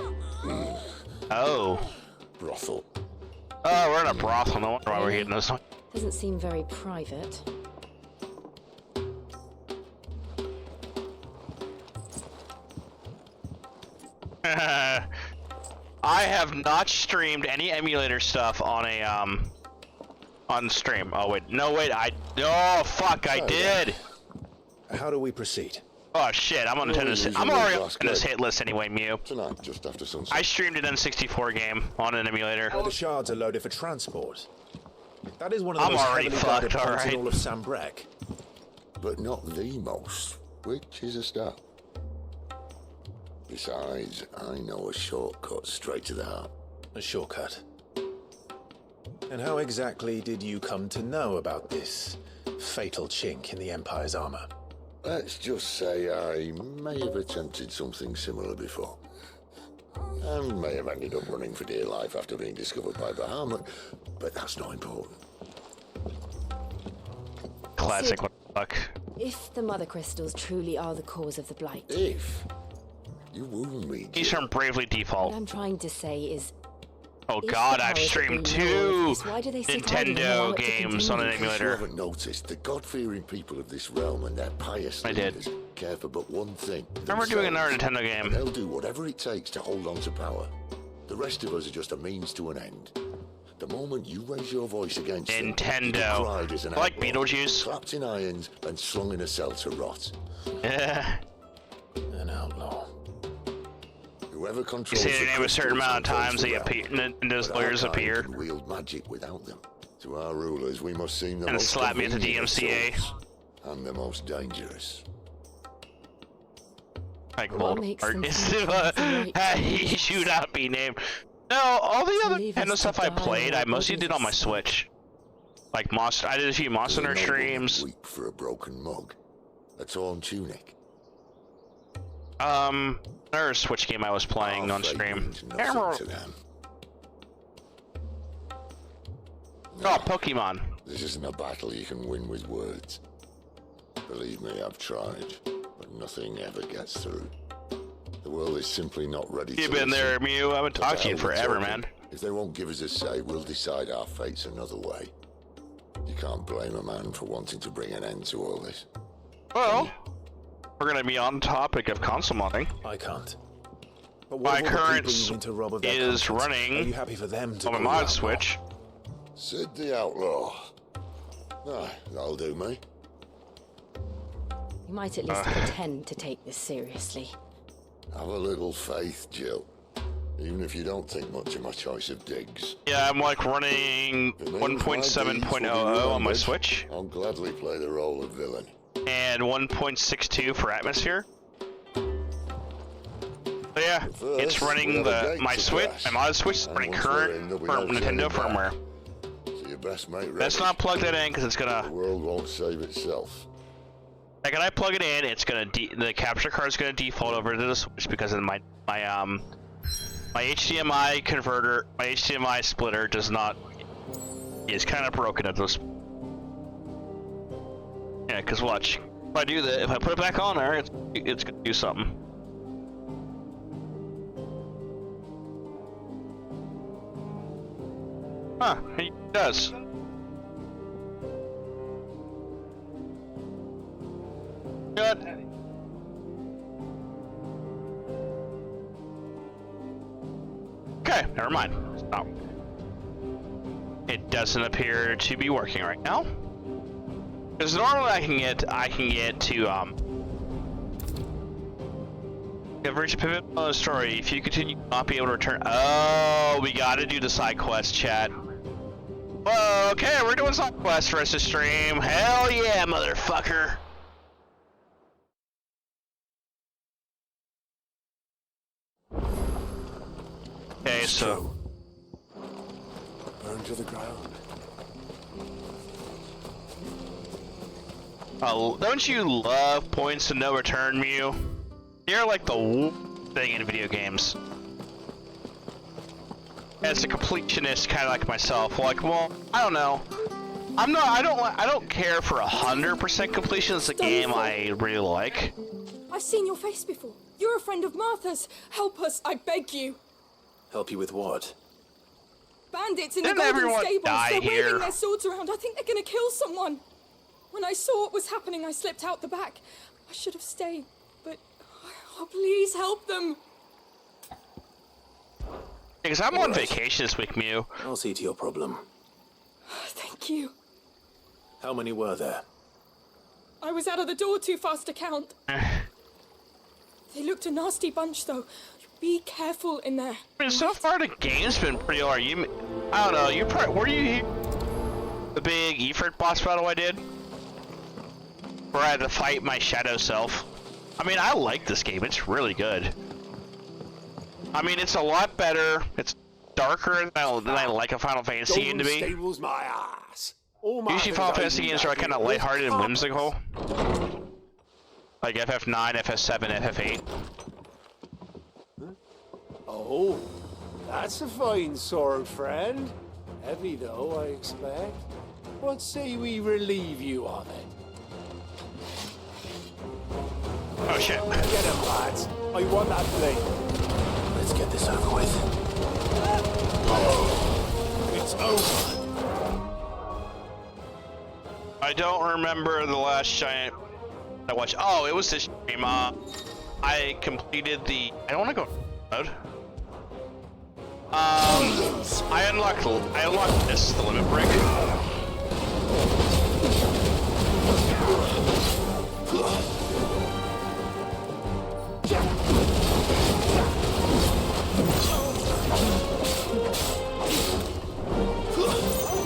Oh. Brothel. Oh, we're in a brothel. No wonder why we're getting this one. Doesn't seem very private. I have not streamed any emulator stuff on a on stream. Oh wait, no wait, oh fuck, I did. How do we proceed? Oh shit, I'm on Nintendo's. I'm already on Nintendo's hit list anyway, Mew. Tonight, just after sunset. I streamed an N64 game on an emulator. Where the shards are loaded for transport. That is one of the I'm most already heavily guarded fucked, points in alright. all of Sambrek. But not the most, which is a start. Besides, I know a shortcut straight to the heart. A shortcut. And how exactly did you come to know about this fatal chink in the Empire's armor? Let's just say I may have attempted something similar before. And may have ended up running for dear life after being discovered by Bahamut, but that's not important. Classic, Sid, what the fuck. If the mother crystals truly are the cause of the blight, If you wound me, He's from Bravely what Default. I'm trying to say is, Oh if god, the I've powers that streamed be know 2 of this, why do they sit idle and allow Nintendo it to games on an continue? If you emulator. haven't noticed, the God-fearing people of this realm and their pious I did. leaders care for but one thing. Remember doing another themselves. Nintendo game. And they'll do whatever it takes to hold on to power. The rest of us are just a means to an end. The moment you raise your voice against them, Nintendo. you're decried as an Like outlaw, Beetlejuice. clapped in irons and slung in a cell to rot. Yeah. An outlaw. Whoever You controls say the their name a certain crystals amount of controls times, the they realm. appear, and those But lawyers our kind appear. can wield magic without them. To our rulers, we must seem the And most slap me at the convenient of DMCA. tools, and the most dangerous. Like What makes them Voldemort. think something Hey, you should not be named. No, all the other Leave Nintendo us stuff to I die played, in I our mostly did on my bodies. Switch. Like Monster, I did a few Monster Hunter streams. Weep for a broken mug, a torn tunic. There's a Switch game I was playing Our on fate stream. means nothing to them. Oh, Pokemon. This isn't a battle you can win with words. Believe me, I've tried, but nothing ever gets through. The world is simply not ready to You've been listen. there, Mew. I've been To talking to you hell with forever, talking. man. If they won't give us a say, we'll decide our fates another way. You can't blame a man for wanting to bring an end to all this. Well, we're gonna be on topic of console modding. I can't. But My what of all the current people you mean to rob of their is contents? running Are you happy for them to on a go mod outlaw? Switch. Sid the Outlaw. Ah, that'll do me. You might at least pretend to take this seriously. Have a little faith, Jill. even if you don't think much of my choice of digs. Yeah, I'm like running 1.7.00 on my Switch. I'll gladly play the role of villain. And 1.62 for atmosphere. So yeah, it's running my Switch, my mod Switch is running current Nintendo firmware. So your best mate. Let's not plug that in because it's gonna. The world won't save itself. Like when I plug it in, it's gonna the capture card is gonna default over to the Switch because of my HDMI converter, my HDMI splitter is kind of broken at this. Yeah, cause watch, if I do that, if I put it back on there, it's gonna do something. Huh? It does. Good. Okay, never mind. Stop. It doesn't appear to be working right now. Because normally I can get to reach a pivot on the story. If you continue to not be able to return. Oh, we gotta do the side quest, chat. Whoa, okay, we're doing side quest for us to stream. Hell yeah, motherfucker. Okay, so burn to the ground. Don't you love points to no return, Mew? They're like the worst thing in video games. As a completionist, kind of like myself, like, well, I don't know. I don't care for 100% completion. It's a game I really like. I've seen your face before. You're a friend of Martha's. Help us, I beg you. Help you with what? Bandits in the Didn't Golden everyone Stables. die They're here? waving their swords around. I think they're gonna kill someone. When I saw what was happening, I slipped out the back. I should have stayed, but oh, please help them. Because I'm on vacation this week, Mew. I'll see to your problem. Thank you. How many were there? I was out of the door too fast to count. They looked a nasty bunch, though. Be careful in there. I mean, so far the game's been pretty hard. I don't know. You probably were you here? The big Ifrit boss battle I did, where I had to fight my shadow self. I mean, I like this game. It's really good. I mean, it's a lot better. It's darker than I like a Final Fantasy game to be. Stables my ass. Usually Final Fantasy games are kind of lighthearted and whimsical. Like FF9, FF7, FF8. Oh, that's a fine sword, friend. Heavy though, I expect. What say we relieve you of it? Oh shit. Get him, lads. I want that blade. Let's get this over with. It's over. I don't remember the last giant I watched. Oh, it was this stream. I completed the. I don't want to go mode. I unlocked this, the limit break.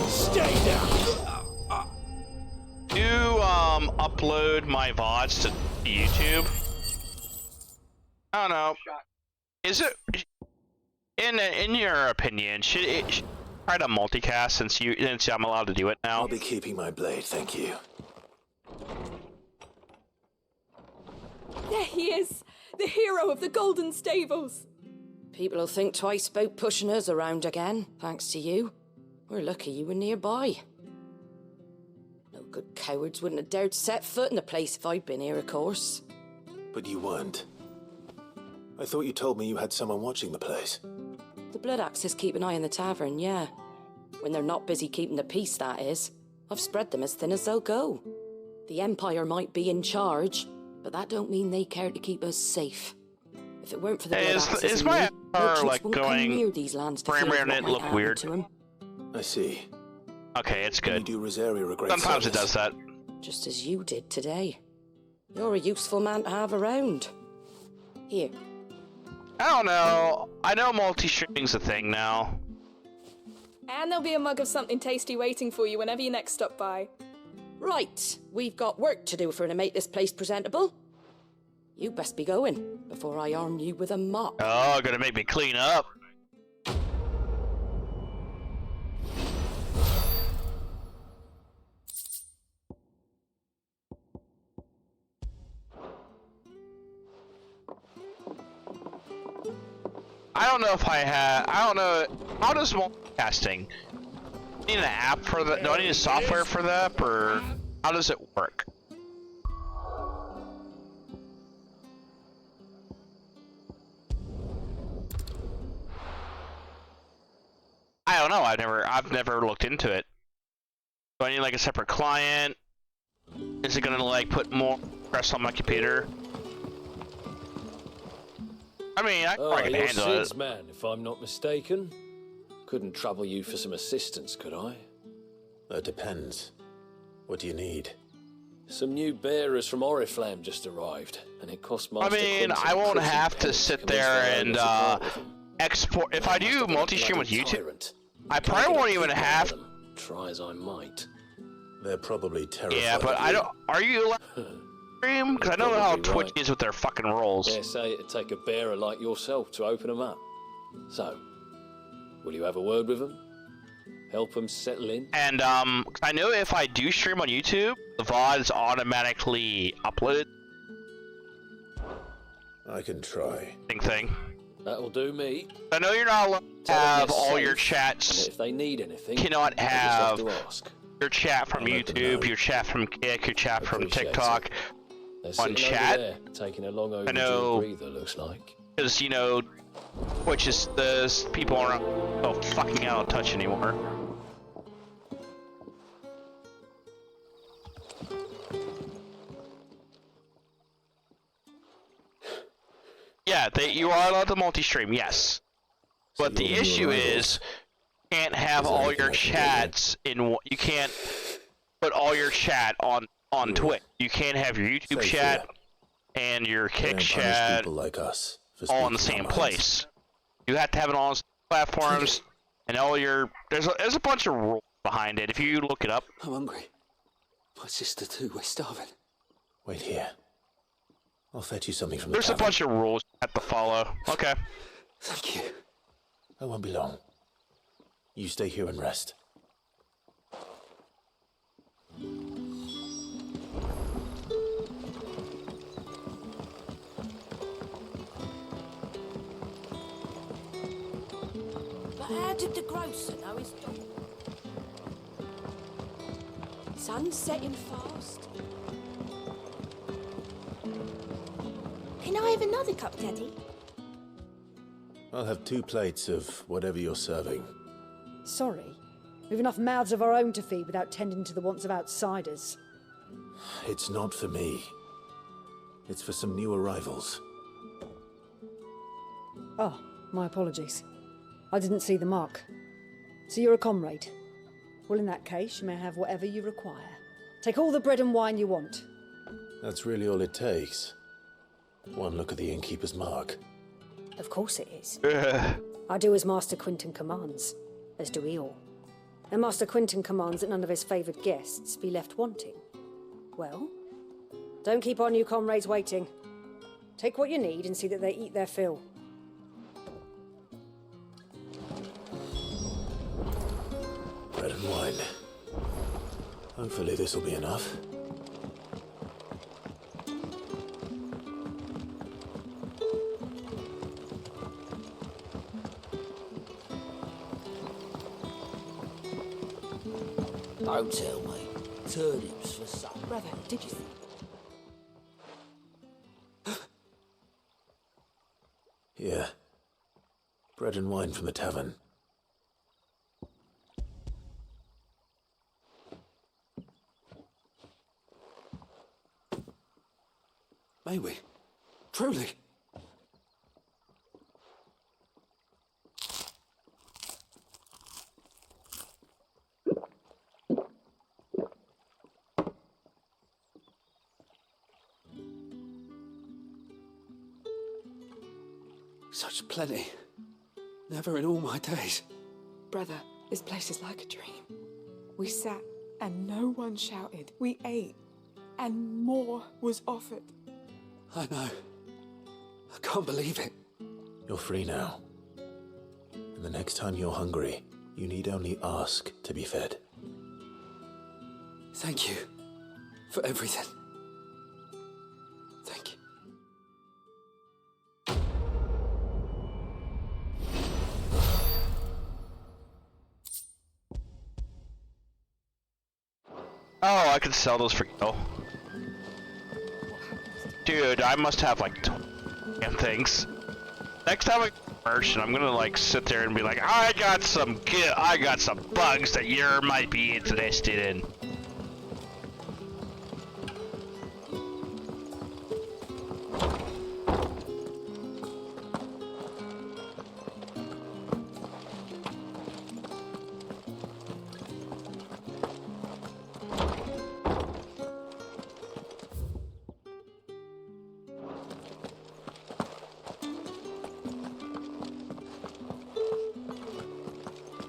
Stay down. Do upload my VODs to YouTube? I don't know. Is it in your opinion should it try to multicast since I'm allowed to do it now? I'll be keeping my blade, thank you. There he is, the hero of the Golden Stables. People will think twice about pushing us around again, thanks to you. We're lucky you were nearby. No good cowards wouldn't have dared set foot in the place if I'd been here, of course. But you weren't. I thought you told me you had someone watching the place. The Blood Axes keep an eye on the tavern, yeah. When they're not busy keeping the peace, that is. I've spread them as thin as they'll go. The Empire might be in charge, but that don't mean they care to keep us safe. If it weren't for the Blood Axes Is and my me, avatar merchants like won't come near going these lands to frame feel rate what on it might look happen weird? to 'em. I see. Okay, it's good. You do Rosaria a great Sometimes it service. does that. Just as you did today. You're a useful man to have around. Here, I don't know. I know multi-streaming's a thing now. And there'll be a mug of something tasty waiting for you whenever you next stop by. Right, we've got work to do for to make this place presentable. You best be going before I arm you with a mop. Oh, gonna make me clean up. I don't know if I have. I don't know. How does multicasting? Need an app for that? Do I need a software for that, or how does it work? I don't know. I've never looked into it. Do I need like a separate client? Is it gonna like put more stress on my computer? I mean, I can you're handle Sid's it. man, if I'm not mistaken. Couldn't trouble you for some assistance, could I? That depends. What do you need? Some new bearers from Oriflamme just arrived, and it cost I Master mean, Quinton I won't pretty have to pennies sit convince there their and owner to part with them. export. If I do multi-stream with YouTube, Tyrant. I Can't probably get a won't even peep out have. of them, try as I might. They're probably terrified. Yeah, but of I you. don't. Are you allowed to stream? Because I know how Twitch is with their fucking rules. Dare say it'd take a bearer like yourself to open them up. So, will you have a word with them? Help them settle in? And I know if I do stream on YouTube, the VOD is automatically uploaded. I can try. Thing. That'll do me. I know you're not allowed to Tell them have they're all safe, your and chats. if they need anything, Cannot they just have to ask. your chat from I'll let them YouTube, know. your chat from Kick, your chat from Appreciate TikTok They're on sitting over chat. there, taking a long overdue know- breather, looks like. Because, you know, Twitch is the people aren't so fucking out of touch anymore. Yeah, you are allowed to multi-stream, yes. But the issue is, you can't have all your chats in. You can't put all your chat on Twitch. You can't have your YouTube Safe chat here. and your They Kick don't punish chat people like us for all in the speaking same our minds. place. You have to have it on platforms, and all your there's a bunch of rules behind it. If you look it up, I'm hungry. My sister too, we're starving. Wait here. I'll fetch you something from the there's a tavern. bunch of rules you have to follow. Okay. Thank you. I won't be long. You stay here and rest. But how did the grocer know his dog? Sun's setting fast. Can I have another cup, Daddy? I'll have 2 plates of whatever you're serving. Sorry. We've enough mouths of our own to feed without tending to the wants of outsiders. It's not for me. It's for some new arrivals. Oh, my apologies. I didn't see the mark. So you're a comrade? Well, in that case, you may have whatever you require. Take all the bread and wine you want. That's really all it takes. One look at the innkeeper's mark. Of course it is. I do as Master Quinton commands, as do we all. And Master Quinton commands that none of his favoured guests be left wanting. Well, don't keep our new comrades waiting. Take what you need and see that they eat their fill. Bread and wine. Hopefully this'll be enough. Don't tell me. Turnips for supper. Brother, did you see? Yeah. Bread and wine from the tavern. May we? Truly? Such plenty. Never in all my days. Brother, this place is like a dream. We sat and no one shouted. We ate and more was offered. I know. I can't believe it. You're free now. And the next time you're hungry, you need only ask to be fed. Thank you for everything. Thank you. Oh, I could sell those for gil. Dude, I must have like 20 damn things. Next time I merchant, I'm gonna like sit there and be like, I got some bugs that you might be interested in.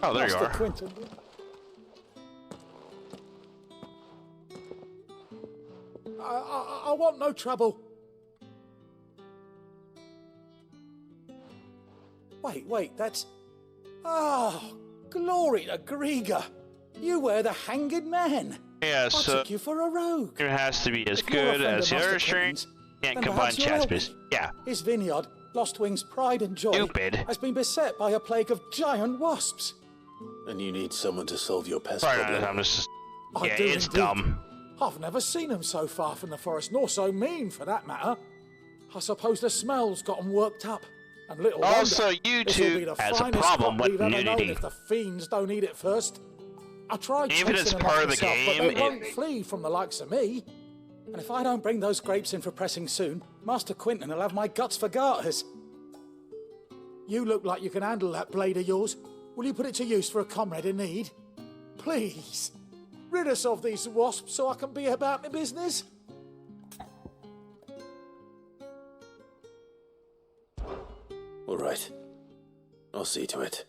Oh, there you are. Quentin. I want no trouble. Wait, that's... Oh, glory to Grieger. You were the hanged man. Yeah, I so took you for a rogue. it has to be as If you're a good friend as of the other Master strings. Quentin's, Can't then combine perhaps you'll help Chaspis. me. Yeah. His vineyard, Lostwing's pride and joy, Stupid. has been beset by a plague of giant wasps. And you need someone to solve your pest Sorry, problem. I'm just... I Yeah, do it's indeed. dumb. I've never seen them so far from the forest, nor so mean, for that matter. I suppose the smell's got 'em worked up. And little Also, wonder, you this'll two be the has a finest problem crop with we've ever known nudity. if the fiends don't eat it first. I tried Even chasing as them part off of the myself, game, but they it- won't flee from the likes of me. And if I don't bring those grapes in for pressing soon, Master Quentin will have my guts for garters. You look like you can handle that blade of yours. Will you put it to use for a comrade in need? Please, rid us of these wasps so I can be about my business. All right. I'll see to it.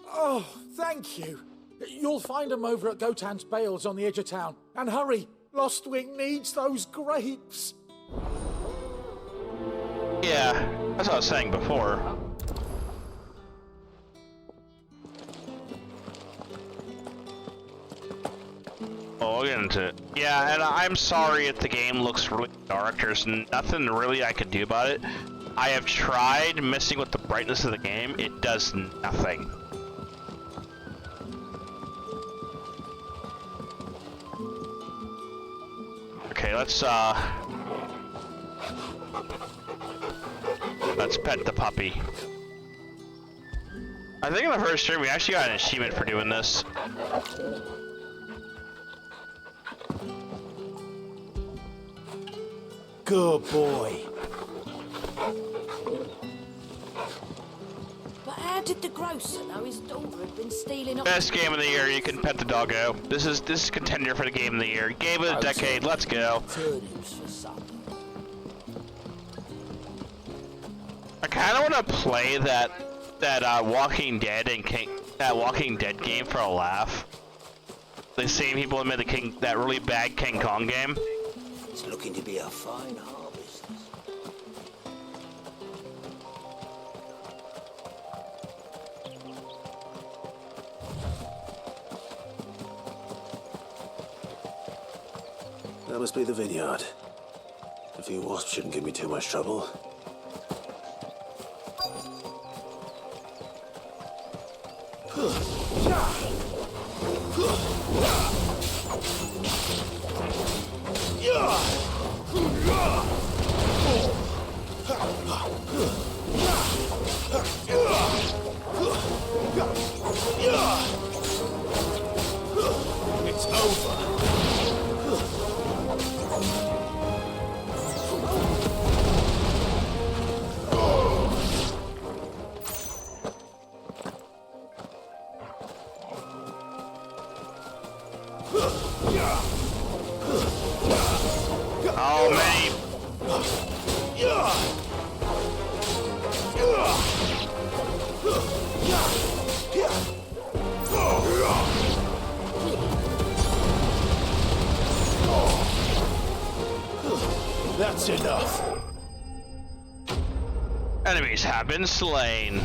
Oh, thank you. You'll find them over at Gotan's Bales on the edge of town. And hurry, Lostwing needs those grapes. Yeah, that's what I was saying before. Oh, we'll get into it. Yeah, and I'm sorry if the game looks really dark. There's nothing really I can do about it. I have tried messing with the brightness of the game. It does nothing. Okay, let's pet the puppy. I think in the first stream we actually got an achievement for doing this. Good boy. But how did the grocer know his daughter had been stealing off? Best game of the year, you can pet the doggo. This is contender for the game of the year. Game of the decade, let's go. I kind of want to play that Walking Dead and that Walking Dead game for a laugh. The same people that made that really bad King Kong game. It's looking to be a fine harvest. That must be the vineyard. A few wasps shouldn't give me too much trouble. It's over. Oh, many. Enemies have been slain.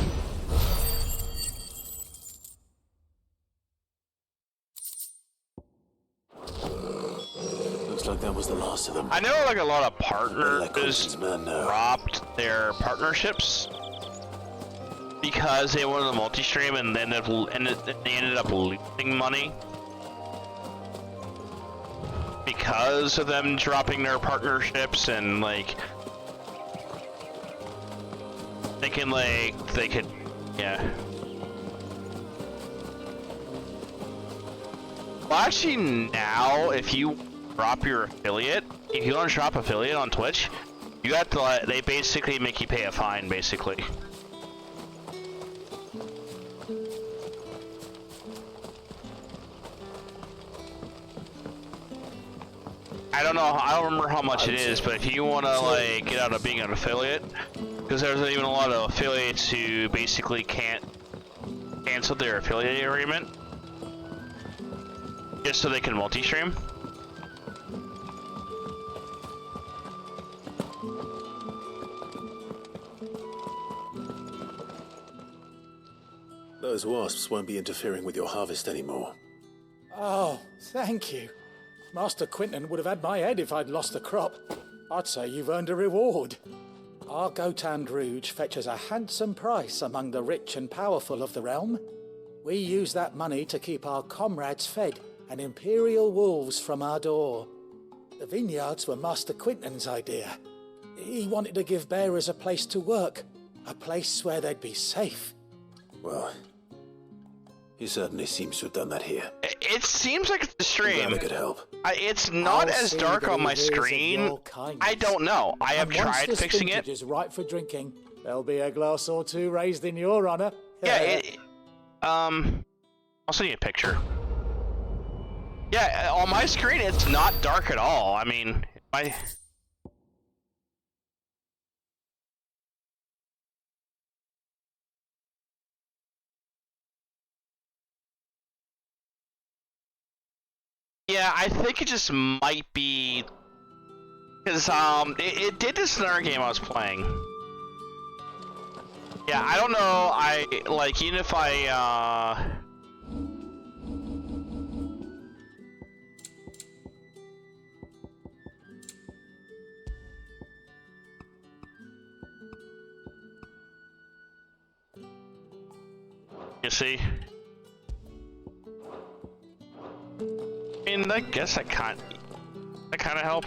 Looks like that was the last of them. I know like a lot of partners man know. dropped their partnerships because they wanted the multi-stream and then they ended up losing money because of them dropping their partnerships and like thinking like they could, yeah. Well, actually now, if you drop your affiliate, if you want to drop affiliate on Twitch, you have to like, they basically make you pay a fine, basically. I don't know, I don't remember how much it is, but if you want to like get out of being an affiliate, because there's even a lot of affiliates who basically can't cancel their affiliate agreement just so they can multi-stream. Those wasps won't be interfering with your harvest anymore. Oh, thank you. Master Quinton would have had my head if I'd lost the crop. I'd say you've earned a reward. Our Gotand Rouge fetches a handsome price among the rich and powerful of the realm. We use that money to keep our comrades fed and imperial wolves from our door. The vineyards were Master Quinton's idea. He wanted to give bearers a place to work, a place where they'd be safe. Well, he certainly seems to have done that here. It seems like it's a stream. I could help. It's not as dark on my screen. I don't know. I have tried fixing it. Is right for drinking. There'll be a glass or two raised in your honor. Yeah. I'll send you a picture. Yeah, on my screen it's not dark at all. I mean, yeah, I think it just might be because it did this in another game I was playing. Yeah, I don't know. I like even if I you see. I mean, I guess that kind of help.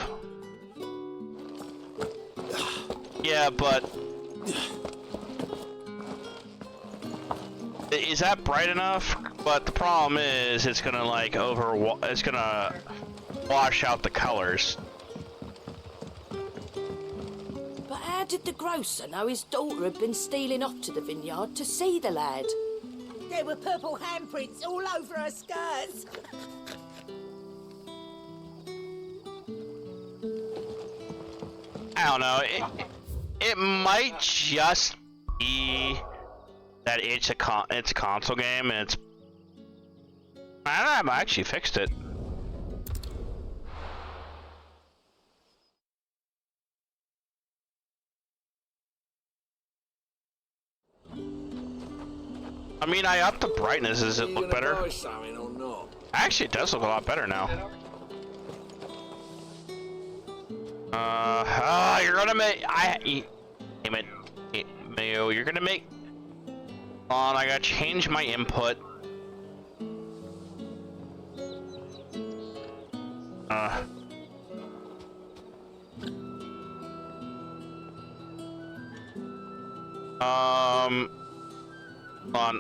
Yeah, but is that bright enough? But the problem is, it's gonna like it's gonna wash out the colors. But how did the grocer know his daughter had been stealing off to the vineyard to see the lad? There were purple handprints all over her skirts. I don't know. It might just be that it's a console game and it's. I actually fixed it. I mean, I upped the brightness. Does it look better? Actually, it does look a lot better now. You're gonna make. Damn it. Mayo, you're gonna make. Hold on, I gotta change my input. Hold on.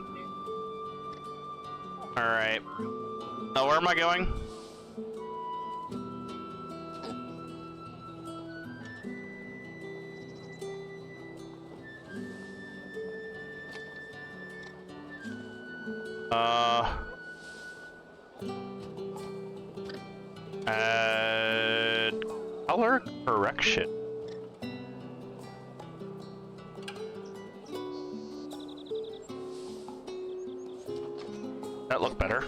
Alright. Now, where am I going? Color correction. That look better.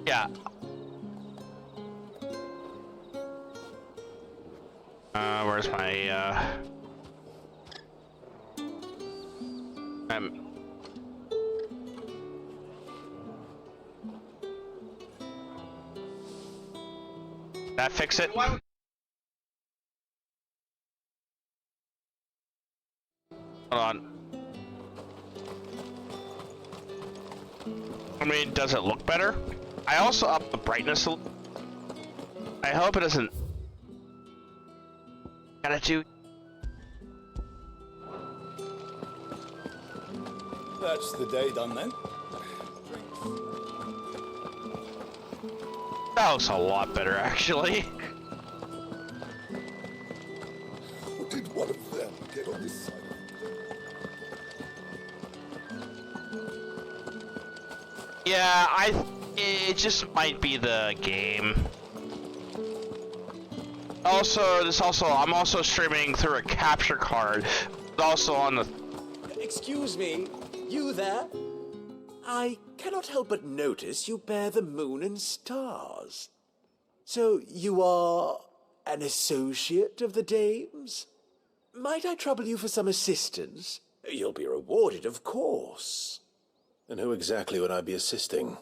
Yeah. Where's my, that fix it? Hold on. I mean, does it look better? I also upped the brightness a little. I hope it doesn't. Gotta do. That's the day done then. That looks a lot better, actually. Or did one of them get on this side? Yeah, it just might be the game. Also, I'm also streaming through a capture card. Also on the. Excuse me, you there? I cannot help but notice you bear the moon and stars. So you are an associate of the dames? Might I trouble you for some assistance? You'll be rewarded, of course. And who exactly would I be assisting?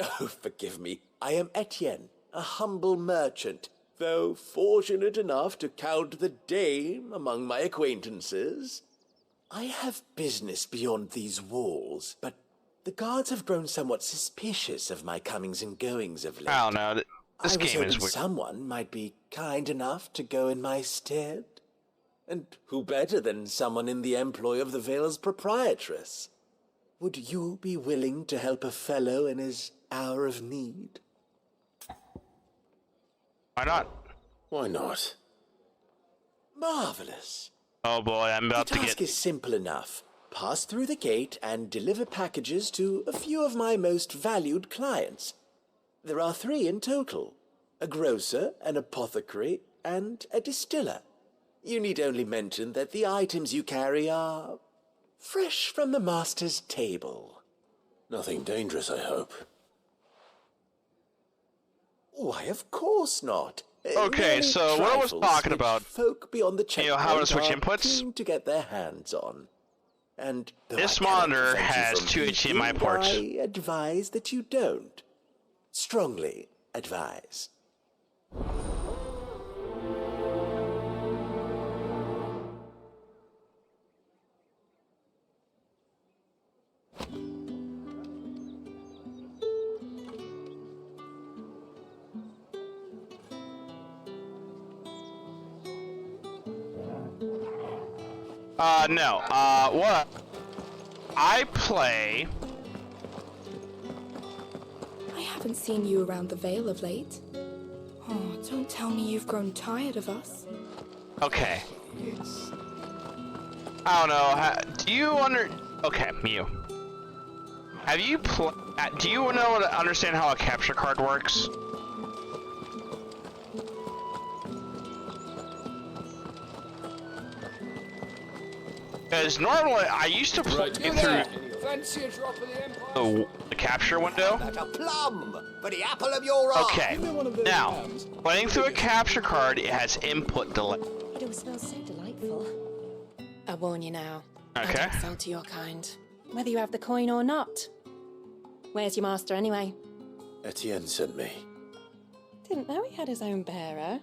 Oh, forgive me. I am Etienne, a humble merchant, though fortunate enough to count the dame among my acquaintances. I have business beyond these walls, but the guards have grown somewhat suspicious of my comings and goings of late. I don't know. This game is weird. Someone might be kind enough to go in my stead. And who better than someone in the employ of the Vale's proprietress? Would you be willing to help a fellow in his hour of need? Why not? Why not? Marvelous. Oh boy, I'm about to get. The task is simple enough. Pass through the gate and deliver packages to a few of my most valued clients. There are 3 in total: a grocer, an apothecary, and a distiller. You need only mention that the items you carry are fresh from the master's table. Nothing dangerous, I hope. Why, of course not. Okay, Merely so what I was trifles talking which about, folk beyond the you know, how to checkpoint switch are inputs? keen to get their hands on. And This monitor has 2 HDMI ports. I advise that you don't. Strongly advise. No. What? I play. I haven't seen you around the Vale of late. Oh, don't tell me you've grown tired of us. Okay. I don't know. Do you Okay, Mew. Have you do you understand how a capture card works? Because normally I used to play through Fancy a drop of the Empire? the capture window. Like a plum for the apple of your eye. Okay. Now, playing through a capture card, it has input delay. It all smells so delightful. I warn you now. Okay. I don't sell to your kind, whether you have the coin or not. Where's your master anyway? Etienne sent me. Didn't know he had his own bearer.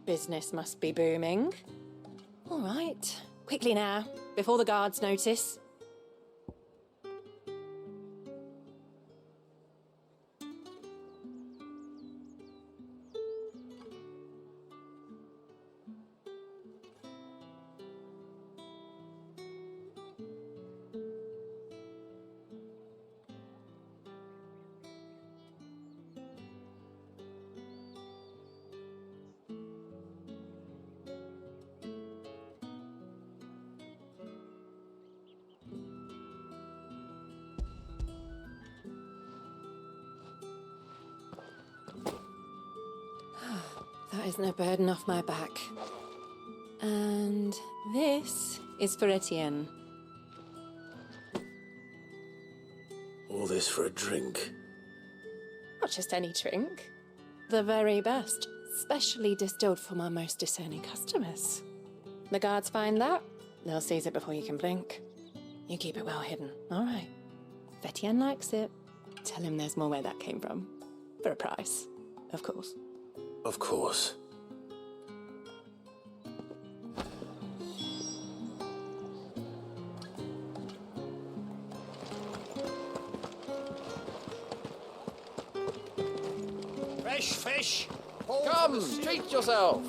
Business must be booming. All right. Quickly now, before the guards notice. That is no burden off my back. And this is for Etienne. All this for a drink. Not just any drink. The very best. Specially distilled for my most discerning customers. The guards find that, they'll seize it before you can blink. You keep it well hidden, all right? Vetien likes it. Tell him there's more where that came from. For a price, of course. Of course. Fresh fish. Come, treat yourself.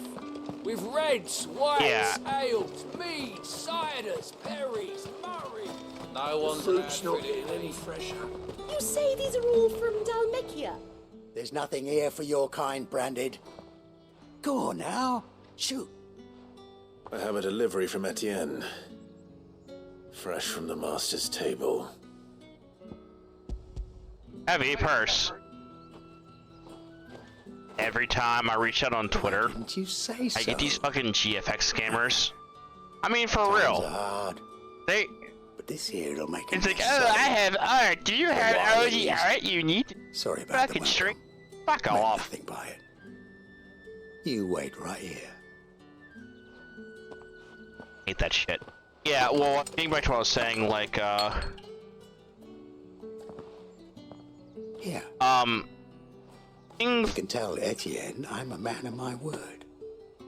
With reds, whites, Yeah. ales, meads, ciders, berries, murray. No one's fruit's allowed not to getting any fresher. You say these are all from Dalmekia? There's nothing here for your kind, Branded. Go on now. Shoot. I have a delivery from Etienne. Fresh from the master's table. Heavy purse. Every time I reach out on Twitter, Didn't you say so? I get these fucking GFX scammers. I mean, for real. Hard. They. But this here'll make it. It's like, oh, I have art. Do you have all the art you need? Sorry about Fucking the straight. Fuck Make off. nothing by it. You wait right here. Hate that shit. Yeah, well, getting back to what I was saying, like, Here. You can tell Etienne I'm a man of my word.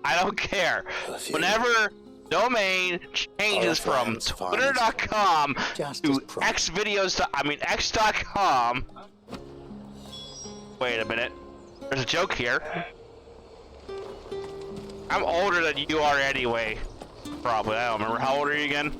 I don't care. Whenever domain changes from Twitter.com to X.com. Wait a minute. There's a joke here. I'm older than you are anyway. Probably. I don't remember. How old are you again?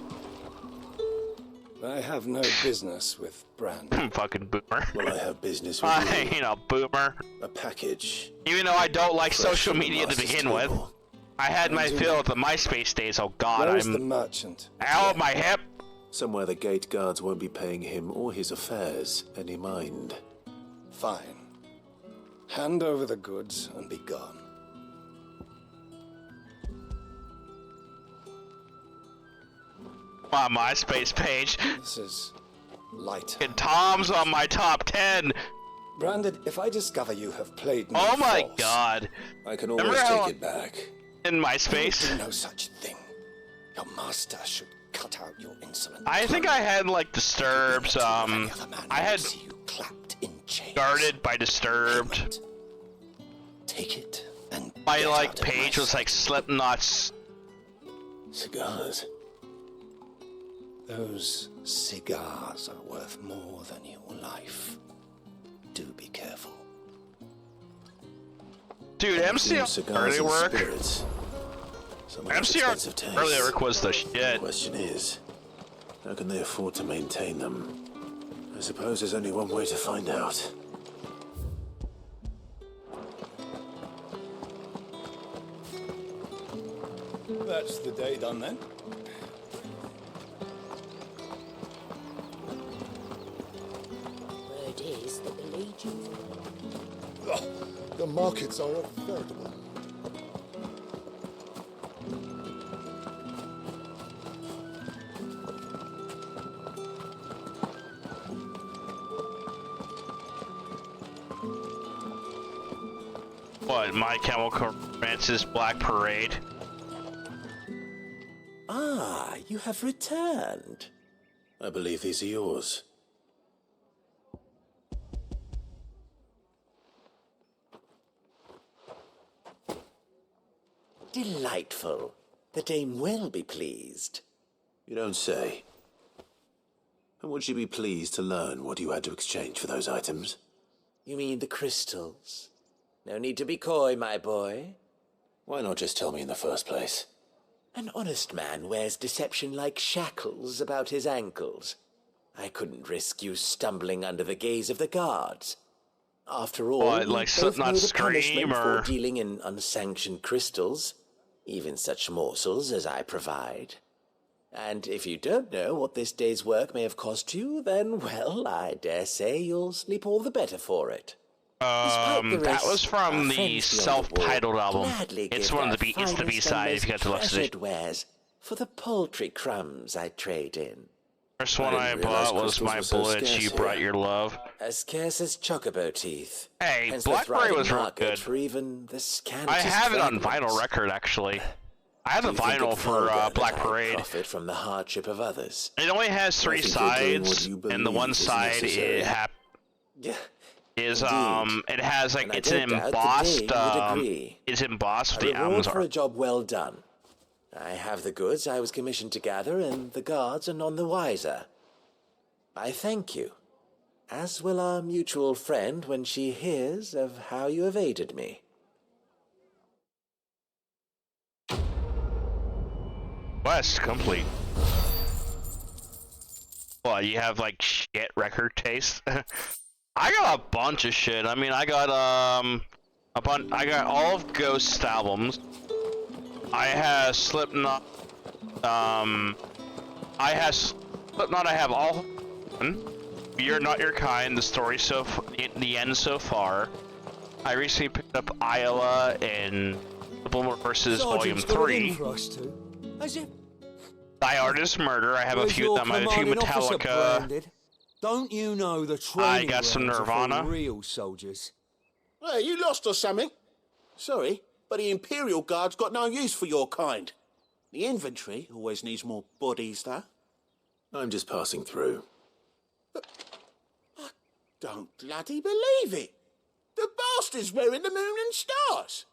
I have no business with Brand. Fucking boomer. Well, I have business with you. You know, boomer. A package. Even though I don't like Fresh social from the media to master's begin with. table. I had my fill of the MySpace days. Oh God, Where's I'm the merchant? out of my hip. Somewhere the gate guards won't be paying him or his affairs any mind. Fine. Hand over the goods and be gone. My MySpace page. This is light. And Tom's on my top 10. Branded, if I discover you have played me Oh my false, God. I can Remember always how- take it back. In MySpace. do no such thing. Your master should cut out your insolent. I think I had like Disturbed. I had Guarded by Disturbed. Take it and my like page was like Slipknot's. Cigars. Those cigars are worth more than your life. Do be careful. Dude, MCR early work. MCR early work was the shit. The question is, how can they afford to maintain them? I suppose there's only one way to find out. That's the day done then. Word is that the Legion's... The markets are a veritable. What, My Chemical Romance's Black Parade? Ah, you have returned. I believe these are yours. Delightful. The dame will be pleased. You don't say. And would she be pleased to learn what you had to exchange for those items? You mean the crystals? No need to be coy, my boy. Why not just tell me in the first place? An honest man wears deception like shackles about his ankles. I couldn't risk you stumbling under the gaze of the guards. After all, What, we like both Slipknot know the Scream, punishment or- for dealing in unsanctioned crystals, even such morsels as I provide. And if you don't know what this day's work may have cost you, then, well, I dare say you'll sleep all the better for it. That was from the self-titled album. Gladly It's give one of their the it's the finest and B-side if you got to most listen to treasured it. wares for the paltry crumbs I trade in. First one I didn't bought realize was crystals my were so bullets. scarce You here. brought your love. As scarce as chocobo teeth. Hey, Hence the Blackberry thriving was real market good. for even the scantest I have it on fragments. vinyl record, actually. I have the Do you think vinyl it for vulgar that Black I Parade. profit from the hardship of others? It only has I 3 think you're doing what sides, you and the one believe is side necessary. is Indeed. it has like And I it's don't doubt the embossed Dame would agree. it's embossed A with the reward M's for are. a job well done. I have the goods I was commissioned to gather, and the guards are none the wiser. I thank you, as will our mutual friend when she hears of how you have aided me. Quest complete. Well, you have like shit record taste. I got a bunch of shit. I mean, I got I got all of Ghost's albums. I have Slipknot. I have Slipknot. I have all. You're Not Your Kind. The story the end so far. I recently picked up Iowa and Subliminal Versus Volume 3. Has it? Die Artist Murder. I have a Where's few your of them. I have a few commanding officer, Metallica. Branded? Don't you know the training got some grounds are for Nirvana. real soldiers? Hey, you lost or something? Sorry, but the Imperial Guard's got no use for your kind. The infantry always needs more bodies, though. I'm just passing through. Don't bloody believe it. The bastard's wearing the moon and stars.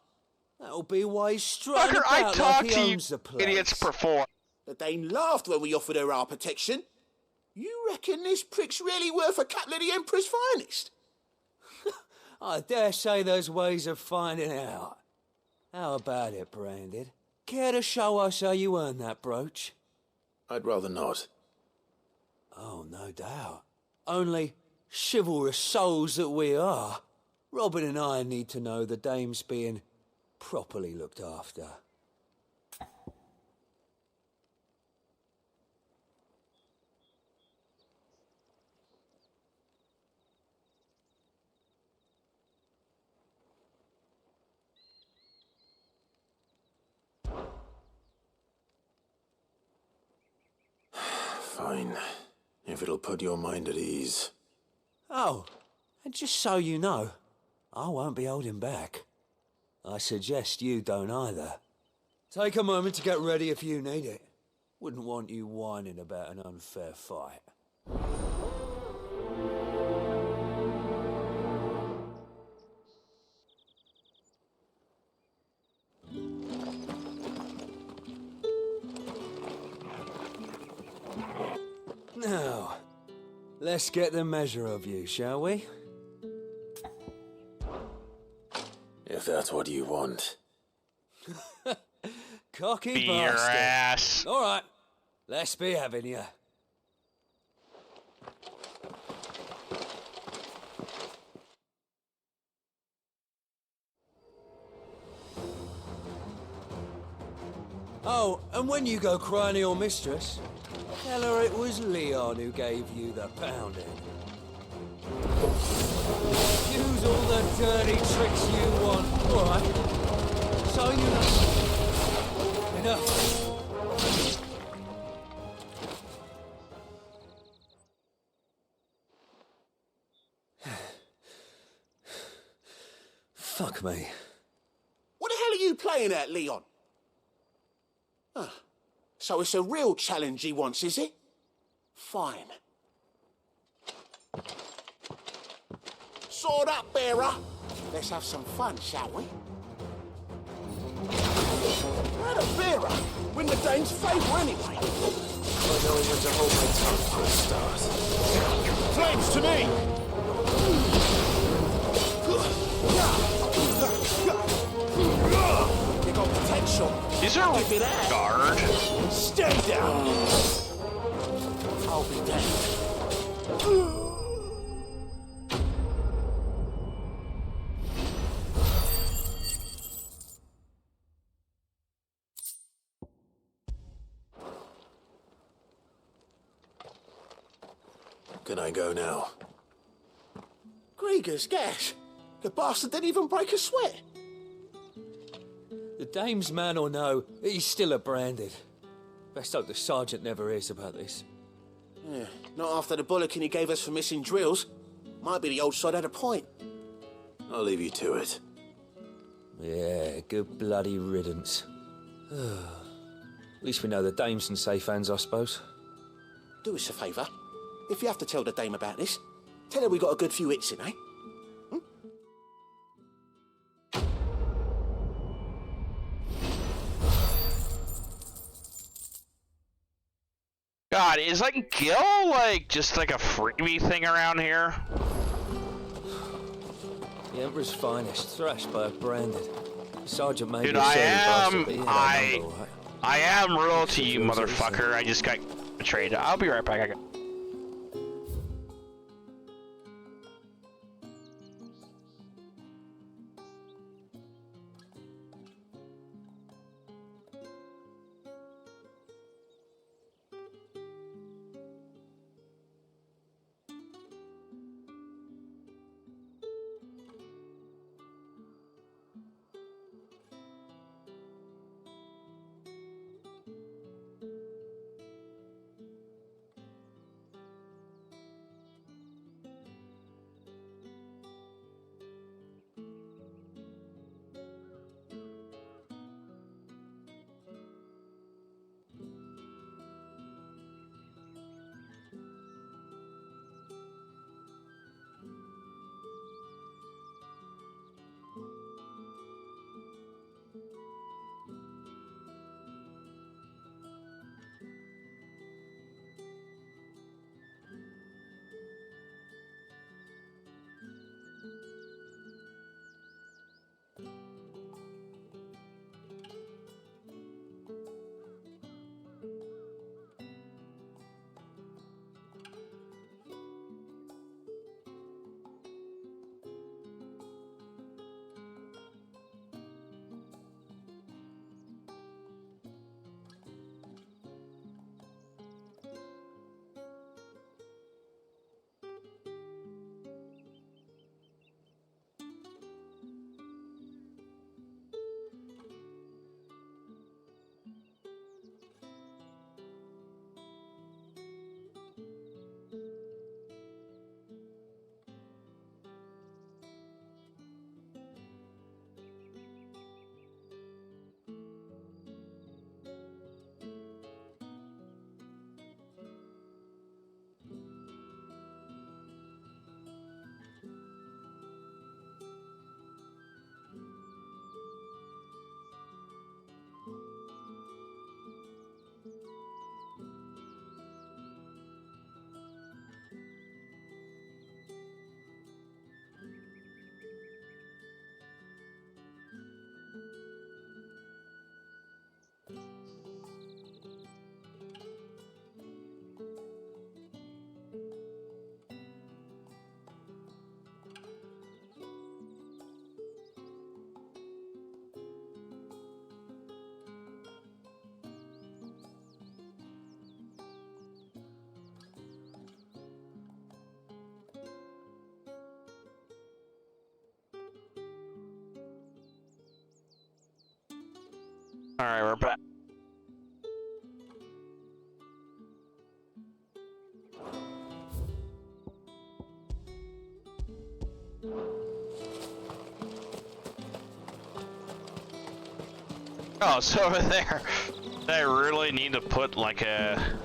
That'll be why he's strutting Fucker, I about talked like to he you owns the place. idiots before. The Dane laughed when we offered her our protection. You reckon this prick's really worth a couple of the Emperor's finest? I dare say there's ways of finding out. How about it, Branded? Care to show us how you earned that brooch? I'd rather not. Oh, no doubt. Only chivalrous souls that we are, Robin and I need to know the dame's being properly looked after. Fine. If it'll put your mind at ease. Oh, and just so you know, I won't be holding back. I suggest you don't either. Take a moment to get ready if you need it. Wouldn't want you whining about an unfair fight. Now, let's get the measure of you, shall we? If that's what you want. Cocky Be bastard. your ass. All right, let's be having you. Oh, and when you go crying to your mistress, tell her it was Leon who gave you the pounding. Use all the dirty tricks you want, all right? So you know. Enough. Fuck me. What the hell are you playing at, Leon? Ah, so it's a real challenge he wants, is it? Fine. Sword up, bearer. Let's have some fun, shall we? How the bearer? Win the Dane's favour anyway. I know when to hold my tongue for a start. Flames to me! You got potential. These are Give it that. guard. Stay down. I'll be damned. Can I go now? Grieger's gas. The bastard didn't even break a sweat. The dame's man or no, he's still a Branded. Best hope the sergeant never hears about this. Yeah, not after the bollocking he gave us for missing drills. Might be the old sod had a point. I'll leave you to it. Yeah, good bloody riddance. At least we know the dame's in safe hands, I suppose. Do us a favour. If you have to tell the dame about this, tell her we got a good few hits in, eh? God, is like Gil like just like a freebie thing around here? The Emperor's finest, thrashed by a branded. Sergeant may Dude, be a silly bastard, but he ain't that number, all right? I am real to you, motherfucker. I just got betrayed. I'll be right back. Alright, we're back. Oh, it's over there. I really need to put like a...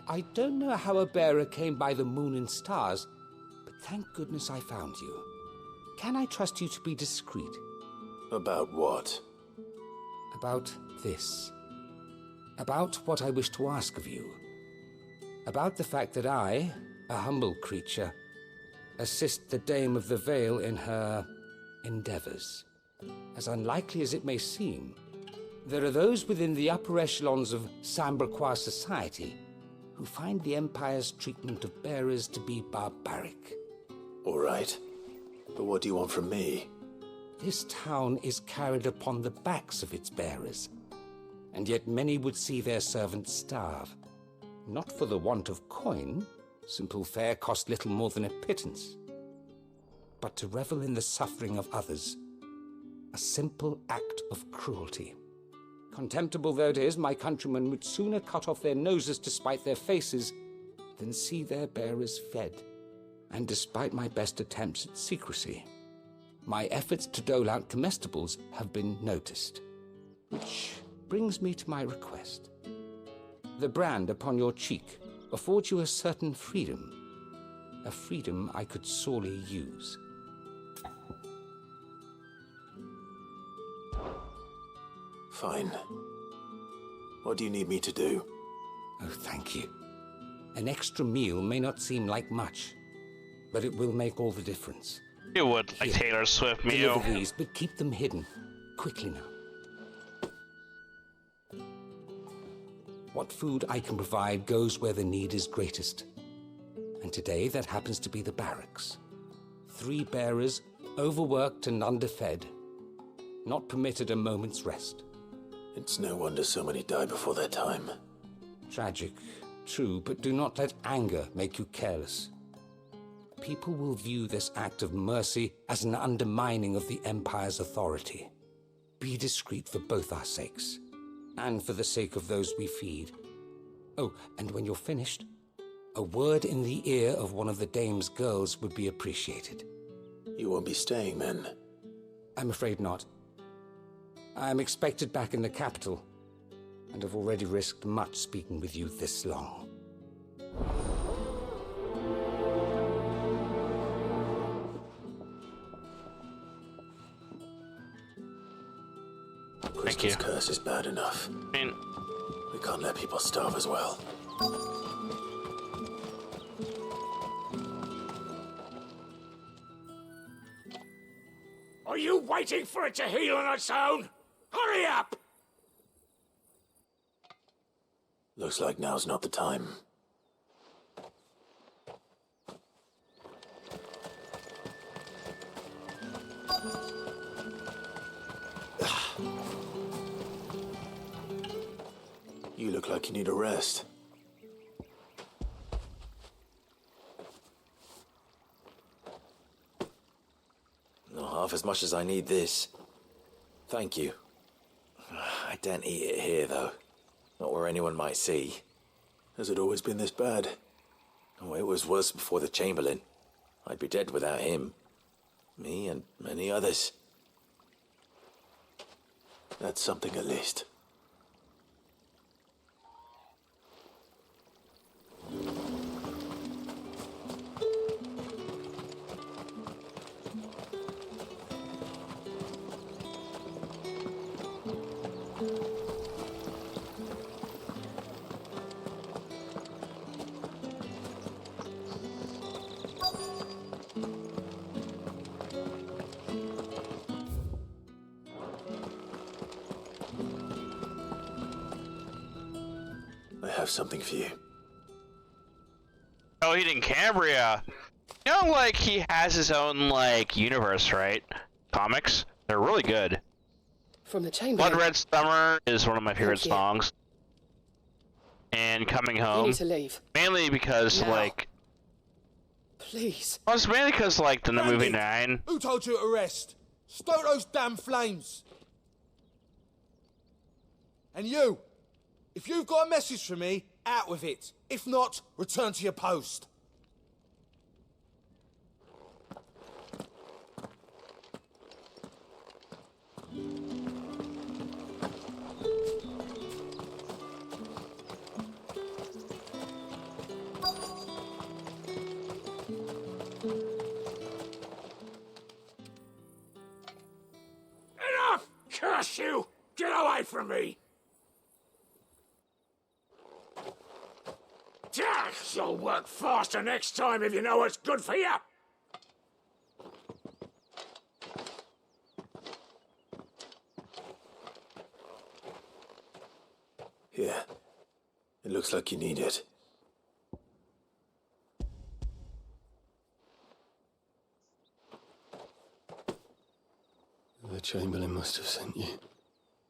I don't know how a bearer came by the moon and stars, but thank goodness I found you. Can I trust you to be discreet? About what? About this. About what I wish to ask of you. About the fact that I, a humble creature, assist the Dame of the Vale in her endeavors. As unlikely as it may seem, there are those within the upper echelons of Samberquois society who find the Empire's treatment of bearers to be barbaric. All right. But what do you want from me? This town is carried upon the backs of its bearers, and yet many would see their servants starve. Not for the want of coin, simple fare cost little more than a pittance, but to revel in the suffering of others, A simple act of cruelty. Contemptible though it is, my countrymen would sooner cut off their noses to spite their faces than see their bearers fed. And despite my best attempts at secrecy, my efforts to dole out comestibles have been noticed. Which brings me to my request. The brand upon your cheek affords you a certain freedom. A freedom I could sorely use. Fine. What do you need me to do? Oh, thank you. An extra meal may not seem like much, but it will make all the difference. It would, like Taylor Swift meal. Deliver these, but keep them hidden. Quickly now. What food I can provide goes where the need is greatest. And today that happens to be the barracks. 3 bearers, overworked and underfed, not permitted a moment's rest. It's no wonder so many die before their time. Tragic, true, but do not let anger make you careless. People will view this act of mercy as an undermining of the Empire's authority. Be discreet for both our sakes, and for the sake of those we feed. Oh, and when you're finished, a word in the ear of one of the dame's girls would be appreciated. You won't be staying then? I'm afraid not. I'm expected back in the capital, and have already risked much speaking with you this long. Crystal's curse is bad enough. I mean, we can't let people starve as well. Are you waiting for it to heal on its own? Hurry up! Looks like now's not the time. You look like you need a rest. Not half as much as I need this. Thank you. I daren't eat it here, though. Not where anyone might see. Has it always been this bad? Oh, it was worse before the Chamberlain. I'd be dead without him. Me and many others. That's something at least. I have something for you. Oh, he in Cambria. You know, like, he has his own, like, universe, right? Comics. They're really good. From the Chamberlain. Blood Red Summer is one of my favorite Thank you. songs. And Coming You Home. need to leave. Mainly because, Now. like... Please. Well, it's mainly because, like, the movie 9. Who told you to rest? Stoke those damn flames. And you, if you've got a message for me, out with it. If not, return to your post. Enough! Curse you! Get away from me! You'll work faster next time if you know what's good for you! Here. It looks like you need it. The Chamberlain must have sent you,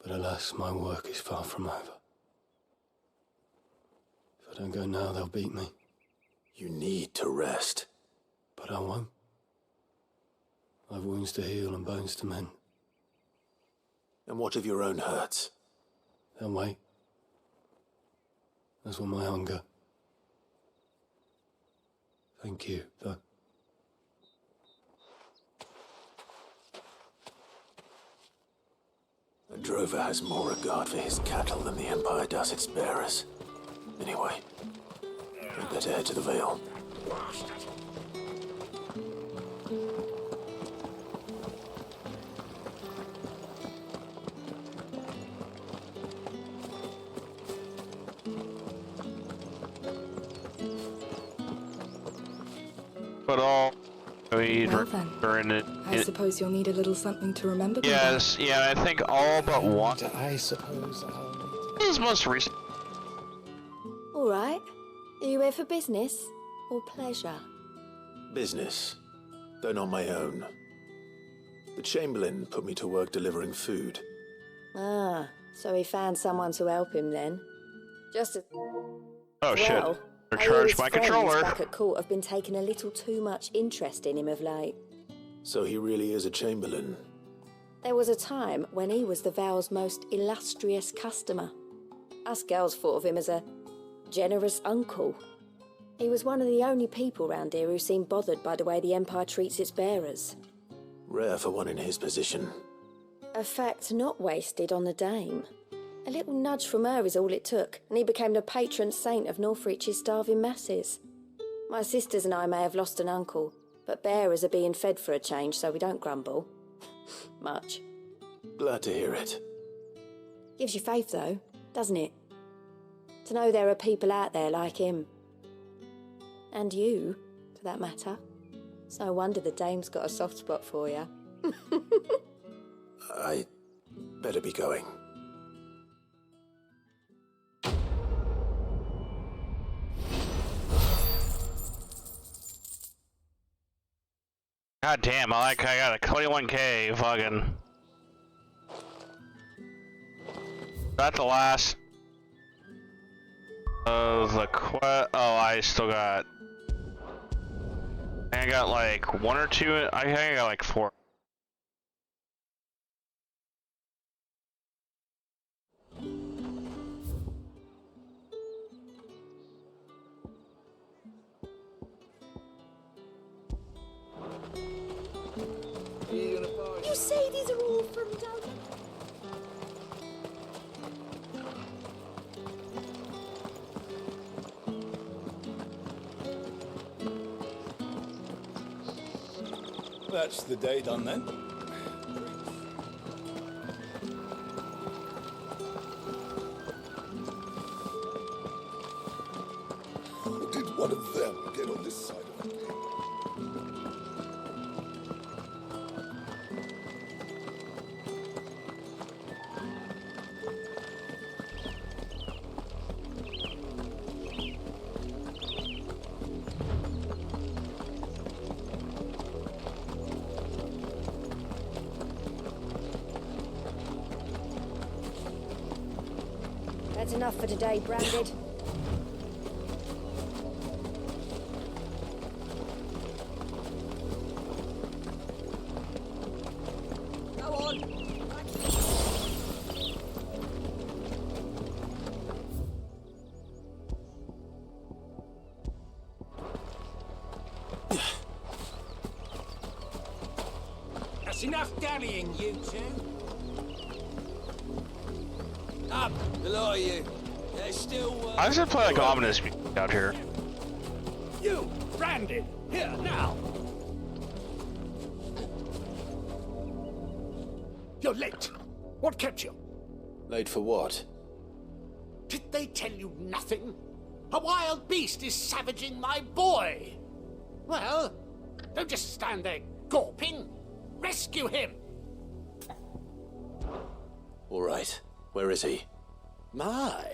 but alas, my work is far from over. If I don't go now, they'll beat me. You need to rest. But I won't. I've wounds to heal and bones to mend. And what of your own hurts? They'll wait. As will my hunger. Thank you, though. A drover has more regard for his cattle than the Empire does its bearers. Anyway, we'd better head to the Vale. But all we Well then, are in it. I suppose you'll need a little something to remember. Yes, yeah, I think all but one. I suppose I'll need This is most recent. All right. Are you here for business or pleasure? Business, though not my own. The Chamberlain put me to work delivering food. Ah, so he found someone to help him then. Just as Oh shit. well. They're I hear charged his my friends controller. back at court have been taking a little too much interest in him of late. So he really is a Chamberlain. There was a time when he was the Vale's most illustrious customer. Us girls thought of him as a generous uncle. He was one of the only people round here who seemed bothered by the way the Empire treats its bearers. Rare for one in his position. A fact not wasted on the dame. A little nudge from her is all it took, and he became the patron saint of Northreach's starving masses. My sisters and I may have lost an uncle, but bearers are being fed for a change, so we don't grumble. Much. Glad to hear it. Gives you faith, though, doesn't it? To know there are people out there like him. And you, for that matter. It's no wonder the dame's got a soft spot for you. I better be going. God damn, I got a 21k fucking. That's the last of the quest. Oh, I still got. I got like one or two. I think I got like 4. You say these are all from down. That's the day done then. How did one of them get on this side of it? That's enough for today, Branded. Go on. That's enough dallying, you two. Up, the lot of you. There's still. I should play like ominous music out here. You, Branded, here now. You're late. What kept you? Late for what? Did they tell you nothing? A wild beast is savaging my boy. Well, don't just stand there gawping. Rescue him. All right. Where is he? My,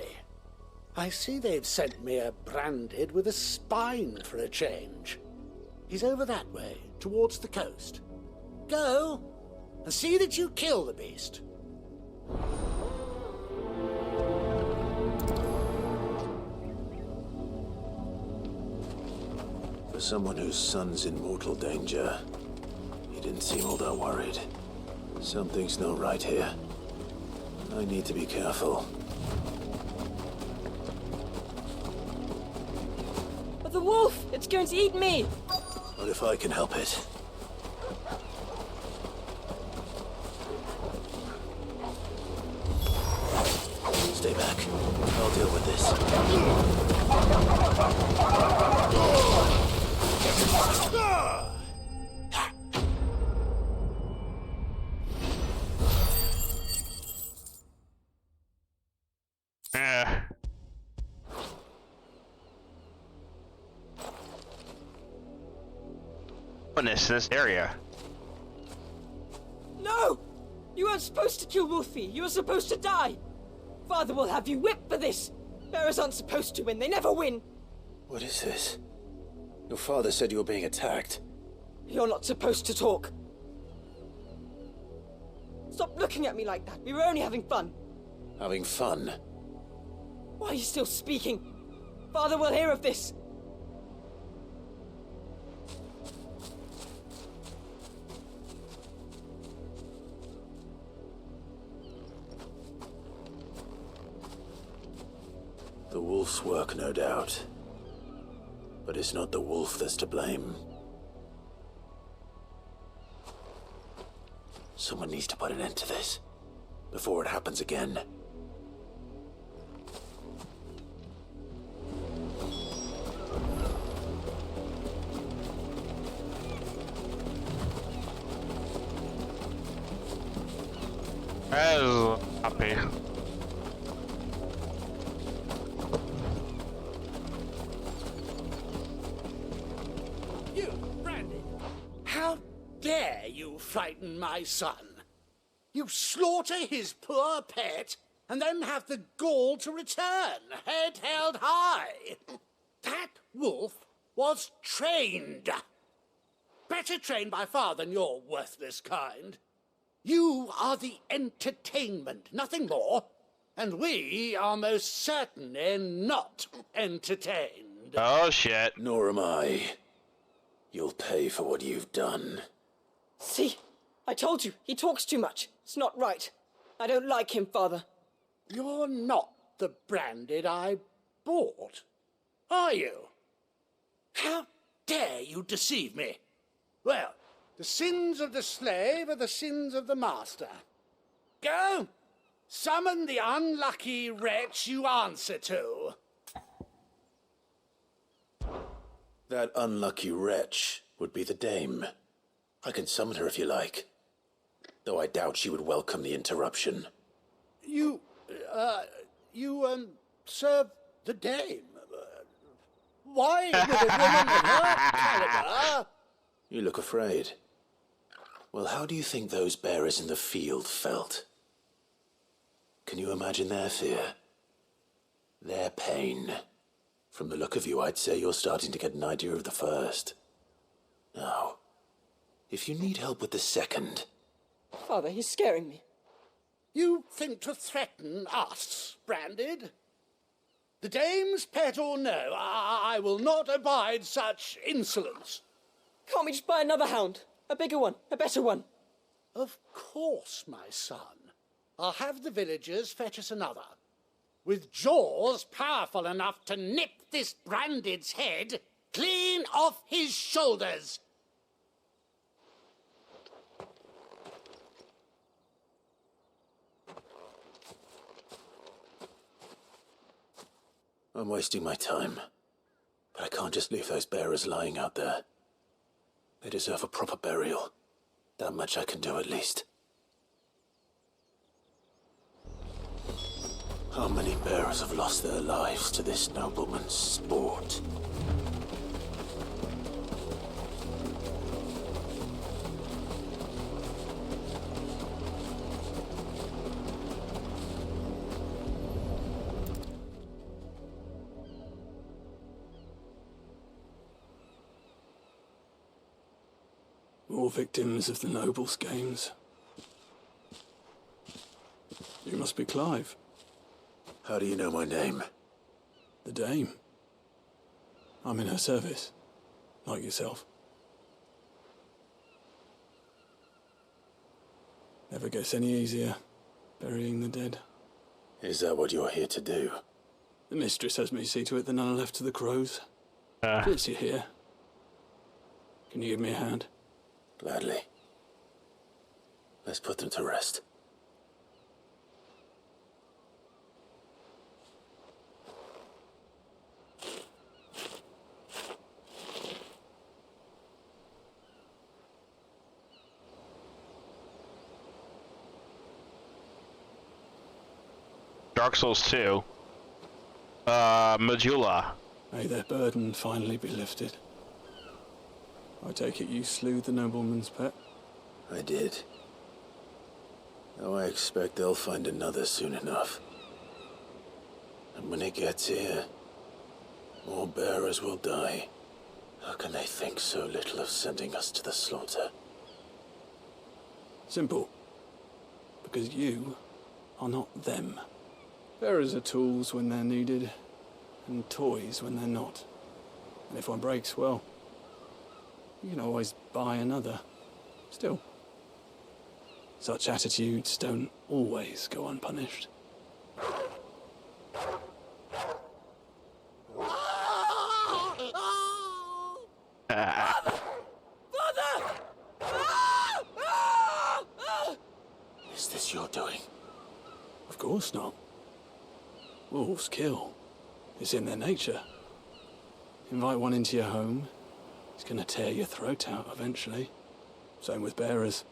I see they've sent me a Branded with a spine for a change. He's over that way, towards the coast. Go, and see that you kill the beast. For someone whose son's in mortal danger, he didn't seem all that worried. Something's not right here. I need to be careful. But the wolf! It's going to eat me! What if I can help it? Stay back. I'll deal with this. This area. No! You weren't supposed to kill Wolfie. You were supposed to die. Father will have you whipped for this. Bearers aren't supposed to win. They never win. What is this? Your father said you were being attacked. You're not supposed to talk. Stop looking at me like that. We were only having fun. Having fun? Why are you still speaking? Father will hear of this. The wolf's work, no doubt. But it's not the wolf that's to blame. Someone needs to put an end to this, before it happens again. Oh, happy. You, Brandy! How dare you frighten my son? You slaughter his poor pet, and then have the gall to return, head held high. That wolf was trained. Better trained by far than your worthless kind. You are the entertainment, nothing more. And we are most certainly not entertained. Oh, shit. Nor am I. You'll pay for what you've done. See? I told you, he talks too much. It's not right. I don't like him, Father. You're not the Branded I bought, are you? How dare you deceive me? Well, the sins of the slave are the sins of the master. Go, summon the unlucky wretch you answer to. That unlucky wretch would be the dame. I can summon her if you like. Though I doubt she would welcome the interruption. You serve the dame. Why would a woman of her caliber... You look afraid. Well, how do you think those bearers in the field felt? Can you imagine their fear? Their pain? From the look of you, I'd say you're starting to get an idea of the first. Now, if you need help with the second... Father, he's scaring me. You think to threaten us, Branded? The dame's pet or no, I will not abide such insolence. Can't we just buy another hound? A bigger one, a better one. Of course, my son. I'll have the villagers fetch us another. With jaws powerful enough to nip this Branded's head clean off his shoulders. I'm wasting my time. But I can't just leave those bearers lying out there. They deserve a proper burial. That much I can do at least. How many bearers have lost their lives to this nobleman's sport? More victims of the nobles' games. You must be Clive. How do you know my name? The Dame. I'm in her service, like yourself. Never gets any easier. burying the dead. Is that what you're here to do? The mistress has me see to it that none are left to the crows. Since you're here, can you give me a hand? Gladly. Let's put them to rest. Dark Souls 2. Majula. May their burden finally be lifted. I take it you slew the nobleman's pet? I did. Now I expect they'll find another soon enough. And when it gets here, more bearers will die. How can they think so little of sending us to the slaughter? Simple. Because you are not them. Bearers are tools when they're needed, and toys when they're not. And if one breaks, well, you can always buy another. Still, such attitudes don't always go unpunished. Is this your doing? Of course not. Wolves kill. It's in their nature. Invite one into your home, he's gonna tear your throat out eventually. Same with bearers.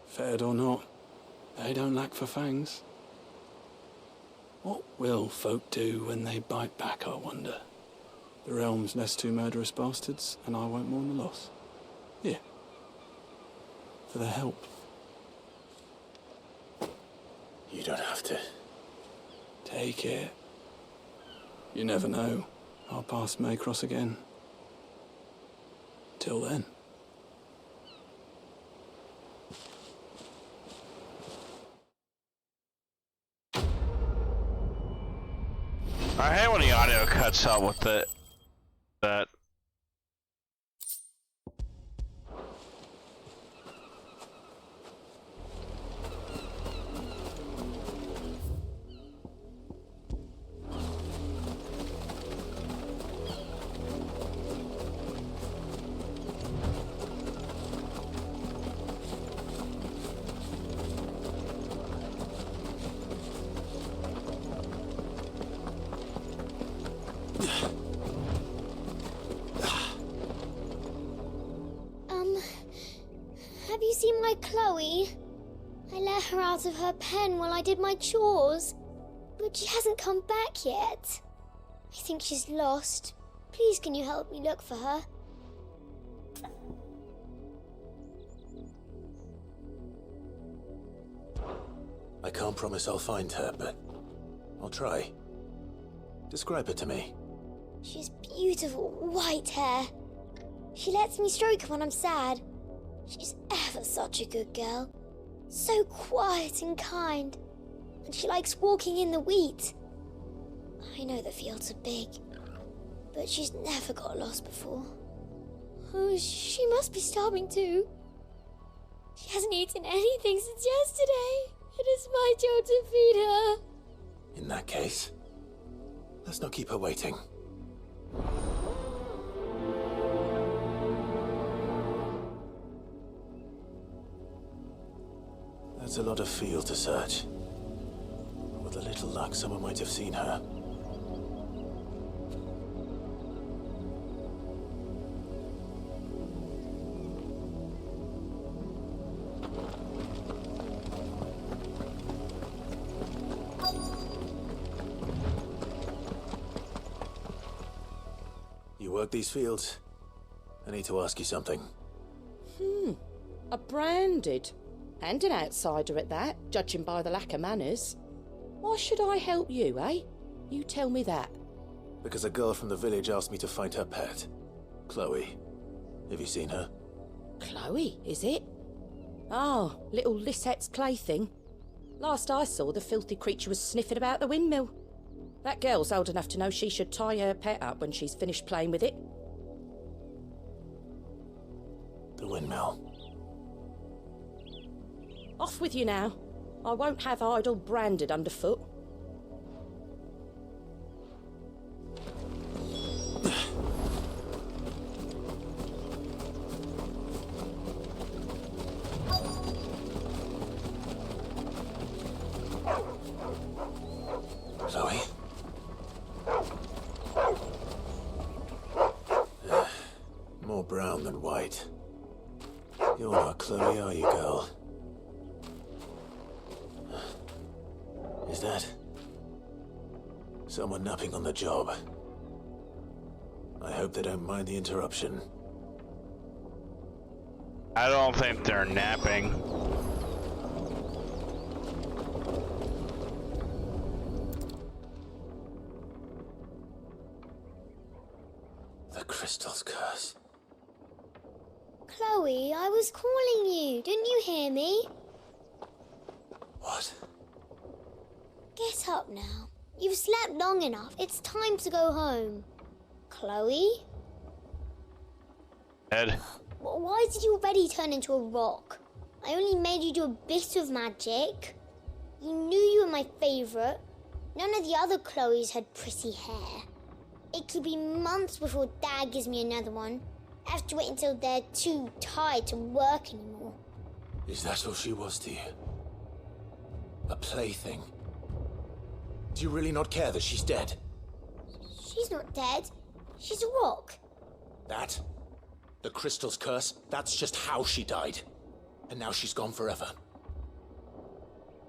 Fed or not, they don't lack for fangs. What will folk do when they bite back, I wonder? The realm's nest two murderous bastards, and I won't mourn the loss. Here. For their help. You don't have to. Take it. You never know. Our paths may cross again. Till then. I hate when the audio cuts out with that. Have you seen my Chloe? I let her out of her pen while I did my chores, but she hasn't come back yet. I think she's lost. Please, can you help me look for her? I can't promise I'll find her, but I'll try. Describe her to me. She has beautiful white hair. She lets me stroke her when I'm sad. She's ever such a good girl. So quiet and kind. And she likes walking in the wheat. I know the fields are big, but she's never got lost before. Oh, she must be starving too. She hasn't eaten anything since yesterday. It is my job to feed her. In that case, let's not keep her waiting. That's a lot of field to search. With a little luck, someone might have seen her. You work these fields? I need to ask you something. A branded. And an outsider at that, judging by the lack of manners. Why should I help you, eh? You tell me that. Because a girl from the village asked me to find her pet. Chloe. Have you seen her? Chloe, is it? Oh, little Lisette's plaything. Last I saw, the filthy creature was sniffing about the windmill. That girl's old enough to know she should tie her pet up when she's finished playing with it. The windmill. Off with you now. I won't have idle branded underfoot. Chloe? More brown than white. You're not Chloe, are you, girl? Is that someone napping on the job? I hope they don't mind the interruption. I don't think they're napping. The crystal's curse. Chloe, I was calling you. Didn't you hear me? What? Get up now. You've slept long enough. It's time to go home. Chloe? Ed? Why did you already turn into a rock? I only made you do a bit of magic. You knew you were my favourite. None of the other Chloes had pretty hair. It could be months before Dad gives me another one. I have to wait until they're too tired to work anymore. Is that all she was to you? A plaything? Do you really not care that she's dead? She's not dead. She's a rock. That? The crystal's curse? That's just how she died. And now she's gone forever.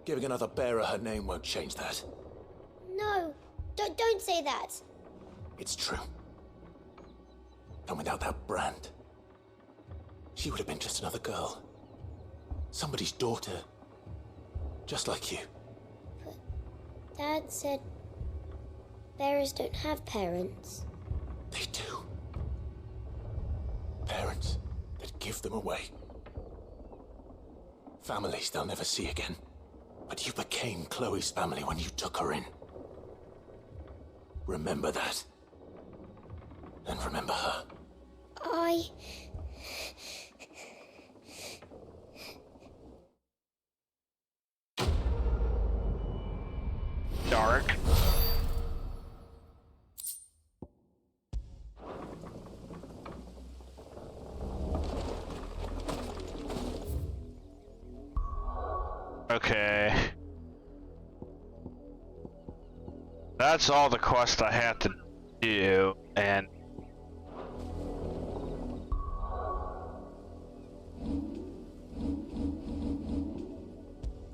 Giving another bearer her name won't change that. No, don't say that. It's true. And without that brand, she would have been just another girl. Somebody's daughter. Just like you. Dad said bearers don't have parents. They do. Parents that give them away. Families they'll never see again. But you became Chloe's family when you took her in. Remember that. And remember her. Dark. Okay. That's all the quest I have to do, and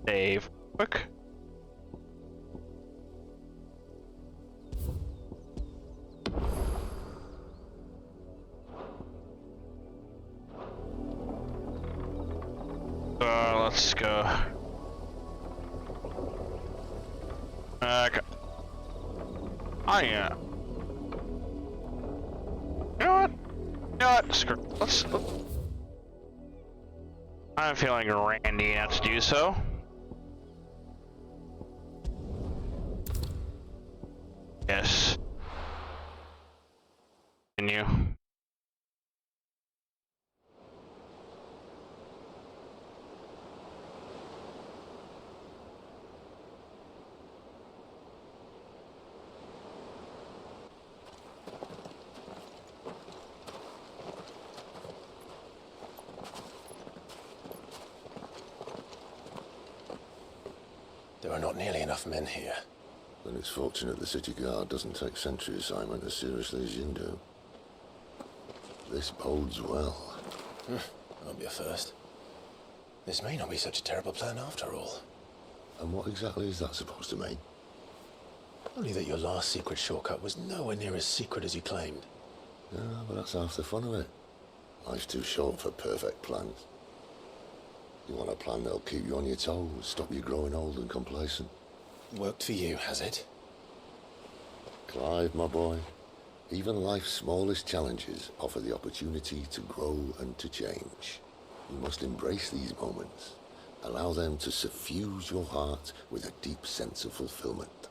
save quick. Let's go. Okay. Oh yeah. You know what? You know what? Screw. Let's. I'm feeling randy enough to do so. Yes. Continue. There are not nearly enough men here. Then it's fortunate the city guard doesn't take sentry assignment as seriously as you do. This bodes well. I'll be a first. This may not be such a terrible plan after all. And what exactly is that supposed to mean? Only that your last secret shortcut was nowhere near as secret as you claimed. Yeah, but that's half the fun of it. Life's too short for perfect plans. You want a plan that'll keep you on your toes, stop you growing old and complacent. Worked for you, has it? Clive, my boy, even life's smallest challenges offer the opportunity to grow and to change. You must embrace these moments. Allow them to suffuse your heart with a deep sense of fulfillment.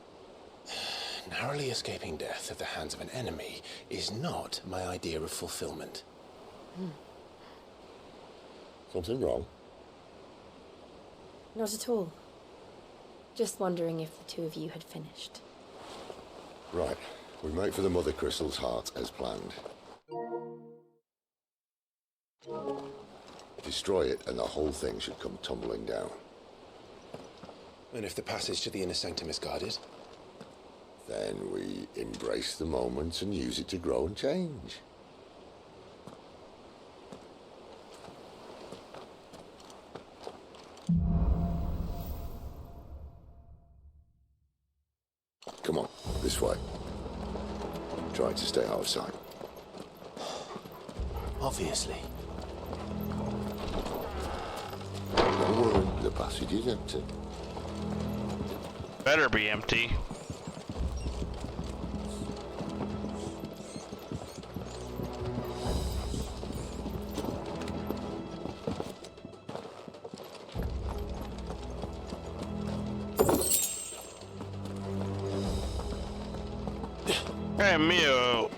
Narrowly escaping death at the hands of an enemy is not my idea of fulfillment. Something wrong? Not at all. Just wondering if the two of you had finished. Right. We make for the Mother Crystal's heart as planned. Destroy it and the whole thing should come tumbling down. And if the passage to the inner sanctum is guarded? Then we embrace the moment and use it to grow and change. Come on, this way. Try to stay out of sight. Obviously. Don't worry, the passage is empty. Better be empty. Hey, Mio.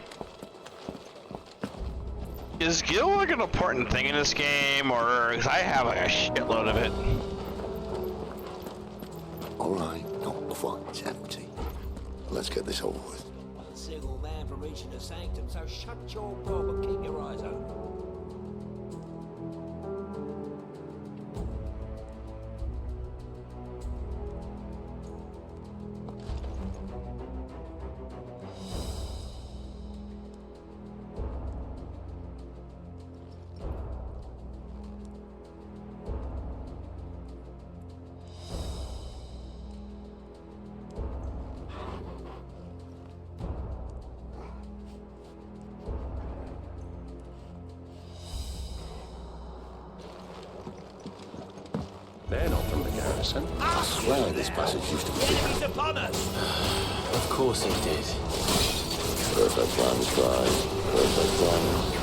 Is Gil like an important thing in this game, or because I have like a shitload of it? All right, not quite empty. Let's get this over with. A single man from reaching the sanctum, so shut your gob and keep your eyes open. They're not from the garrison. I swear this passage used to be... Enemies upon us! Of course he did. Perfect plans, guys. Perfect plans.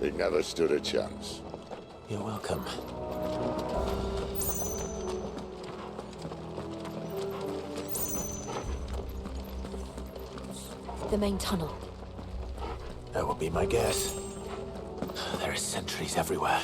He never stood a chance. You're welcome. The main tunnel. That would be my guess. There are sentries everywhere.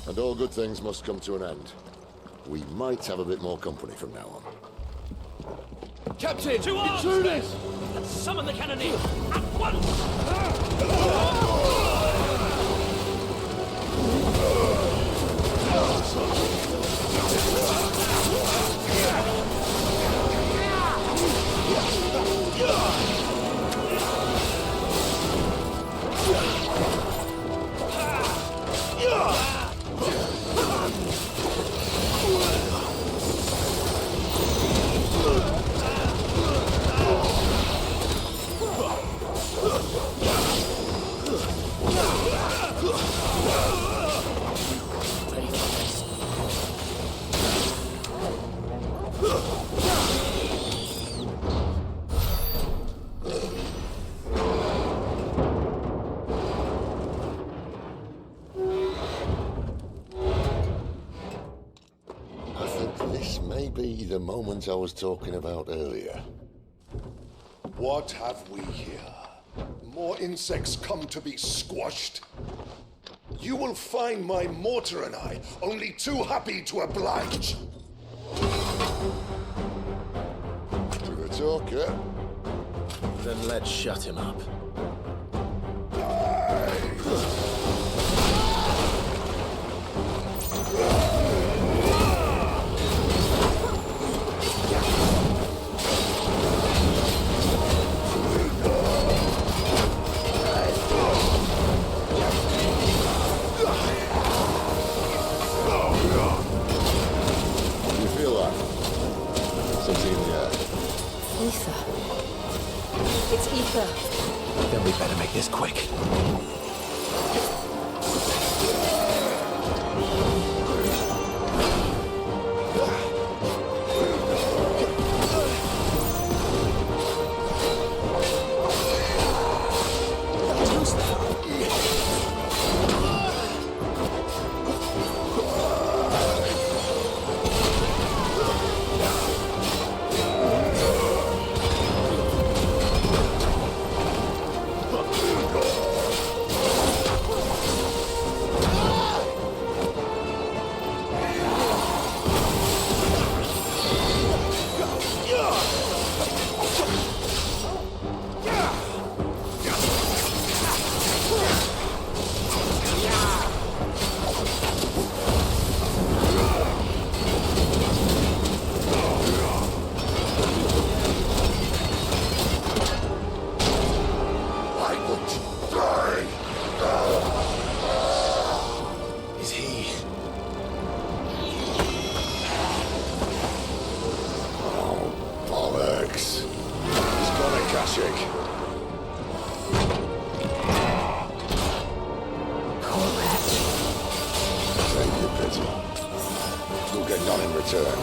And all good things must come to an end. We might have a bit more company from now on. Captain! To arms! Intruders! Let's summon the cannoneer! At once! be the moment I was talking about earlier. What have we here? More insects come to be squashed? You will find my mortar and I only too happy to oblige. To the talker. Then let's shut him up. Ether. It's ether. Then we better make this quick.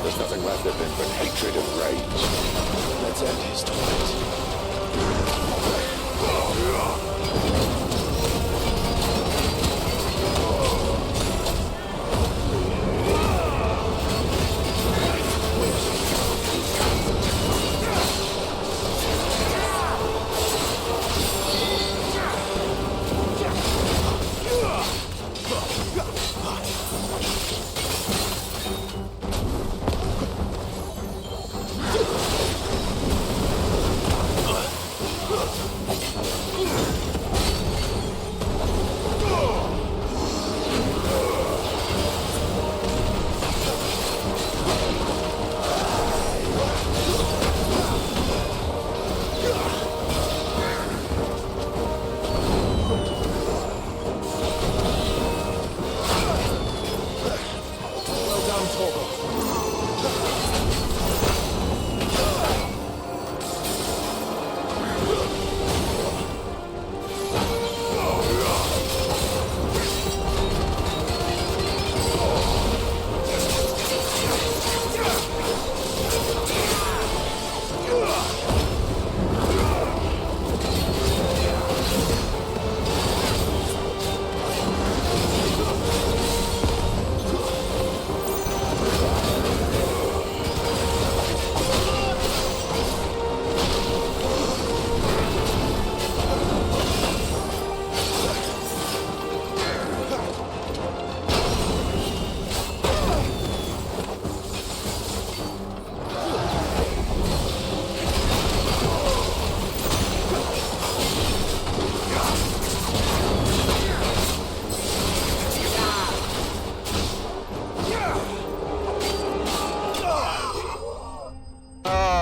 There's nothing left of him but hatred and rage. Let's end his torment.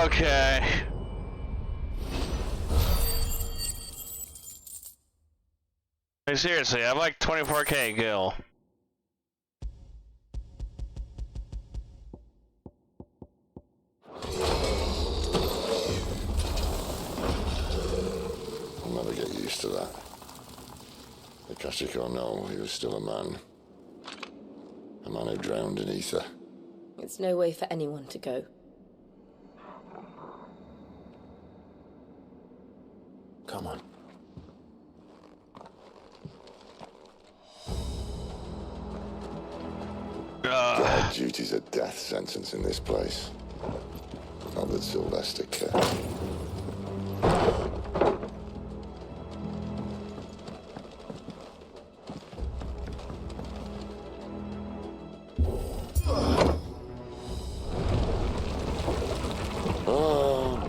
Okay. Hey, seriously, I have like 24k gil. I'll never get used to that. Akashic or no, he was still a man. A man who drowned in ether. It's no way for anyone to go. Come on. Guard duty's a death sentence in this place. that Sylvester cared.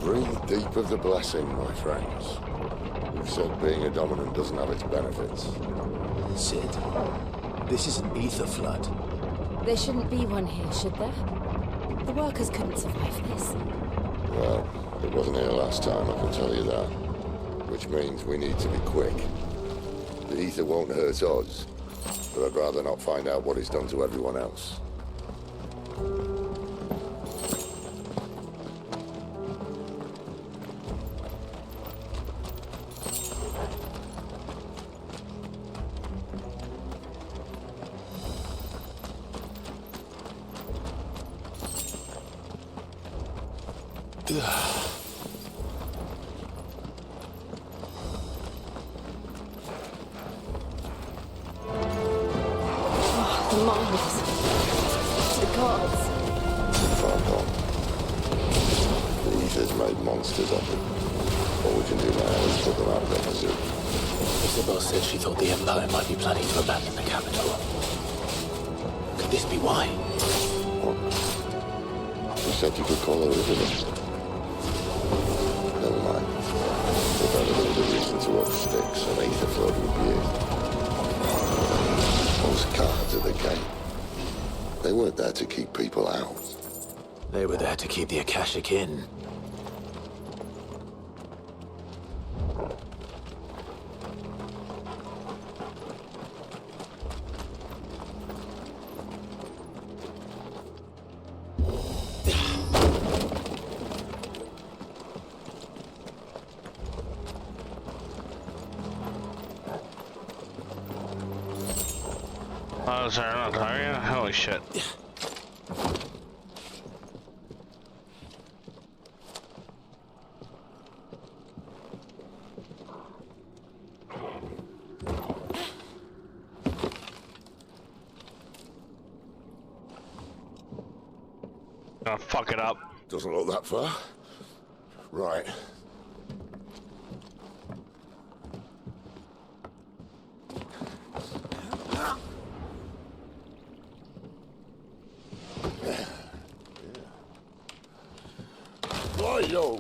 Breathe deep of the blessing, my friends. Who said being a dominant doesn't have its benefits? Sid, this is an ether flood. There shouldn't be one here, should there? The workers couldn't survive this. Well, it wasn't here last time, I can tell you that. Which means we need to be quick. The ether won't hurt us, but I'd rather not find out what it's done to everyone else. The mines. The gods. Far gone. The ether's made monsters of them. All we can do now is put them out of their misery. Isabel said she thought the Empire might be planning to abandon the capital. Could this be why? What? You said you could call her Isabel. Never mind. If ever there was a reason to up sticks, an ether flood would be it. Those guards at the gate. They weren't there to keep people out. They were there to keep the Akashic in. Oh, sorry, I'm not talking. Holy shit. Gonna fuck it up. Doesn't look that far. Right. Yo.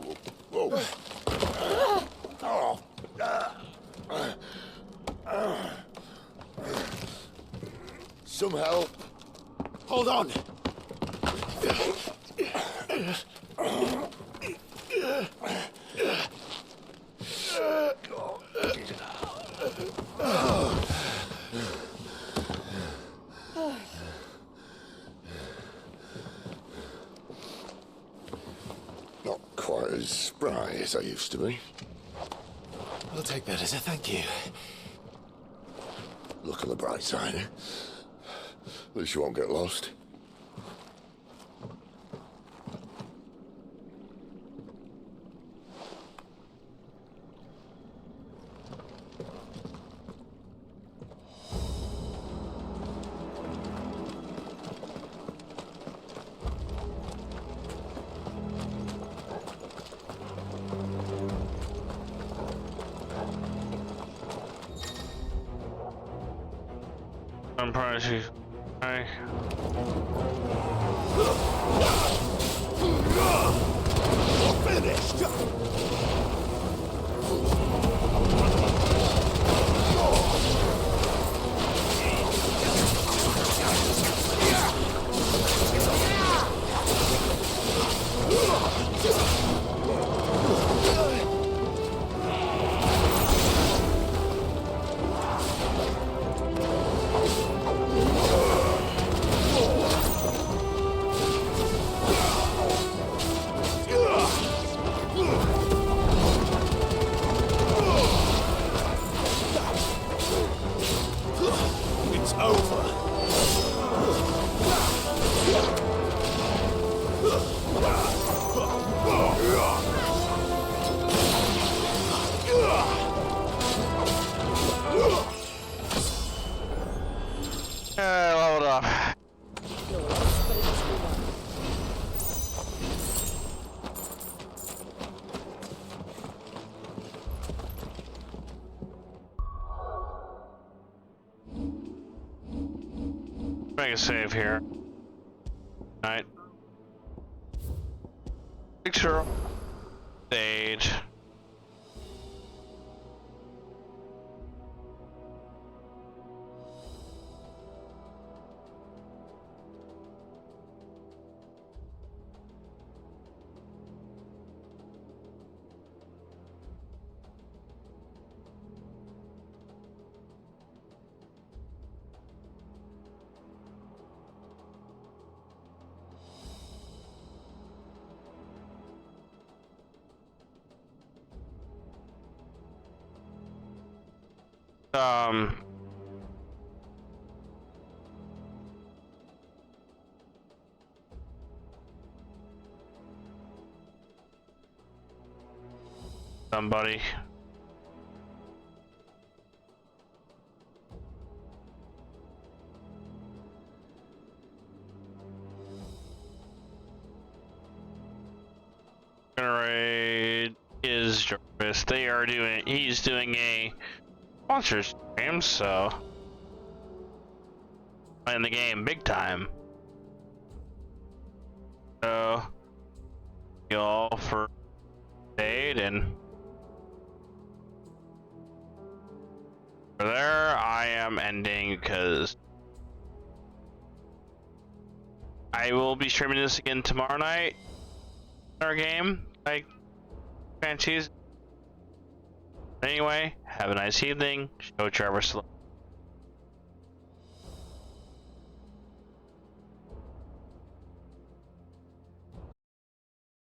Whoa. Some help. Hold on. Not quite as spry as I used to be. I'll take that as a thank you. Look on the bright side, eh? At least you won't get lost. I'm proud of you. Hi. Finished. It's over. Hold up. Make a save here. Alright. Picture stage. Somebody. Generate is Jarvis. They are doing. He's doing a monster stream, so playing the game big time. So y'all for aid and for there I am ending because I will be streaming this again tomorrow night. Our game, like fancies. Anyway, have a nice evening. Show Trevor.